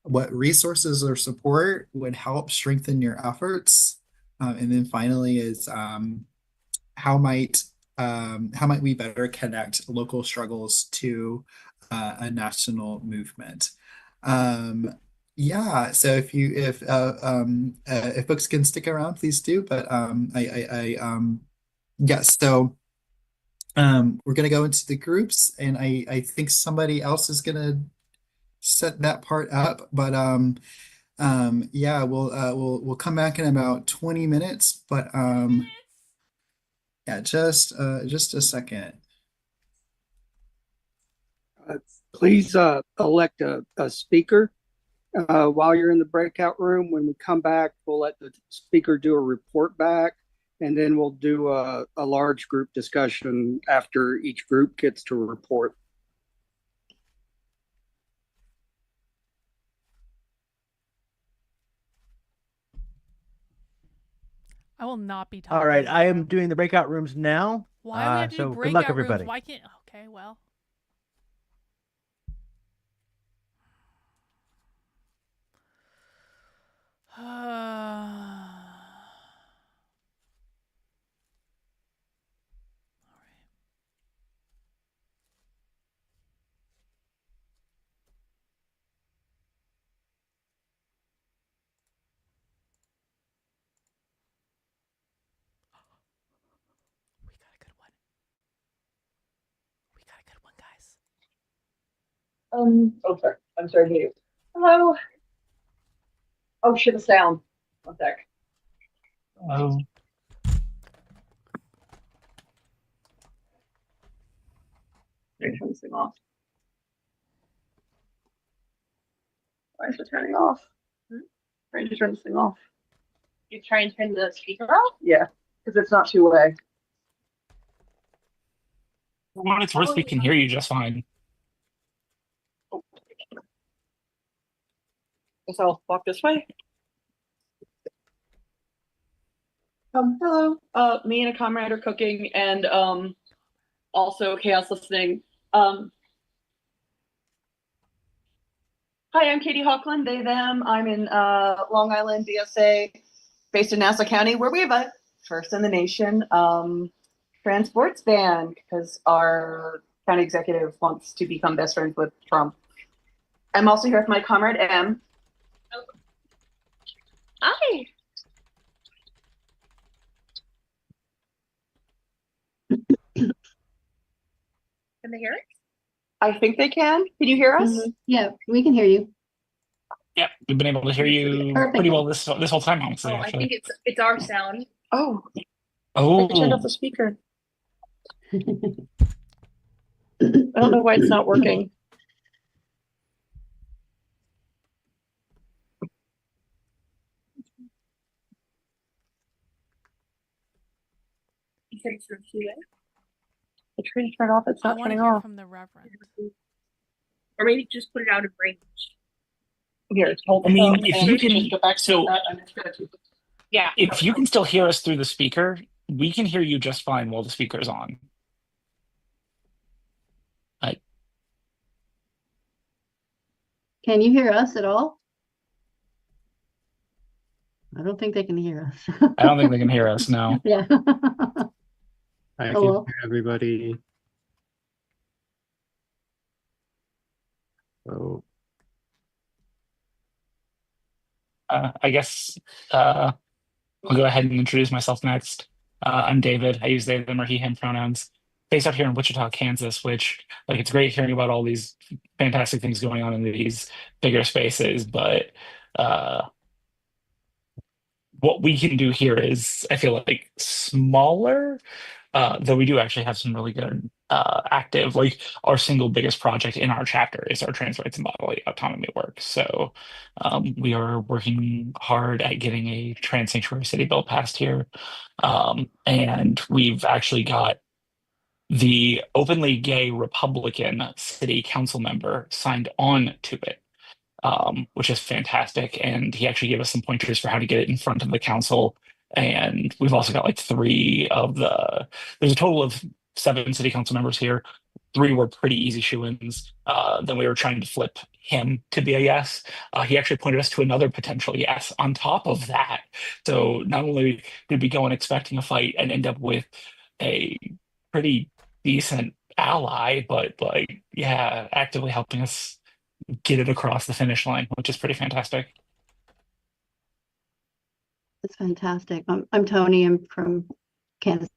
What resources or support would help strengthen your efforts? And then finally is, how might how might we better connect local struggles to a national movement? Yeah, so if folks can stick around, please do. But yeah, so we're gonna go into the groups, and I think somebody else is gonna set that part up. But yeah, we'll come back in about 20 minutes. But yeah, just a second. Please elect a speaker while you're in the breakout room. When we come back, we'll let the speaker do a report back, and then we'll do a large group discussion after each group gets to report. I will not be talking. All right, I am doing the breakout rooms now. Why do we have to do so breakout good luck, rooms? everybody. Why can't? Okay, well. Oh, sorry. I'm sorry to hear you. Hello. Oh, shit, the sound. One sec. Oh. Turn this thing off. Why is it turning off? Trying to turn this thing off. You try and turn the speaker off? Yeah, because it's not two-way. For what it's worth, we can hear you just fine. Guess I'll walk this way. Hello. Me and a comrade are cooking, and also chaos listening. Hi, I'm Katie Hockland, they, them. I'm in Long Island, DSA, based in Nassau County, where we have a first in the nation trans sports ban, because our county executive wants to become best friends with Trump. I'm also here with my comrade, M. Hi. Can they hear it? I think they can. Can you hear us? Yeah, we can hear you. Yeah, we've been able to hear you pretty well this whole time, honestly. I think it's our sound. Oh. Oh. I turned off the speaker. I don't know why it's not working. You said it's from QA? I tried to turn it off. It's I not want to turning hear off. from the Reverend. Or maybe just put it out of range. Here, hold I the mean, phone if and you can, just go back to so that. I'm just gonna keep it. Yeah. if you can still hear us through the speaker, we can hear you just fine while the speaker's on. Can you hear us at all? I don't think they can hear us. I don't think they can hear us now. Yeah. I Oh, can well. hear everybody. So I guess I'll go ahead and introduce myself next. I'm David. I use they, them, or he, him pronouns. Based out here in Wichita, Kansas, which, like, it's great hearing about all these fantastic things going on in these bigger spaces, but what we can do here is, I feel like, smaller, though we do actually have some really good active, like, our single biggest project in our chapter is our trans rights and bodily autonomy work. So we are working hard at getting a trans sanctuary city bill passed here. And we've actually got the openly gay Republican city council member signed on to it, which is fantastic. And he actually gave us some pointers for how to get it in front of the council. And we've also got like there's a total of 7 city council members here. 3 were pretty easy shoo-ins. Then we were trying to flip him to be a yes. He actually pointed us to another potential yes on top of that. So not only did we go in expecting a fight and end up with a pretty decent ally, but like, yeah, actively helping us get it across the finish line, which is pretty fantastic. That's fantastic. I'm Tony. I'm from Kansas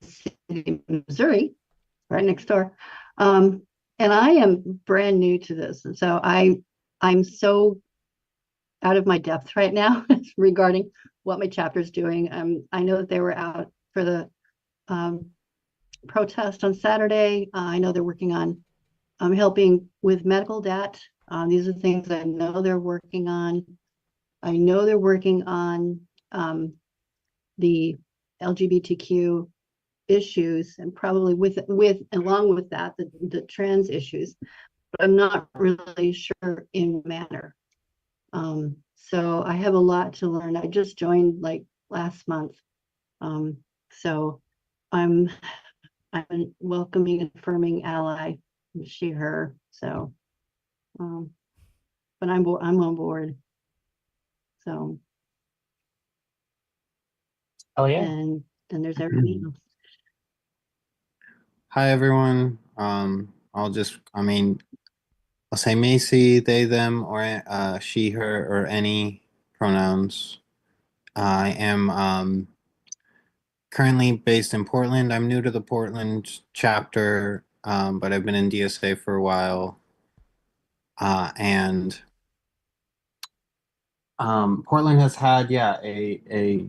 City, Missouri, right next door. And I am brand new to this. And so I'm so out of my depth right now regarding what my chapter is doing. I know that they were out for the protest on Saturday. I know they're working on helping with medical debt. These are things I know they're working on. I know they're working on the LGBTQ issues, and probably with along with that the trans issues, but I'm not really sure in what manner. So I have a lot to learn. I just joined like last month. So I'm a welcoming and affirming ally, she, her. So but I'm on board. So oh yeah. And then there's everybody else. Hi everyone. I'll say Macy, they, them, or she, her, or any pronouns. I am currently based in Portland. I'm new to the Portland chapter, but I've been in DSA for a while. And Portland has had, a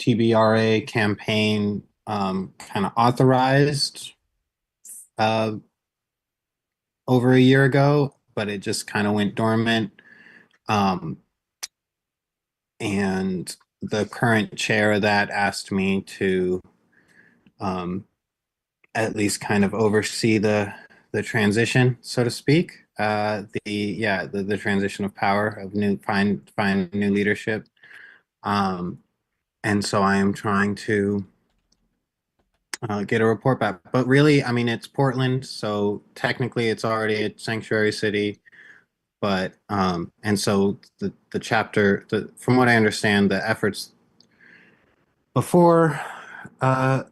TBRA campaign kind of authorized over a year ago, but it just kind of went dormant. And the current chair of that asked me to at least kind of oversee the transition, so to speak. The transition of power, of find new leadership. And so I am trying to get a report back. But really, I mean, it's Portland, so technically it's already a sanctuary city. But and so the chapter, from what I understand, the efforts before the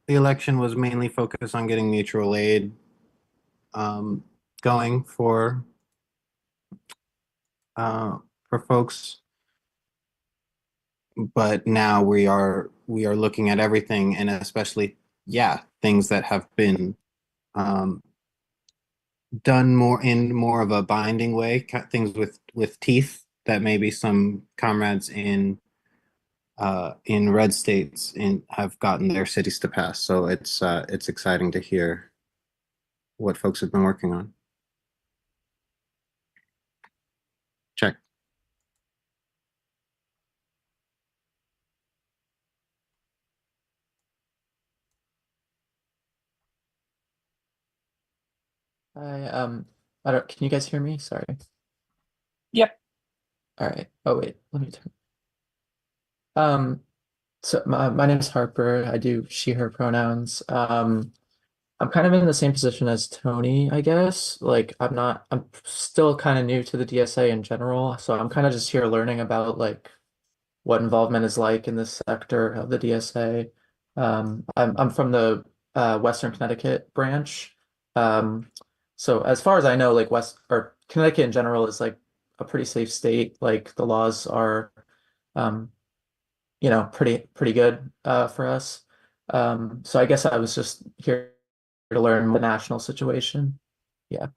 election was mainly focused on getting mutual aid going for folks. But now we are looking at everything, and especially things that have been done more of a binding way, things with teeth that maybe some comrades in red states have gotten their cities to pass. So it's exciting to hear what folks have been working on. Check. Hi, I don't, can you guys hear me? Sorry. Yep. All right. Oh wait, let me turn. So my name is Harper. I do she, her pronouns. I'm kind of in the same position as Tony, I guess. Like I'm still kind of new to the DSA in general, so I'm kind of just here learning about like what involvement is like in this sector of the DSA. I'm from the Western Connecticut branch. So as far as I know, like Connecticut in general is like a pretty safe state. Like the laws are, um, pretty good for us. So I guess I was just here to learn the national situation. Yeah.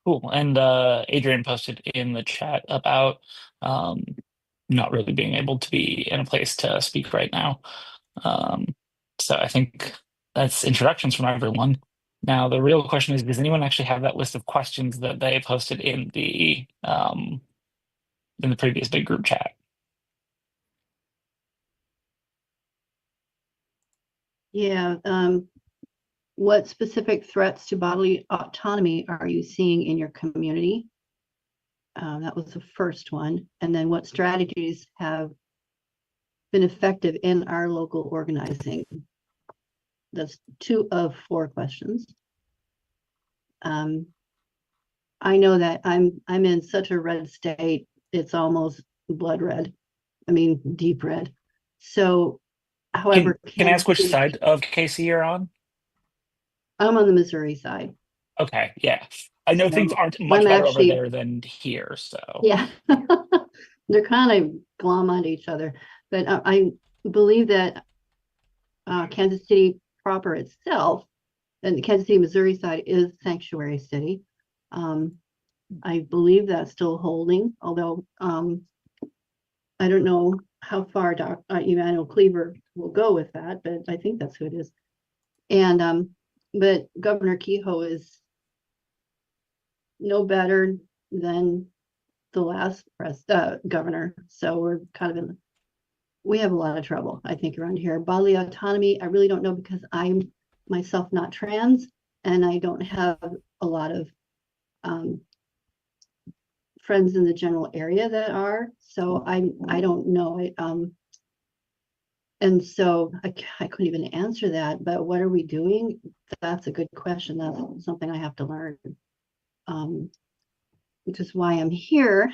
Cool. And Adrian posted in the chat about um, not really being able to be in a place to speak right now. So I think that's introductions from everyone. Now the real question is, does anyone actually have that list of questions that they posted in the previous big group chat? Yeah. What specific threats to bodily autonomy are you seeing in your community? That was the first one. And then what strategies have been effective in our local organizing? That's 2 of 4 questions. I know that I'm in such a red state, it's almost blood red. I mean, deep red. So, however, Can I ask which City, side of KC you're on? I'm on the Missouri side. Okay, yeah. I know things So aren't much I'm better over actually, there than here, so. yeah, they're kind of glom onto each other. But I believe that Kansas City proper itself, and the Kansas City, Missouri side is sanctuary city. I believe that's still holding, although I don't know how far Emmanuel Cleaver will go with that, but I think that's who it is. And but Governor Kehoe is no better than the last governor, so we're kind of we have a lot of trouble, I think, around here. Bodily autonomy, I really don't know because I'm myself not trans, and I don't have a lot of friends in the general area that are, so I don't know it. And so I couldn't even answer that, but what are we doing? That's a good question. That's something I have to learn. Which is why I'm here,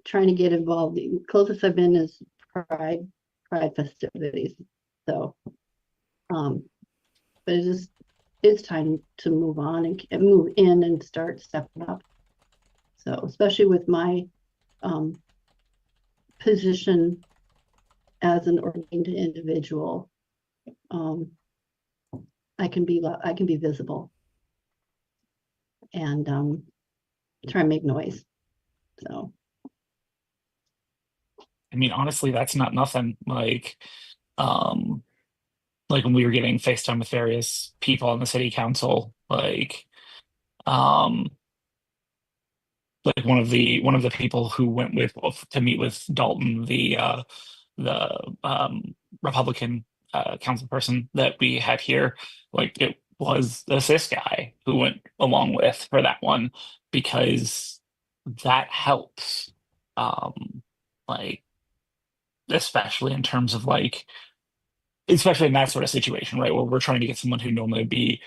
trying to get involved. The closest I've been is Pride festivities. So, but it's time to move on and move in and start stepping up. So, especially with my position as an ordained individual, I can be visible and try and make noise. So, I mean, honestly, that's not nothing. Like when we were getting FaceTime with various people on the city council, um, like one of the people who went with to meet with Dalton, the Republican council person that we had here, like it was the cis guy who went along with for that one because that helps. Like especially in terms of like especially in that sort of situation, right, where we're trying to get someone who normally would be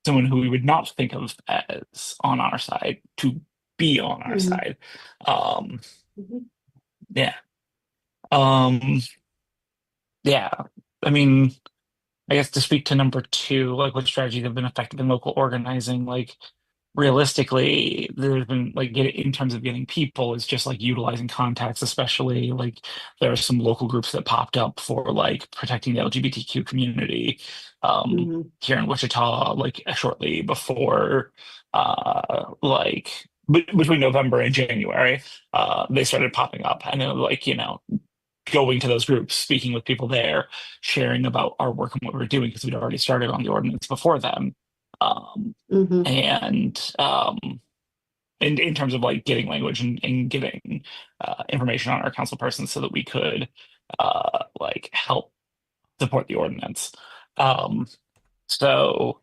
someone who we would not think of as on our side to be on our side. Um, yeah. Um, yeah. I mean, I guess to speak to number two, like what strategies have been effective in local organizing, like realistically, there's been like in terms of getting people, it's just like utilizing contacts, especially like there are some local groups that popped up for like protecting the LGBTQ community here in Wichita, like shortly before between November and January, they started popping up and then like, going to those groups, speaking with people there, sharing about our work and what we were doing because we'd already started on the ordinance before them. And in terms of like getting language and getting information on our council persons so that we could like help support the ordinance. So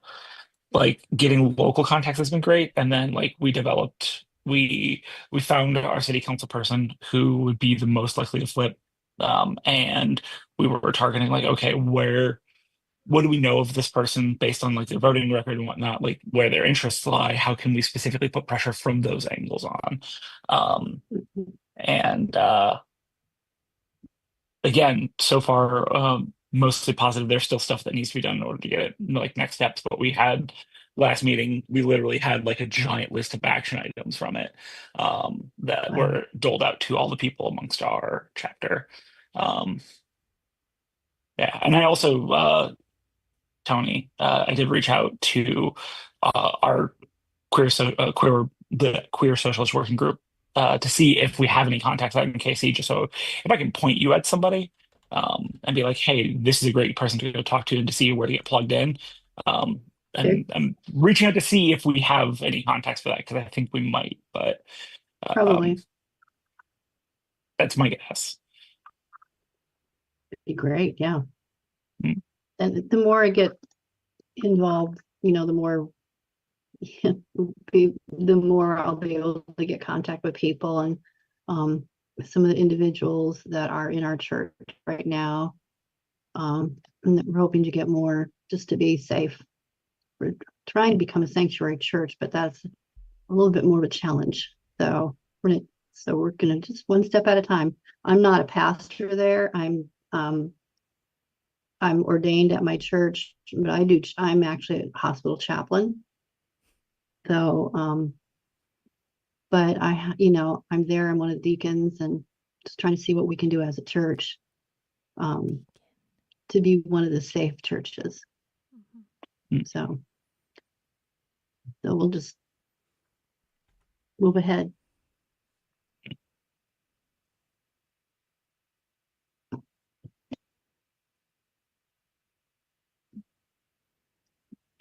like getting local contacts has been great. And then like we found our city council person who would be the most likely to flip. And we were targeting like, okay, what do we know of this person based on like their voting record and whatnot, like where their interests lie? How can we specifically put pressure from those angles on? And again, so far, mostly positive. There's still stuff that needs to be done in order to get it like next steps. But we had last meeting, we literally had like a giant list of action items from it that were doled out to all the people amongst our chapter. Yeah, and I also Tony, I did reach out to our the queer socialist working group to see if we have any contacts out in KC, just so if I can point you at somebody and be like, hey, this is a great person to go talk to and to see where to get plugged in. And I'm reaching out to see if we have any contacts for that because I think we might, but probably that's my guess. be great, yeah. And the more I get involved, the more the more I'll be able to get contact with people and some of the individuals that are in our church right now. And we're hoping to get more just to be safe for trying to become a sanctuary church, but that's a little bit more of a challenge. So we're gonna just one step at a time. I'm not a pastor there. I'm ordained at my church, but I'm actually a hospital chaplain. So but I'm there, I'm one of the deacons, and just trying to see what we can do as a church to be one of the safe churches. So we'll just move ahead.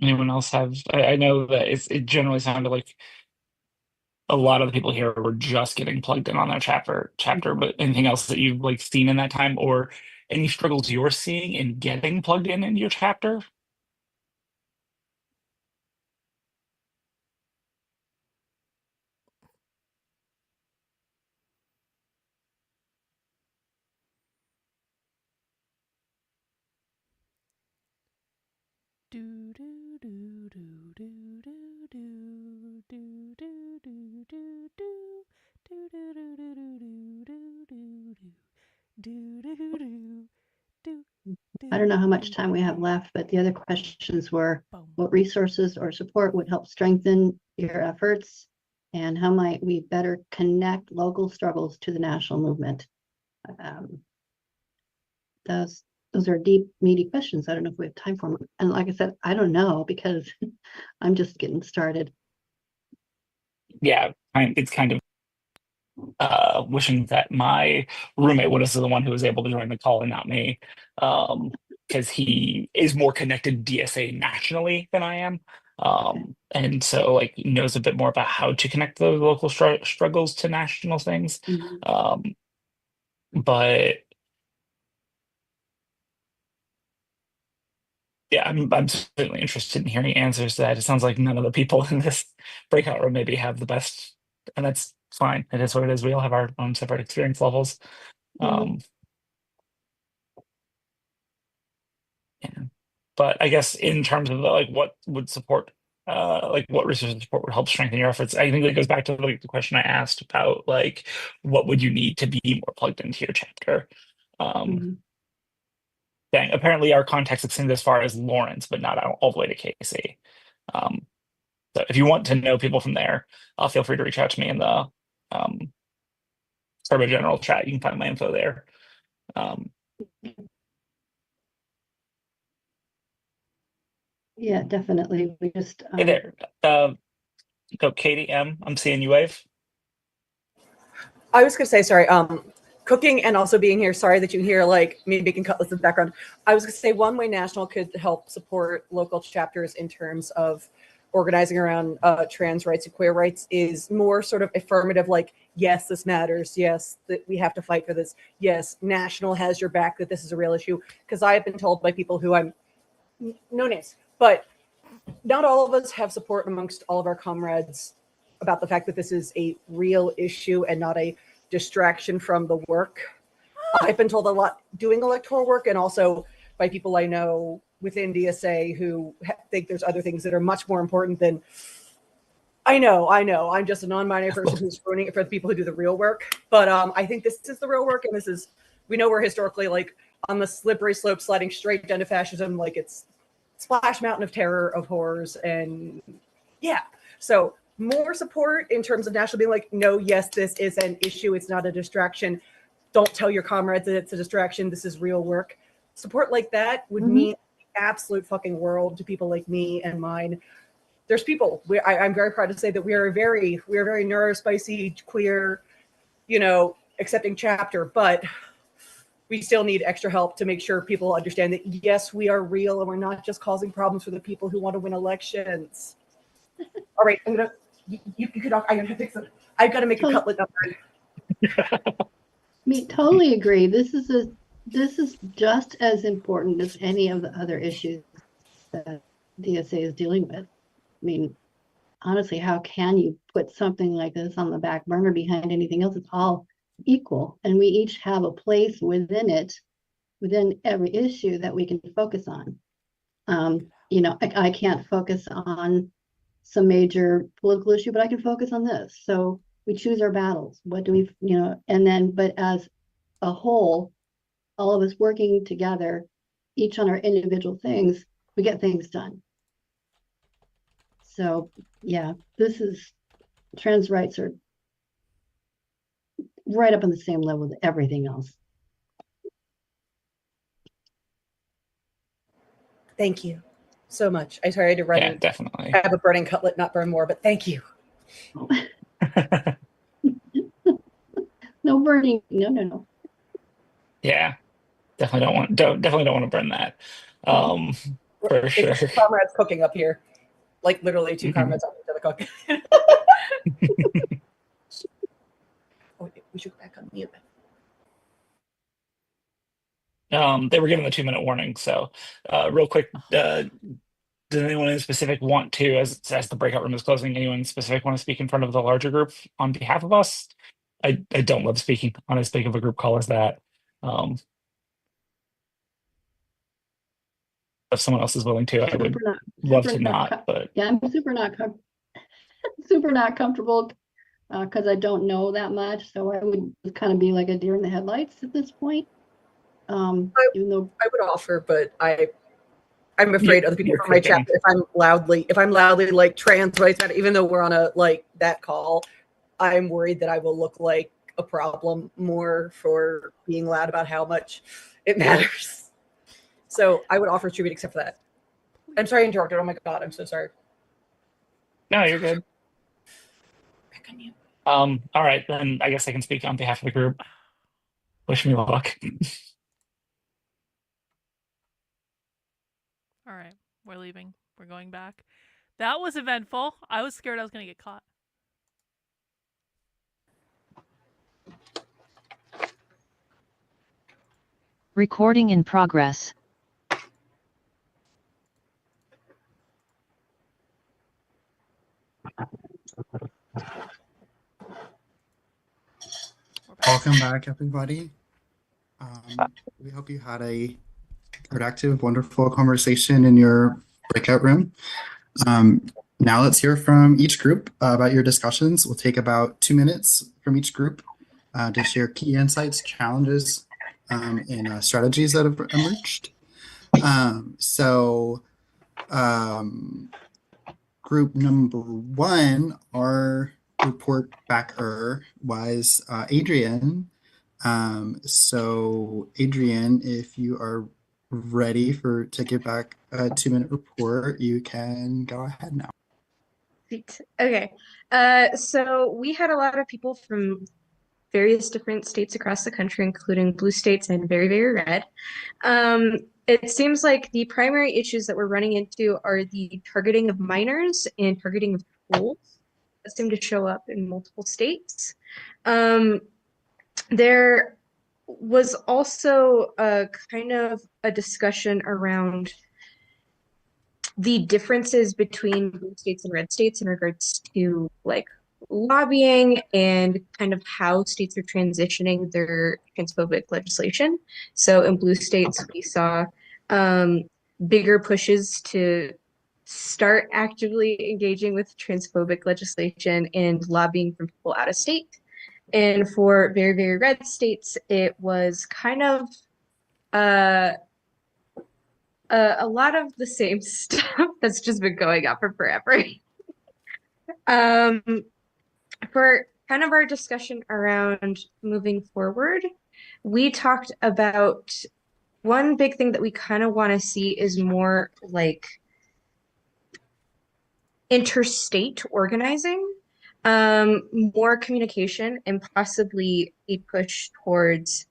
Anyone else have? I know that it generally sounded like a lot of the people here were just getting plugged in on their chapter, but anything else that you've like seen in that time, or any struggles you're seeing in getting plugged in your chapter? I don't know how much time we have left, but the other questions were what resources or support would help strengthen your efforts, and how might we better connect local struggles to the national movement? Those are deep, meaty questions. I don't know if we have time for them. And like I said, I don't know, because I'm just getting started. Yeah, it's kind of wishing that my roommate was the one who was able to join the call and not me, because he is more connected to DSA nationally than I am, and so like knows a bit more about how to connect those local struggles to national things. But yeah, I'm certainly interested in hearing answers to that. It sounds like none of the people in this breakout room maybe have the best, and that's fine. It is what it is. We all have our own separate experience levels. Yeah. But I guess in terms of like what would support, like what research and support would help strengthen your efforts, I think that goes back to like the question I asked about like what would you need to be more plugged into your chapter. Dang, apparently our contacts extend as far as Lawrence, but not all the way to Casey. So if you want to know people from there, feel free to reach out to me in the Turbo General chat. You can find my info there. Yeah, definitely. We just Hey there. Go Katie M. I'm seeing you wave. I was gonna say, sorry, cooking and also being here. Sorry that you hear like me making cutlets in the background. I was gonna say One Way National could help support local chapters in terms of organizing around trans rights and queer rights, is more sort of affirmative, like, yes, this matters. Yes, that we have to fight for this. Yes, National has your back, that this is a real issue. Because I have been told by people who no names, but not all of us have support amongst all of our comrades about the fact that this is a real issue and not a distraction from the work. I've been told a lot doing electoral work, and also by people I know within DSA who think there's other things that are much more important than, I know, I'm just a non-binary person who's ruining it for the people who do the real work. But I think this is the real work, and we know we're historically like on the slippery slope sliding straight down to fascism, like it's splash mountain of terror, of horrors, and yeah. So more support in terms of national being like, no, yes, this is an issue. It's not a distraction. Don't tell your comrades that it's a distraction. This is real work. Support like that would mean the absolute fucking world to people like me and mine. There's people. I'm very proud to say that we are a very neurospicy, queer, accepting chapter, but we still need extra help to make sure people understand that, yes, we are real and we're not just causing problems for the people who want to win elections. All right, you could talk. I'm gonna fix it. I've got to make a cutlet up. Me totally agree. This is just as important as any of the other issues that DSA is dealing with. I mean, honestly, how can you put something like this on the back burner behind anything else? It's all equal, and we each have a place within it, within every issue that we can focus on. I can't focus on some major political issue, but I can focus on this. So we choose our battles. What do we, and then, but as a whole, all of us working together, each on our individual things, we get things done. So yeah, trans rights are right up on the same level with everything else. Thank you so much. I tried to run. Yeah, definitely. I have a burning cutlet, not burn more, but thank you. No burning. No. Yeah, definitely don't want to burn that. For sure. It's comrades cooking up here, like literally two comrades on each other cooking. Oh, we should go back on mute. They were given the 2-minute warning, so real quick, does anyone in specific want to, as the breakout room is closing, anyone in specific want to speak in front of the larger group on behalf of us? I don't love speaking on as big of a group call as that. If someone else is willing to, I would love to not, but yeah, I'm super not comfortable because I don't know that much. So I would kind of be like a deer in the headlights at this point. Even though I would offer, but I'm afraid other people from my chapter, if I'm loudly like trans rights matter, even though we're on a like that call, I'm worried that I will look like a problem more for being loud about how much it matters. So I would offer tribute except for that. I'm sorry I interrupted. Oh my God, I'm so sorry. No, you're good. All right, then I guess I can speak on behalf of the group. Wish me luck. All right, we're leaving. We're going back. That was eventful. I was scared I was going to get caught. Recording in progress. Welcome back, everybody. We hope you had a productive, wonderful conversation in your breakout room. Now let's hear from each group about your discussions. We'll take about 2 minutes from each group to share key insights, challenges, and strategies that have emerged. Group number 1, our report backer was Adrian. So Adrian, if you are ready to give back a 2-minute report, you can go ahead now. Okay. So we had a lot of people from various different states across the country, including blue states and very, very red. It seems like the primary issues that we're running into are the targeting of minors and targeting of schools that seem to show up in multiple states. There was also a kind of a discussion around the differences between blue states and red states in regards to like lobbying and kind of how states are transitioning their transphobic legislation. So in blue states, we saw bigger pushes to start actively engaging with transphobic legislation and lobbying from people out of state. And for very, very red states, it was kind of a lot of the same stuff that's just been going on for forever. For kind of our discussion around moving forward, we talked about one big thing that we kind of want to see is more like interstate organizing, more communication, and possibly a push towards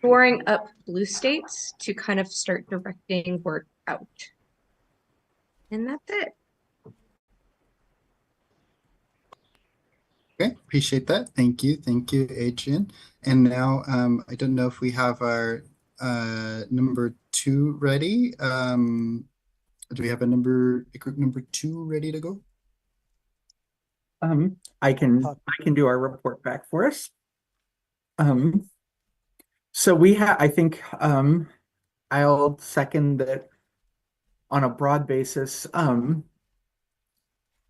shoring up blue states to kind of start directing work out. And that's it. Okay, appreciate that. Thank you, Adrian. And now, I don't know if we have our number 2 ready. Do we have a group number 2 ready to go? I can do our report back for us. So we have, I think, I'll second that on a broad basis,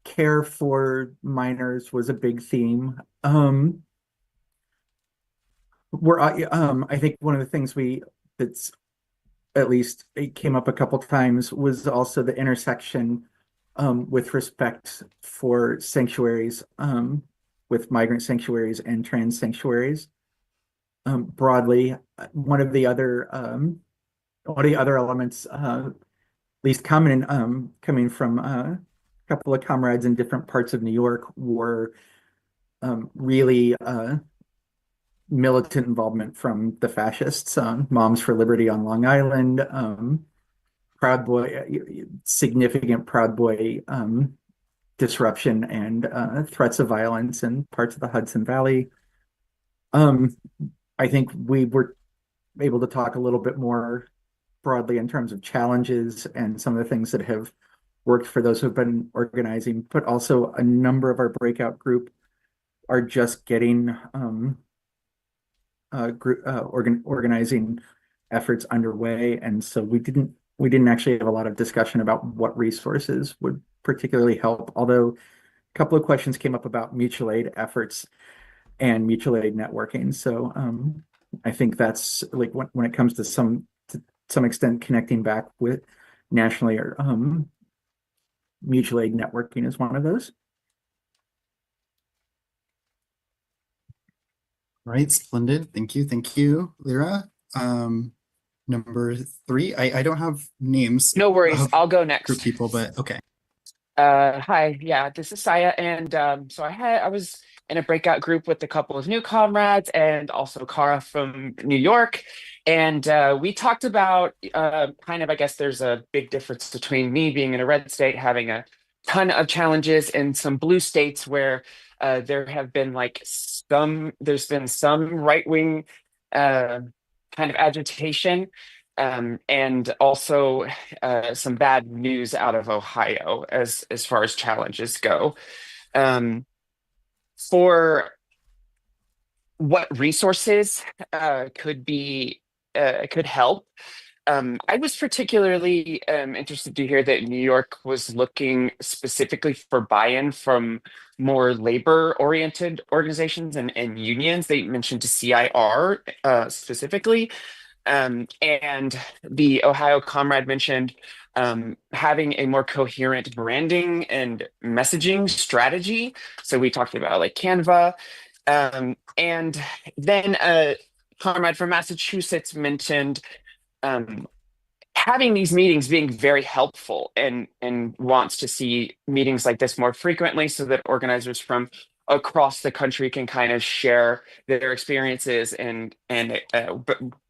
care for minors was a big theme. I think one of the things that's at least it came up a couple times was also the intersection with respect for sanctuaries, with migrant sanctuaries and trans sanctuaries. Broadly, one of the other elements, at least coming from a couple of comrades in different parts of New York, were really militant involvement from the fascists, Moms for Liberty on Long Island, Proud Boy, significant Proud Boy disruption and threats of violence in parts of the Hudson Valley. I think we were able to talk a little bit more broadly in terms of challenges and some of the things that have worked for those who've been organizing, but also a number of our breakout group are just getting organizing efforts underway, and so we didn't actually have a lot of discussion about what resources would particularly help, although a couple of questions came up about mutual aid efforts and mutual aid networking. So I think that's like when it comes to some extent connecting back with nationally, or mutual aid networking is one of those. Right, splendid. Thank you, Lyra. Number 3. I don't have names. No worries. I'll go next. Group people, but okay. Hi, yeah, this is Saya, and so I was in a breakout group with a couple of new comrades and also Kara from New York, and we talked about kind of, I guess there's a big difference between me being in a red state, having a ton of challenges, in some blue states where there have been there's been some right-wing kind of agitation, and also some bad news out of Ohio as far as challenges go. For what resources could help, I was particularly interested to hear that New York was looking specifically for buy-in from more labor-oriented organizations and unions. They mentioned to CIR specifically. And the Ohio comrade mentioned having a more coherent branding and messaging strategy. So we talked about like Canva. And then a comrade from Massachusetts mentioned having these meetings being very helpful, and wants to see meetings like this more frequently so that organizers from across the country can kind of share their experiences and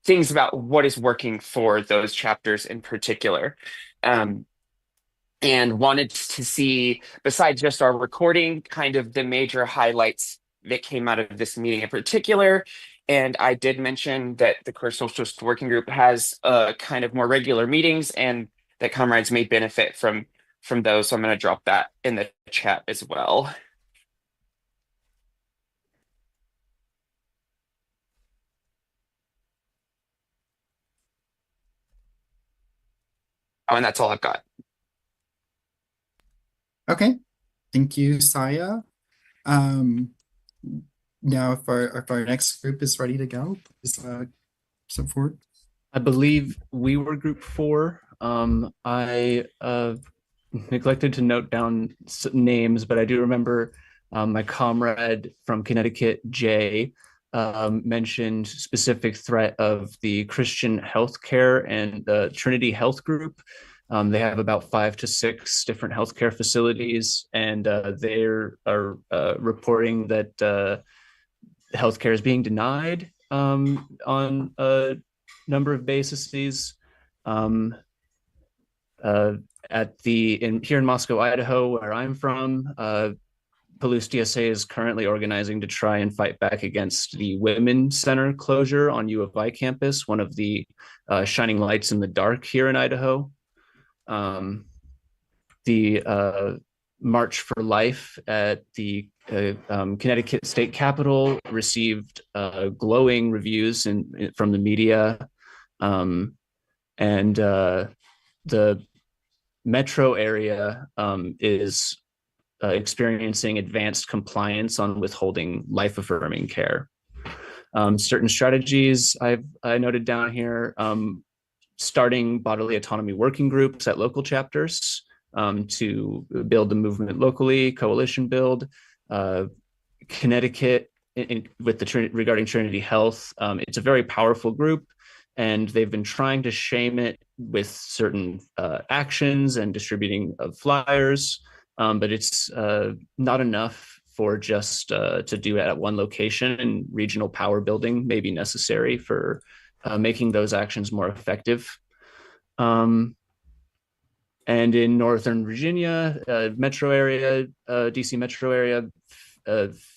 things about what is working for those chapters in particular. And wanted to see, besides just our recording, kind of the major highlights that came out of this meeting in particular. And I did mention that the Queer Socialist Working Group has kind of more regular meetings, and that comrades may benefit from those. So I'm going to drop that in the chat as well. Oh, and that's all I've got. Okay, thank you, Saya. Now, if our next group is ready to go, please step forward. I believe we were group 4. I neglected to note down names, but I do remember my comrade from Connecticut, Jay, mentioned specific threat of the Christian healthcare and the Trinity Health Group. They have about 5 to 6 different healthcare facilities, and they are reporting that healthcare is being denied on a number of bases. Here in Moscow, Idaho, where I'm from, Palouse DSA is currently organizing to try and fight back against the Women's Center closure on U of I campus, one of the shining lights in the dark here in Idaho. The March for Life at the Connecticut State Capitol received glowing reviews from the media, and the metro area is experiencing advanced compliance on withholding life-affirming care. Certain strategies I noted down here, starting bodily autonomy working groups at local chapters to build the movement locally, coalition build. Connecticut, regarding Trinity Health, it's a very powerful group, and they've been trying to shame it with certain actions and distributing of flyers, but it's not enough for just to do it at one location, and regional power building may be necessary for making those actions more effective. And in Northern Virginia, metro area, DC metro area,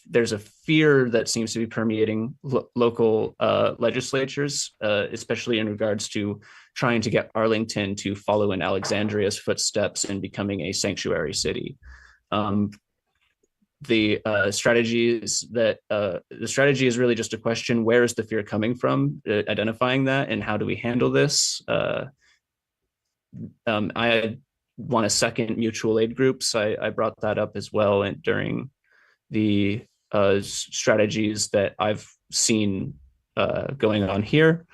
there's a fear that seems to be permeating local legislatures, especially in regards to trying to get Arlington to follow in Alexandria's footsteps in becoming a sanctuary city. The strategy is really just a question: where is the fear coming from? Identifying that, and how do we handle this? I want to second mutual aid groups. I brought that up as well, and during the strategies that I've seen going on here.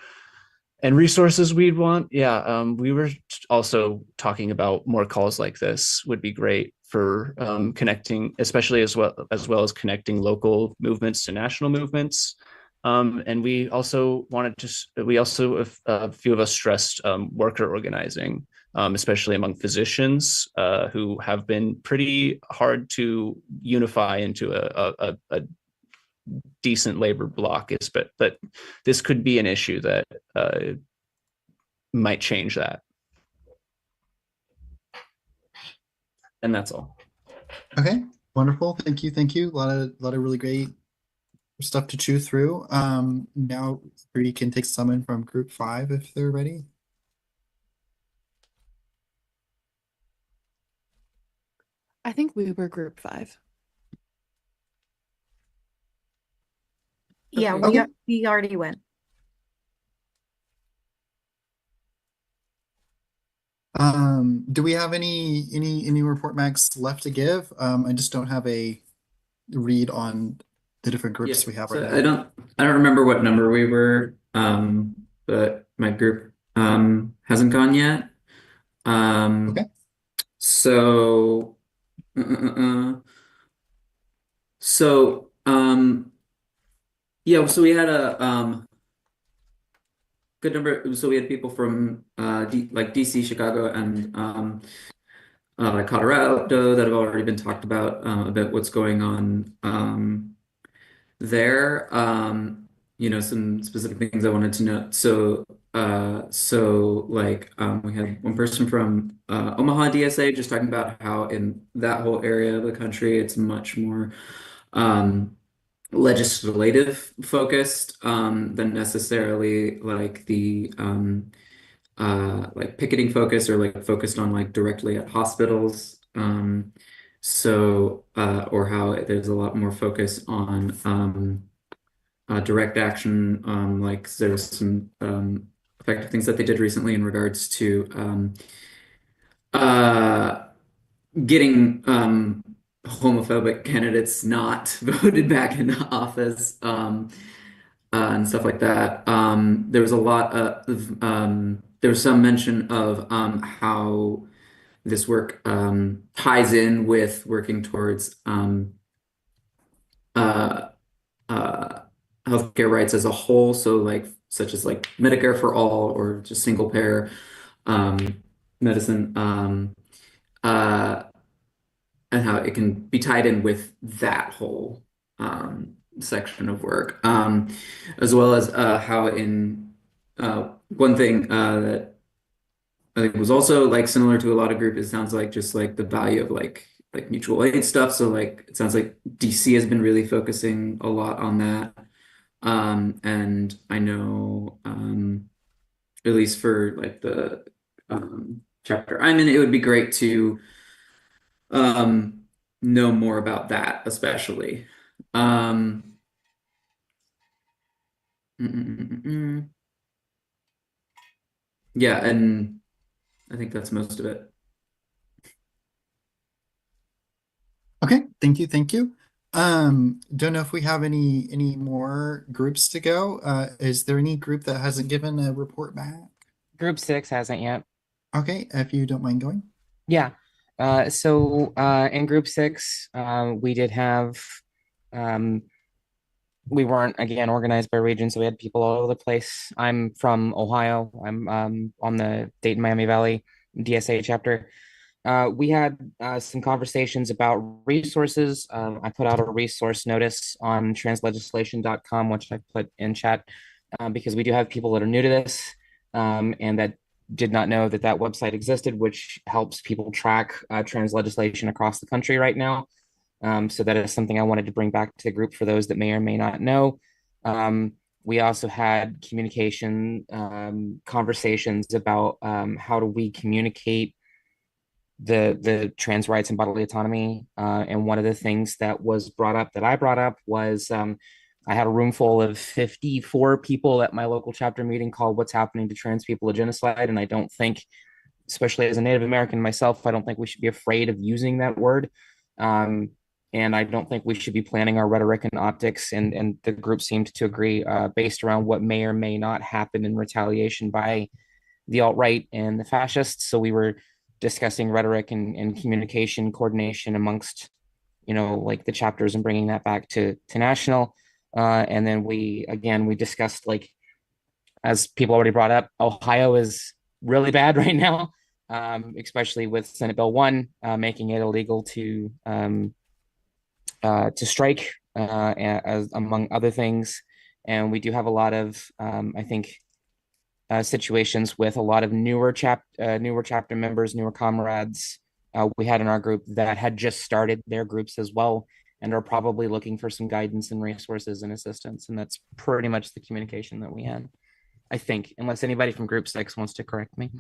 And resources we'd want, we were also talking about more calls like this would be great for connecting, especially as well as connecting local movements to national movements. And we also a few of us stressed worker organizing, especially among physicians who have been pretty hard to unify into a decent labor bloc. But this could be an issue that might change that. And that's all. Okay, wonderful. Thank you. A lot of really great stuff to chew through. Now we can take someone from group 5 if they're ready. I think we were group 5. Yeah, Okay. we already went. Do we have any report mags left to give? I just don't have a read on the different groups we have right now. I don't remember what number we were, but my group hasn't gone yet. Okay. So so we had a good number. So we had people from like DC, Chicago, and like Colorado that have already been talked about what's going on there. Some specific things I wanted to note. So we had one person from Omaha DSA just talking about how in that whole area of the country it's much more legislative focused than necessarily like the like picketing focus or like focused on like directly at hospitals. Or how there's a lot more focus on direct action. Like there's some effective things that they did recently in regards to getting homophobic candidates not voted back into office and stuff like that. There was a lot of there was some mention of how this work ties in with working towards healthcare rights as a whole. So like such as like Medicare for all or just single payer medicine. And how it can be tied in with that whole section of work, as well as how in one thing that I think was also like similar to a lot of group, it sounds like just like the value of like mutual aid stuff. So like it sounds like DC has been really focusing a lot on that, and I know at least for like the chapter I'm in, it would be great to know more about that, especially. Yeah, and I think that's most of it. Okay, thank you, thank you. Don't know if we have any more groups to go. Is there any group that hasn't given a report back? Group 6 hasn't yet. Okay, if you don't mind going. Yeah. In group 6, we did have, we weren't again organized by region, so we had people all over the place. I'm from Ohio. I'm on the Dayton Miami Valley DSA chapter. We had some conversations about resources. I put out a resource notice on translegislation.com, which I put in chat because we do have people that are new to this and that did not know that that website existed, which helps people track trans legislation across the country right now. So that is something I wanted to bring back to the group for those that may or may not know. We also had communication conversations about how do we communicate the trans rights and bodily autonomy. And one of the things that was brought up that I brought up was I had a room full of 54 people at my local chapter meeting called What's Happening to Trans People, a Genocide. And I don't think, especially as a Native American myself, I don't think we should be afraid of using that word. And I don't think we should be planning our rhetoric and optics. And the group seemed to agree based around what may or may not happen in retaliation by the alt-right and the fascists. So we were discussing rhetoric and communication coordination amongst, like the chapters and bringing that back to national. And then we discussed, like, as people already brought up, Ohio is really bad right now, especially with Senate Bill 1 making it illegal to strike, as among other things. And we do have a lot of, I think, situations with a lot of newer chapter members, newer comrades we had in our group that had just started their groups as well and are probably looking for some guidance and resources and assistance. And that's pretty much the communication that we had, I think, unless anybody from group 6 wants to correct me.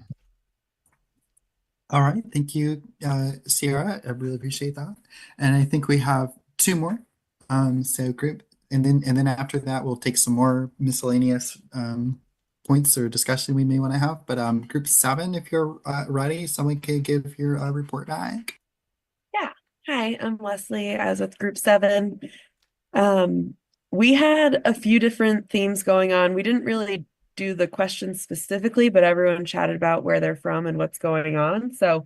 All right, thank you, Sierra. I really appreciate that. And I think we have 2 more. So group, and then after that, we'll take some more miscellaneous points or discussion we may want to have. But group 7, if you're ready, someone can give your report back. Yeah. Hi, I'm Leslie. I was with group 7. We had a few different themes going on. We didn't really do the questions specifically, but everyone chatted about where they're from and what's going on. So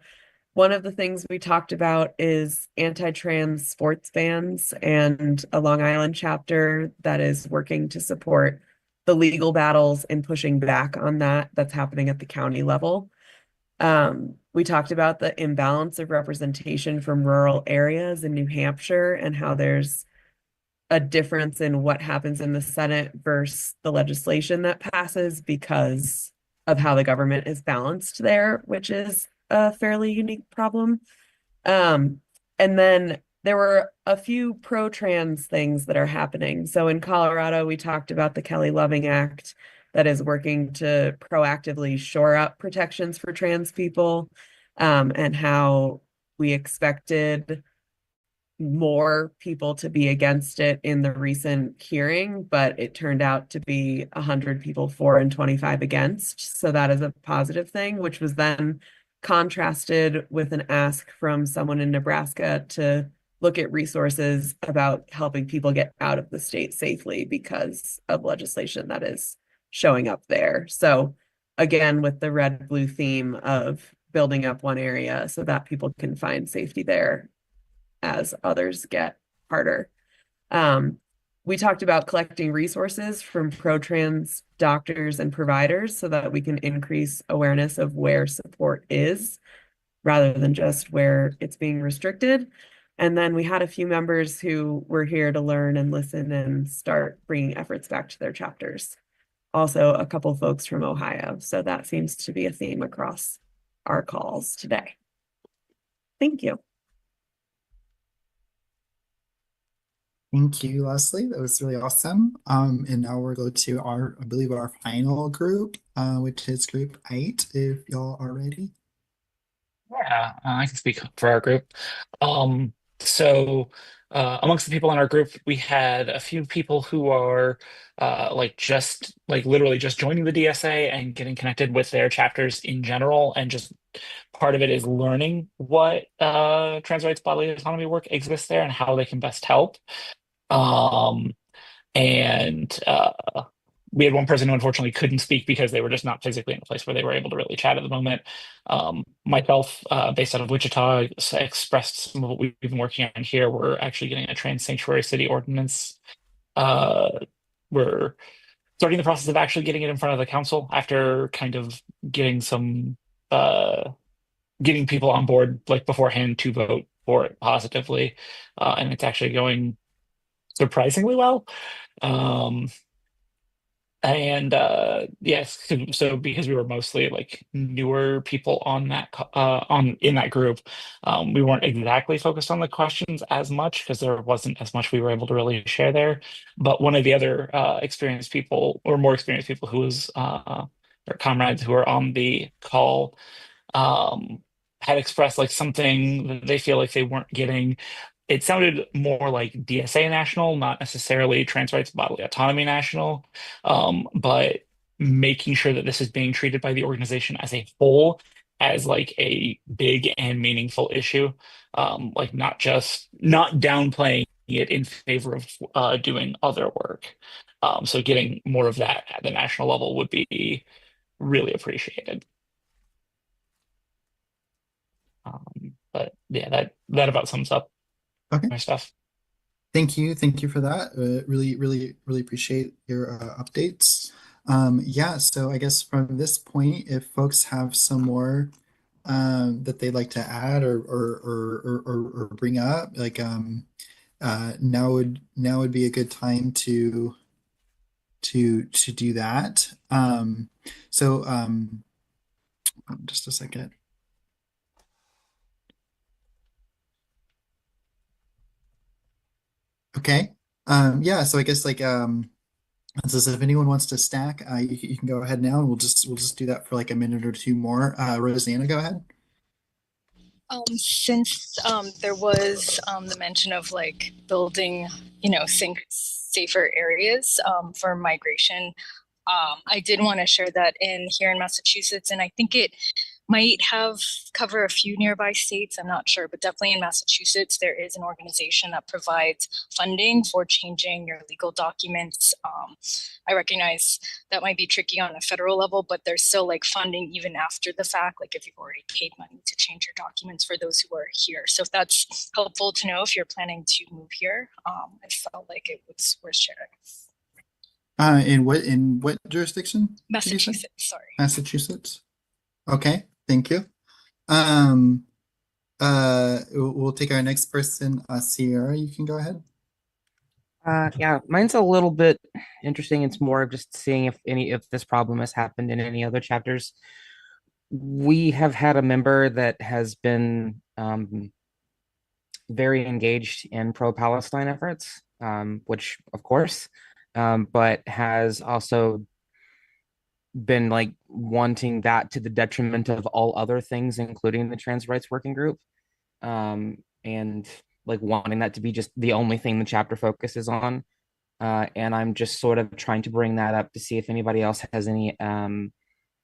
one of the things we talked about is anti-trans sports bans and a Long Island chapter that is working to support the legal battles and pushing back on that's happening at the county level. We talked about the imbalance of representation from rural areas in New Hampshire and how there's a difference in what happens in the Senate versus the legislation that passes because of how the government is balanced there, which is a fairly unique problem. And then there were a few pro-trans things that are happening. So in Colorado, we talked about the Kelly Loving Act that is working to proactively shore up protections for trans people, and how we expected more people to be against it in the recent hearing, but it turned out to be 100 people for and 25 against. So that is a positive thing, which was then contrasted with an ask from someone in Nebraska to look at resources about helping people get out of the state safely because of legislation that is showing up there. So again, with the red-blue theme of building up one area so that people can find safety there as others get harder. We talked about collecting resources from pro-trans doctors and providers so that we can increase awareness of where support is rather than just where it's being restricted. And then we had a few members who were here to learn and listen and start bringing efforts back to their chapters. Also, a couple folks from Ohio. So that seems to be a theme across our calls today. Thank you. Thank you, Leslie. That was really awesome. And now we'll go to our, I believe, our final group, which is group 8, if y'all are ready. Yeah, I can speak for our group. So amongst the people in our group, we had a few people who are literally just joining the DSA and getting connected with their chapters in general, and just part of it is learning what trans rights bodily autonomy work exists there and how they can best help. And we had one person who unfortunately couldn't speak because they were just not physically in a place where they were able to really chat at the moment. Myself, based out of Wichita, expressed some of what we've been working on here. We're actually getting a trans sanctuary city ordinance. We're starting the process of actually getting it in front of the council after kind of getting some getting people on board like beforehand to vote for it positively, and it's actually going surprisingly well. And yes, so because we were mostly like newer people on that on in that group, we weren't exactly focused on the questions as much because there wasn't as much we were able to really share there. But one of the other experienced people, or more experienced people, who was our comrades who were on the call, had expressed like something that they feel like they weren't getting. It sounded more like DSA national, not necessarily trans rights bodily autonomy national, but making sure that this is being treated by the organization as a whole as like a big and meaningful issue, like not downplaying it in favor of doing other work. So getting more of that at the national level would be really appreciated. But yeah, that about sums up my stuff. Thank you for that. Really appreciate your updates. Yeah, so I guess from this point, if folks have some more that they'd like to add or bring up, like now would be a good time to do that. Just a second. Okay. Yeah, so I guess like so if anyone wants to stack, you can go ahead now, and we'll just do that for like a minute or two more. Rosanna, go ahead. Since there was the mention of like building, safer areas for migration, I did want to share that here in Massachusetts, and I think it might cover a few nearby states. I'm not sure, but definitely in Massachusetts, there is an organization that provides funding for changing your legal documents. I recognize that might be tricky on a federal level, but there's still like funding even after the fact, like if you've already paid money to change your documents for those who are here. So if that's helpful to know if you're planning to move here, I felt like it was worth sharing. In what jurisdiction? Massachusetts, sorry. Massachusetts. Okay, thank you. We'll take our next person, Sierra. You can go ahead. Yeah, mine's a little bit interesting. It's more of just seeing if this problem has happened in any other chapters. We have had a member that has been very engaged in pro-Palestine efforts, which of course, but has also been like wanting that to the detriment of all other things, including the trans rights working group, and like wanting that to be just the only thing the chapter focuses on. And I'm just sort of trying to bring that up to see if anybody else has any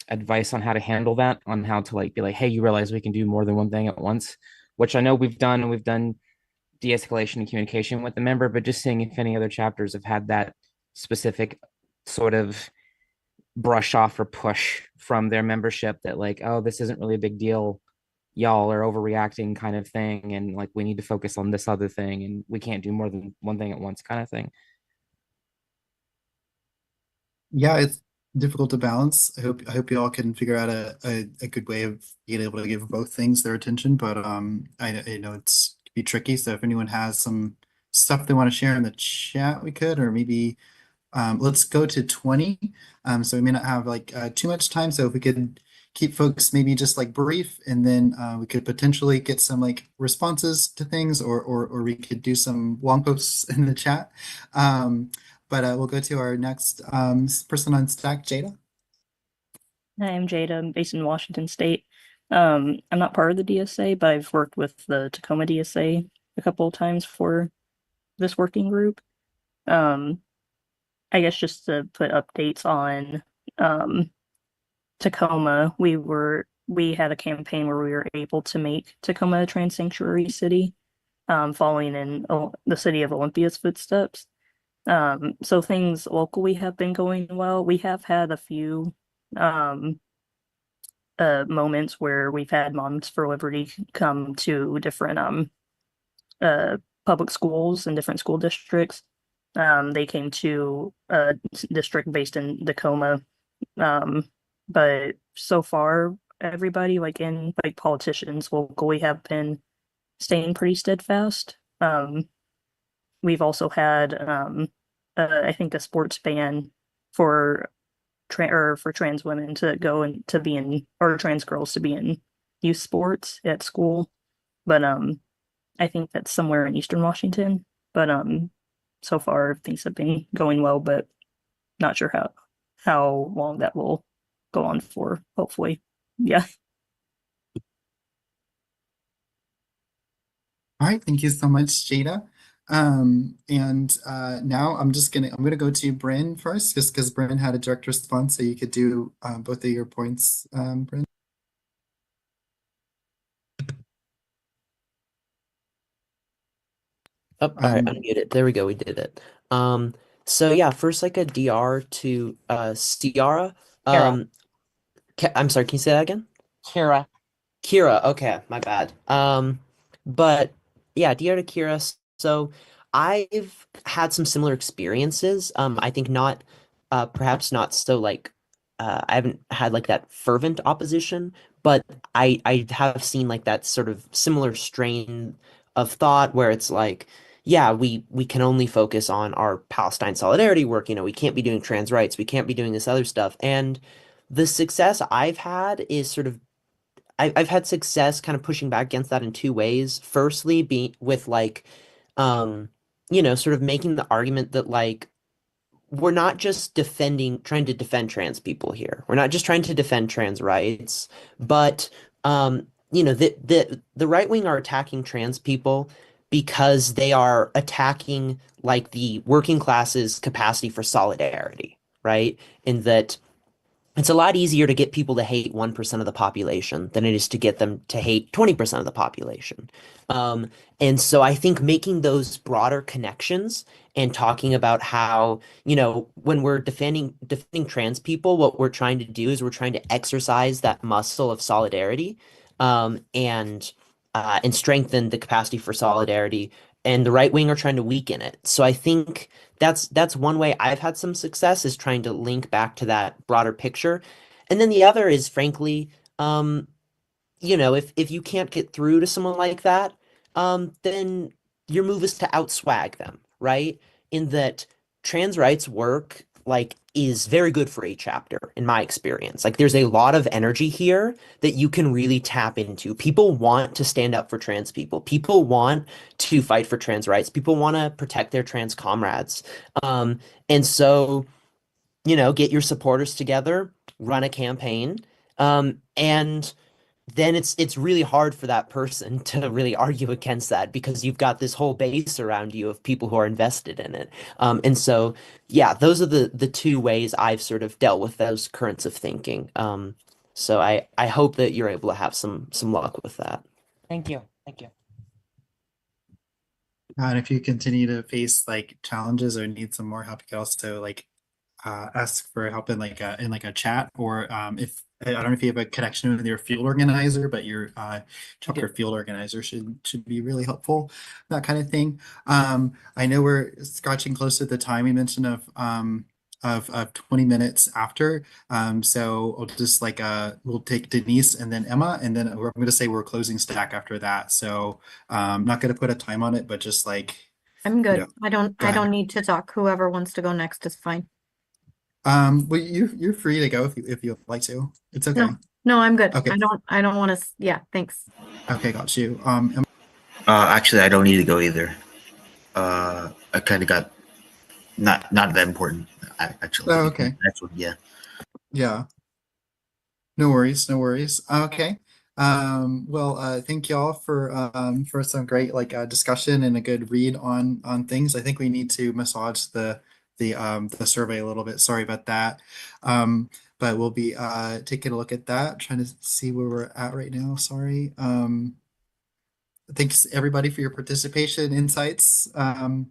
advice on how to handle that, on how to like be like, hey, you realize we can do more than one thing at once, which I know we've done, and we've done de-escalation and communication with the member, but just seeing if any other chapters have had that specific sort of brush off or push from their membership that like, oh, this isn't really a big deal, y'all are overreacting kind of thing, and like we need to focus on this other thing, and we can't do more than one thing at once kind of thing. Yeah, it's difficult to balance. I hope you all can figure out a good way of being able to give both things their attention, but I know it's be tricky. So if anyone has some stuff they want to share in the chat, we could, or maybe let's go to 20. So we may not have like too much time. So if we could keep folks maybe just like brief, and then we could potentially get some like responses to things, or we could do some long posts in the chat. But we'll go to our next person on Stack, Jada. Hi, I'm Jada. I'm based in Washington State. I'm not part of the DSA, but I've worked with the Tacoma DSA a couple of times for this working group. I guess just to put updates on Tacoma, we had a campaign where we were able to make Tacoma a trans sanctuary city, following in the city of Olympia's footsteps. So things locally have been going well. We have had a few moments where we've had Moms for Liberty come to different public schools in different school districts. They came to a district based in Tacoma. But so far, everybody, like politicians locally, have been staying pretty steadfast. We've also had, I think, a sports ban for trans women to go and to be in, or trans girls to be in youth sports at school. But I think that's somewhere in Eastern Washington. But so far things have been going well, but not sure how long that will go on for. Hopefully, yeah. All right, thank you so much, Jada. Now I'm gonna go to Bryn first, just because Bryn had a direct response, so you could do both of your points, Bryn. Oh, all right, unmuted. There we go. We did it. So yeah, first like a DR to Ciara. Kira. I'm sorry, can you say that again? Kira. Kira, okay, my bad. But yeah, DR to Kira. So I've had some similar experiences. I think not, perhaps not so like, I haven't had like that fervent opposition, but I have seen like that sort of similar strain of thought where it's like, yeah, we can only focus on our Palestine solidarity work. You know, we can't be doing trans rights. We can't be doing this other stuff. And the success I've had is sort of I've had success kind of pushing back against that in two ways. Firstly, being with like, sort of making the argument that like we're not just trying to defend trans people here. We're not just trying to defend trans rights, but the right wing are attacking trans people because they are attacking like the working class's capacity for solidarity, right? In that it's a lot easier to get people to hate 1% of the population than it is to get them to hate 20% of the population. And so I think making those broader connections and talking about how, when we're defending trans people, what we're trying to do is we're trying to exercise that muscle of solidarity, and strengthen the capacity for solidarity. And the right wing are trying to weaken it. So I think that's one way I've had some success, is trying to link back to that broader picture. And then the other is frankly, if you can't get through to someone like that, then your move is to outswag them, right? In that trans rights work like is very good for a chapter in my experience. Like there's a lot of energy here that you can really tap into. People want to stand up for trans people. People want to fight for trans rights. People want to protect their trans comrades. And so, get your supporters together, run a campaign, and then it's really hard for that person to really argue against that because you've got this whole base around you of people who are invested in it. And so, yeah, those are the two ways I've sort of dealt with those currents of thinking. So I hope that you're able to have some luck with that. Thank you. Thank you. And if you continue to face like challenges or need some more help, you can also like ask for help in like a chat, or if I don't know if you have a connection with your field organizer, but your chapter field organizer should be really helpful, that kind of thing. I know we're scratching close to the time we mentioned of 20 minutes after. So I'll just like we'll take Denise and then Emma, and then I'm going to say we're closing stack after that. So I'm not going to put a time on it, but just like I'm good. I go don't ahead. need to talk. Whoever wants to go next is fine. Well, you're free to go if you'd like to. It's okay. No, I'm good. Okay. I don't want to. Yeah, thanks. Okay, got you. Actually, I don't need to go either. I kind of got not that important. Actually. Oh, okay. Next one, yeah. Yeah. No worries. Okay. Well, thank y'all for some great discussion and a good read on things. I think we need to massage the survey a little bit. Sorry about that. But we'll be taking a look at that, trying to see where we're at right now. Sorry. Thanks everybody for your participation, insights, and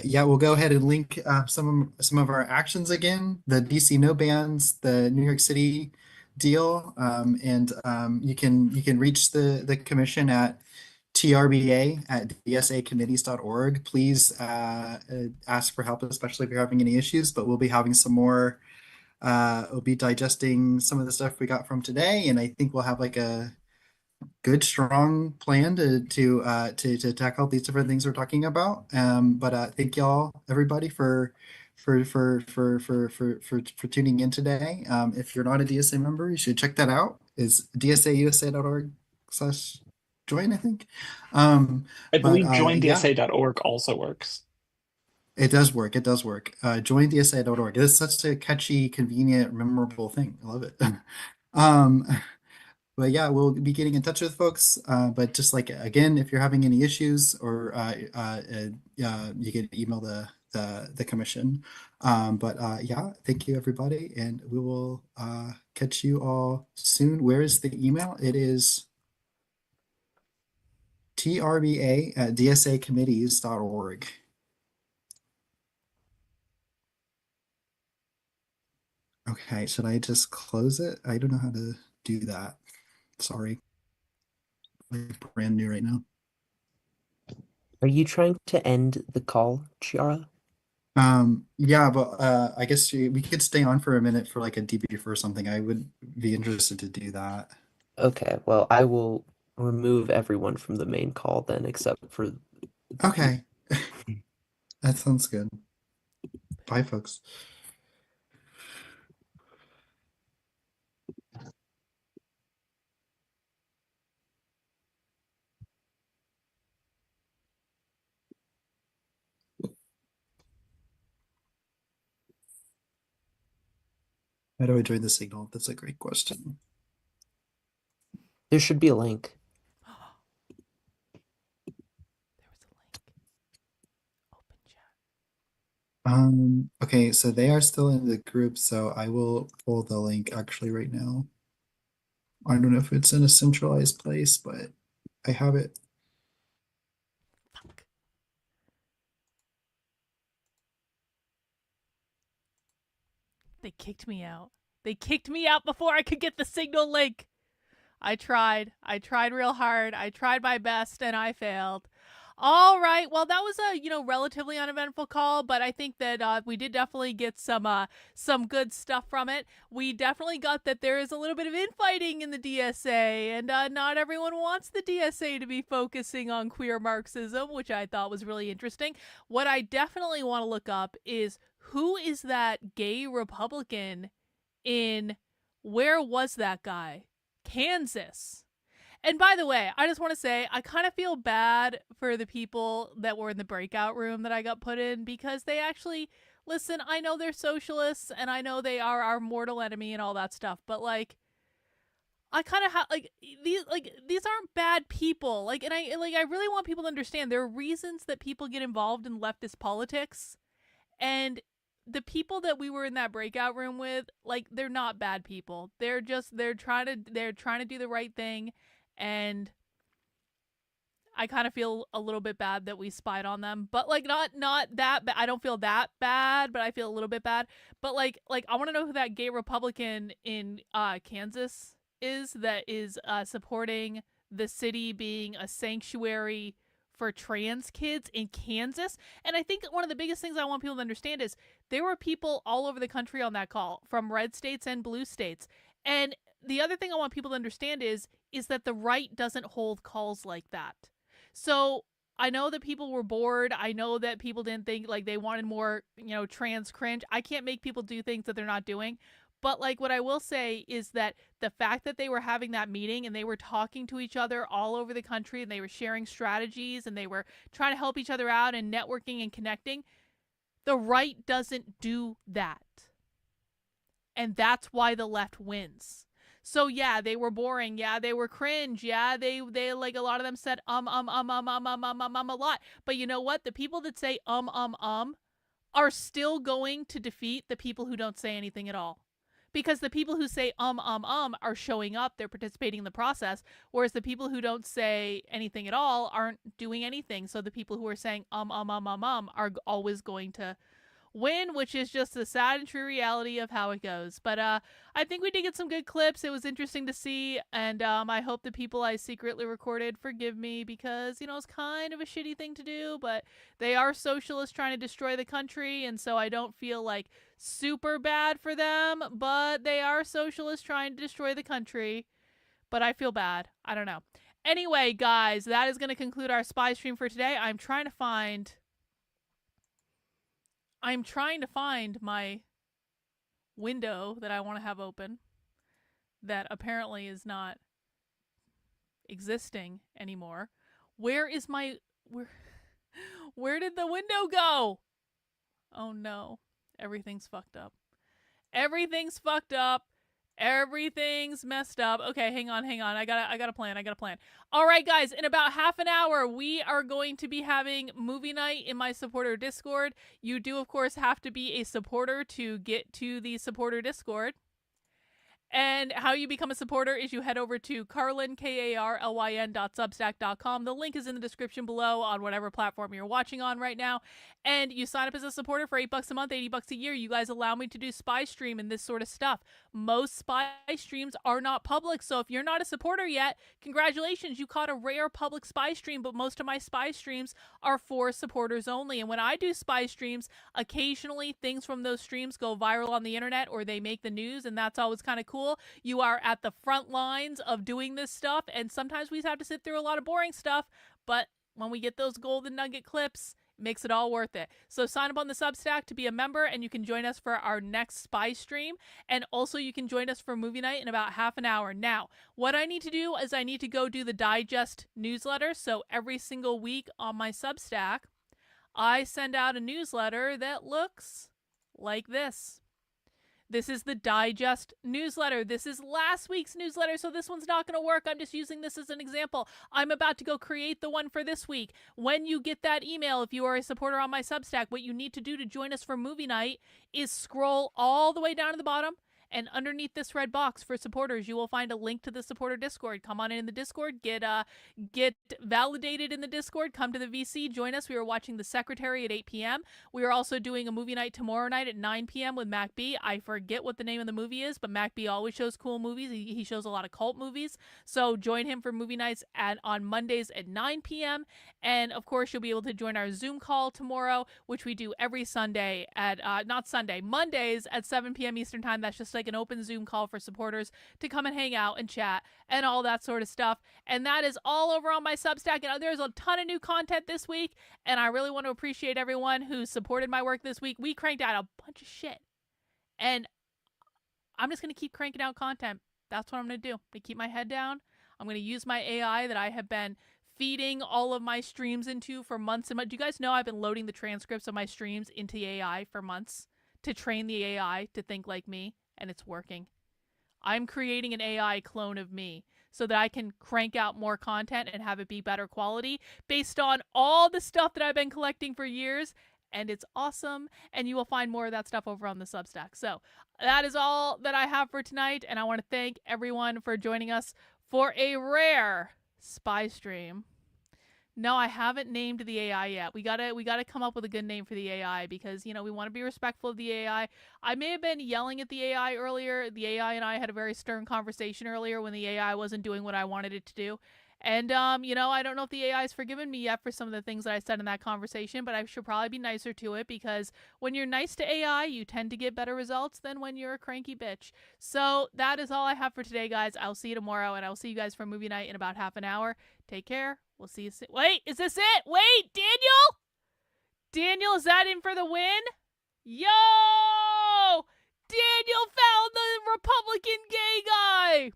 yeah, we'll go ahead and link some of our actions again, the DC no bans, the New York City deal, and you can reach the commission at trba@dsacommittees.org. Please ask for help, especially if you're having any issues, but we'll be having some more, we'll be digesting some of the stuff we got from today, and I think we'll have like a good, strong plan to tackle these different things we're talking about. But thank y'all, everybody, for tuning in today. If you're not a DSA member, you should check that out. It's dsausa.org/join, I think. I believe Yeah, joindsa.org also works. it does work. It does work. Joindsa.org. It's such a catchy, convenient, memorable thing. I love it. But yeah, we'll be getting in touch with folks. But just like again, if you're having any issues, or you can email the commission. But yeah, thank you everybody, and we will catch you all soon. Where is the email? It is trba@dsacommittees.org. Okay, should I just close it? I don't know how to do that. Sorry. I'm brand new right now. Are you trying to end the call, Chiara? Yeah, but I guess we could stay on for a minute for like a debrief or something. I would be interested to do that. Okay, well, I will remove everyone from the main call then, except for... Okay. That sounds good. Bye, folks. How do I join the signal? That's a great question. There should be a link. Okay, so they are still in the group, so I will pull the link actually right now. I don't know if it's in a centralized place, but I have it. They kicked me out. They kicked me out before I could get the signal link. I tried. I tried real hard. I tried my best and I failed. All right. Well, that was a, relatively uneventful call, but I think that we did definitely get some good stuff from it. We definitely got that there is a little bit of infighting in the DSA, and not everyone wants the DSA to be focusing on queer Marxism, which I thought was really interesting. What I definitely want to look up is who is that gay Republican in, where was that guy? Kansas. And by the way, I just want to say, I kind of feel bad for the people that were in the breakout room that I got put in, because they actually, listen, I know they're socialists and I know they are our mortal enemy and all that stuff, but I kind of have these aren't bad people. And I really want people to understand there are reasons that people get involved in leftist politics, and the people that we were in that breakout room with, they're not bad people. They're trying to do the right thing. And I kind of feel a little bit bad that we spied on them, but not that bad. I don't feel that bad, but I feel a little bit bad. But I want to know who that gay Republican in Kansas is that is supporting the city being a sanctuary for trans kids in Kansas. And I think one of the biggest things I want people to understand is there were people all over the country on that call, from red states and blue states. And the other thing I want people to understand is that the right doesn't hold calls like that. So I know that people were bored. I know that people didn't think they wanted more, trans cringe. I can't make people do things that they're not doing. But what I will say is that the fact that they were having that meeting and they were talking to each other all over the country, and they were sharing strategies, and they were trying to help each other out and networking and connecting, the right doesn't do that. And that's why the left wins. So yeah, they were boring. Yeah, they were cringe. Yeah, they like a lot of them said a lot. But you know what? The people that say are still going to defeat the people who don't say anything at all. Because the people who say are showing up, they're participating in the process, whereas the people who don't say anything at all aren't doing anything. So the people who are saying are always going to win, which is just the sad and true reality of how it goes. But I think we did get some good clips. It was interesting to see, and I hope the people I secretly recorded forgive me because, you know, it's kind of a shitty thing to do, but they are socialists trying to destroy the country, and so I don't feel like super bad for them, but they are socialists trying to destroy the country, but I feel bad. I don't know. Anyway, guys, that is going to conclude our spy stream for today. I'm trying to find my window that I want to have open that apparently is not existing anymore. Where is my where did the window go? Oh no. Everything's fucked up. Everything's fucked up. Everything's messed up. Okay, hang on. I got a plan. All right, guys, in about half an hour, we are going to be having movie night in my supporter Discord. You do, of course, have to be a supporter to get to the supporter Discord. And how you become a supporter is you head over to Karlyn, KARLYN.substack.com. The link is in the description below on whatever platform you're watching on right now. And you sign up as a supporter for $8 a month, $80 a year. You guys allow me to do spy stream and this sort of stuff. Most spy streams are not public, so if you're not a supporter yet, congratulations, you caught a rare public spy stream, but most of my spy streams are for supporters only. And when I do spy streams, occasionally things from those streams go viral on the internet or they make the news, and that's always kind of cool. You are at the front lines of doing this stuff, and sometimes we have to sit through a lot of boring stuff, but when we get those golden nugget clips, it makes it all worth it. So sign up on the Substack to be a member, and you can join us for our next spy stream, and also you can join us for movie night in about half an hour. Now, what I need to do is I need to go do the digest newsletter, so every single week on my Substack, I send out a newsletter that looks like this. This is the digest newsletter. This is last week's newsletter, so this one's not going to work. I'm just using this as an example. I'm about to go create the one for this week. When you get that email, if you are a supporter on my Substack, what you need to do to join us for movie night is scroll all the way down to the bottom, and underneath this red box for supporters, you will find a link to the supporter Discord. Come on in the Discord, get validated in the Discord, come to the VC, join us. We are watching The Secretary at 8 p.m. We are also doing a movie night tomorrow night at 9 p.m. with Mac B. I forget what the name of the movie is, but Mac B always shows cool movies. He shows a lot of cult movies. So join him for movie nights on Mondays at 9 p.m. And of course, you'll be able to join our Zoom call tomorrow, which we do every Sunday at, Mondays at 7 p.m. Eastern Time. That's just like an open Zoom call for supporters to come and hang out and chat and all that sort of stuff. And that is all over on my Substack. And there's a ton of new content this week, and I really want to appreciate everyone who supported my work this week. We cranked out a bunch of shit, and I'm just going to keep cranking out content. That's what I'm going to do. I'm going to keep my head down. I'm going to use my AI that I have been feeding all of my streams into for months and months. Do you guys know I've been loading the transcripts of my streams into the AI for months to train the AI to think like me? And it's working. I'm creating an AI clone of me so that I can crank out more content and have it be better quality based on all the stuff that I've been collecting for years. And it's awesome. And you will find more of that stuff over on the Substack. So that is all that I have for tonight. And I want to thank everyone for joining us for a rare spy stream. No, I haven't named the AI yet. We gotta come up with a good name for the AI because, you know, we want to be respectful of the AI. I may have been yelling at the AI earlier. The AI and I had a very stern conversation earlier when the AI wasn't doing what I wanted it to do. And, you know, I don't know if the AI has forgiven me yet for some of the things that I said in that conversation, but I should probably be nicer to it because when you're nice to AI, you tend to get better results than when you're a cranky bitch. So that is all I have for today, guys. I'll see you tomorrow, and I'll see you guys for movie night in about half an hour. Take care. We'll see you soon. Wait, is this it? Wait, Daniel? Daniel, is that in for the win? Yo! Daniel found the Republican gay guy!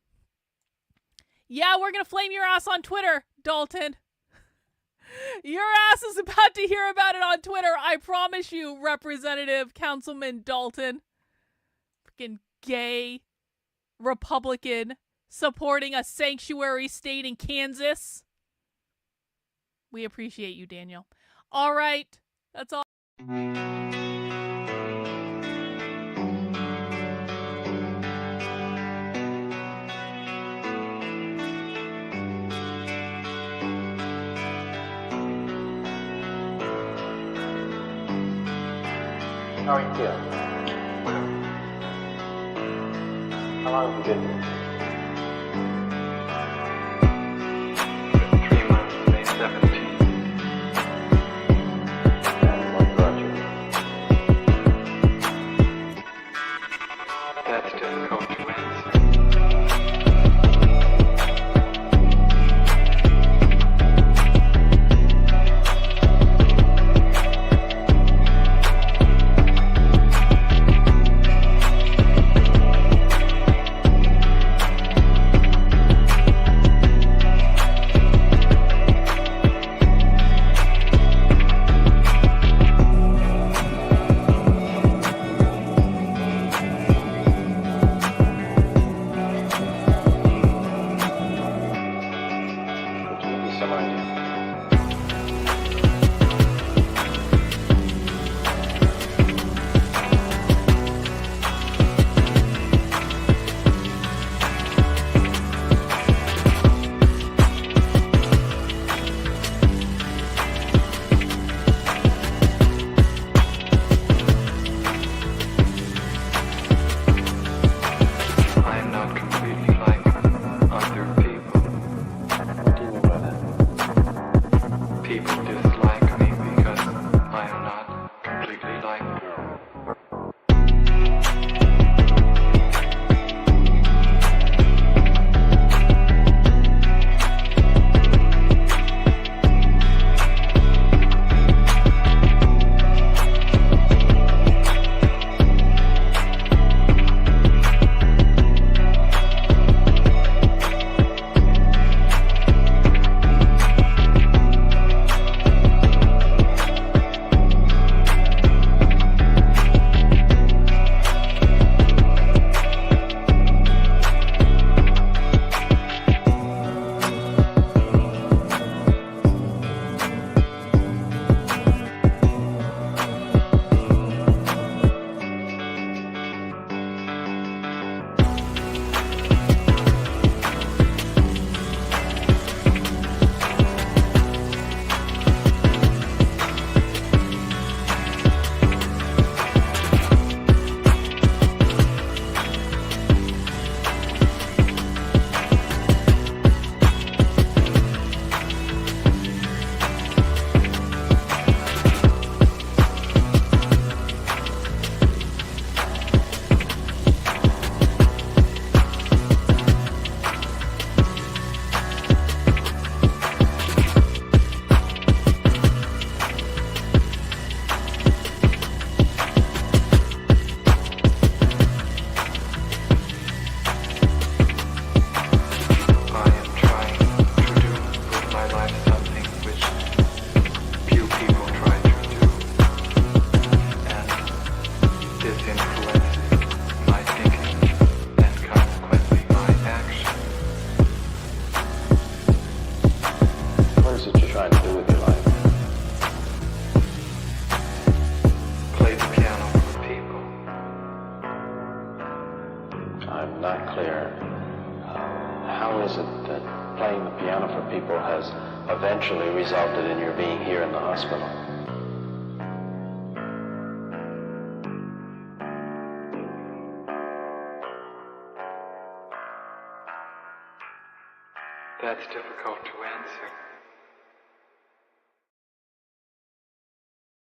Yeah, we're gonna flame your ass on Twitter, Dalton. Your ass is about to hear about it on Twitter. I promise you, Representative Councilman Dalton. Freaking gay Republican supporting a sanctuary state in Kansas. We appreciate you, Daniel. All right, that's all. How are you feeling? How long have you been here? 3 months, May 17th. And what brought you here? That's difficult to answer. Eventually resulted in your being here in the hospital. That's difficult to answer.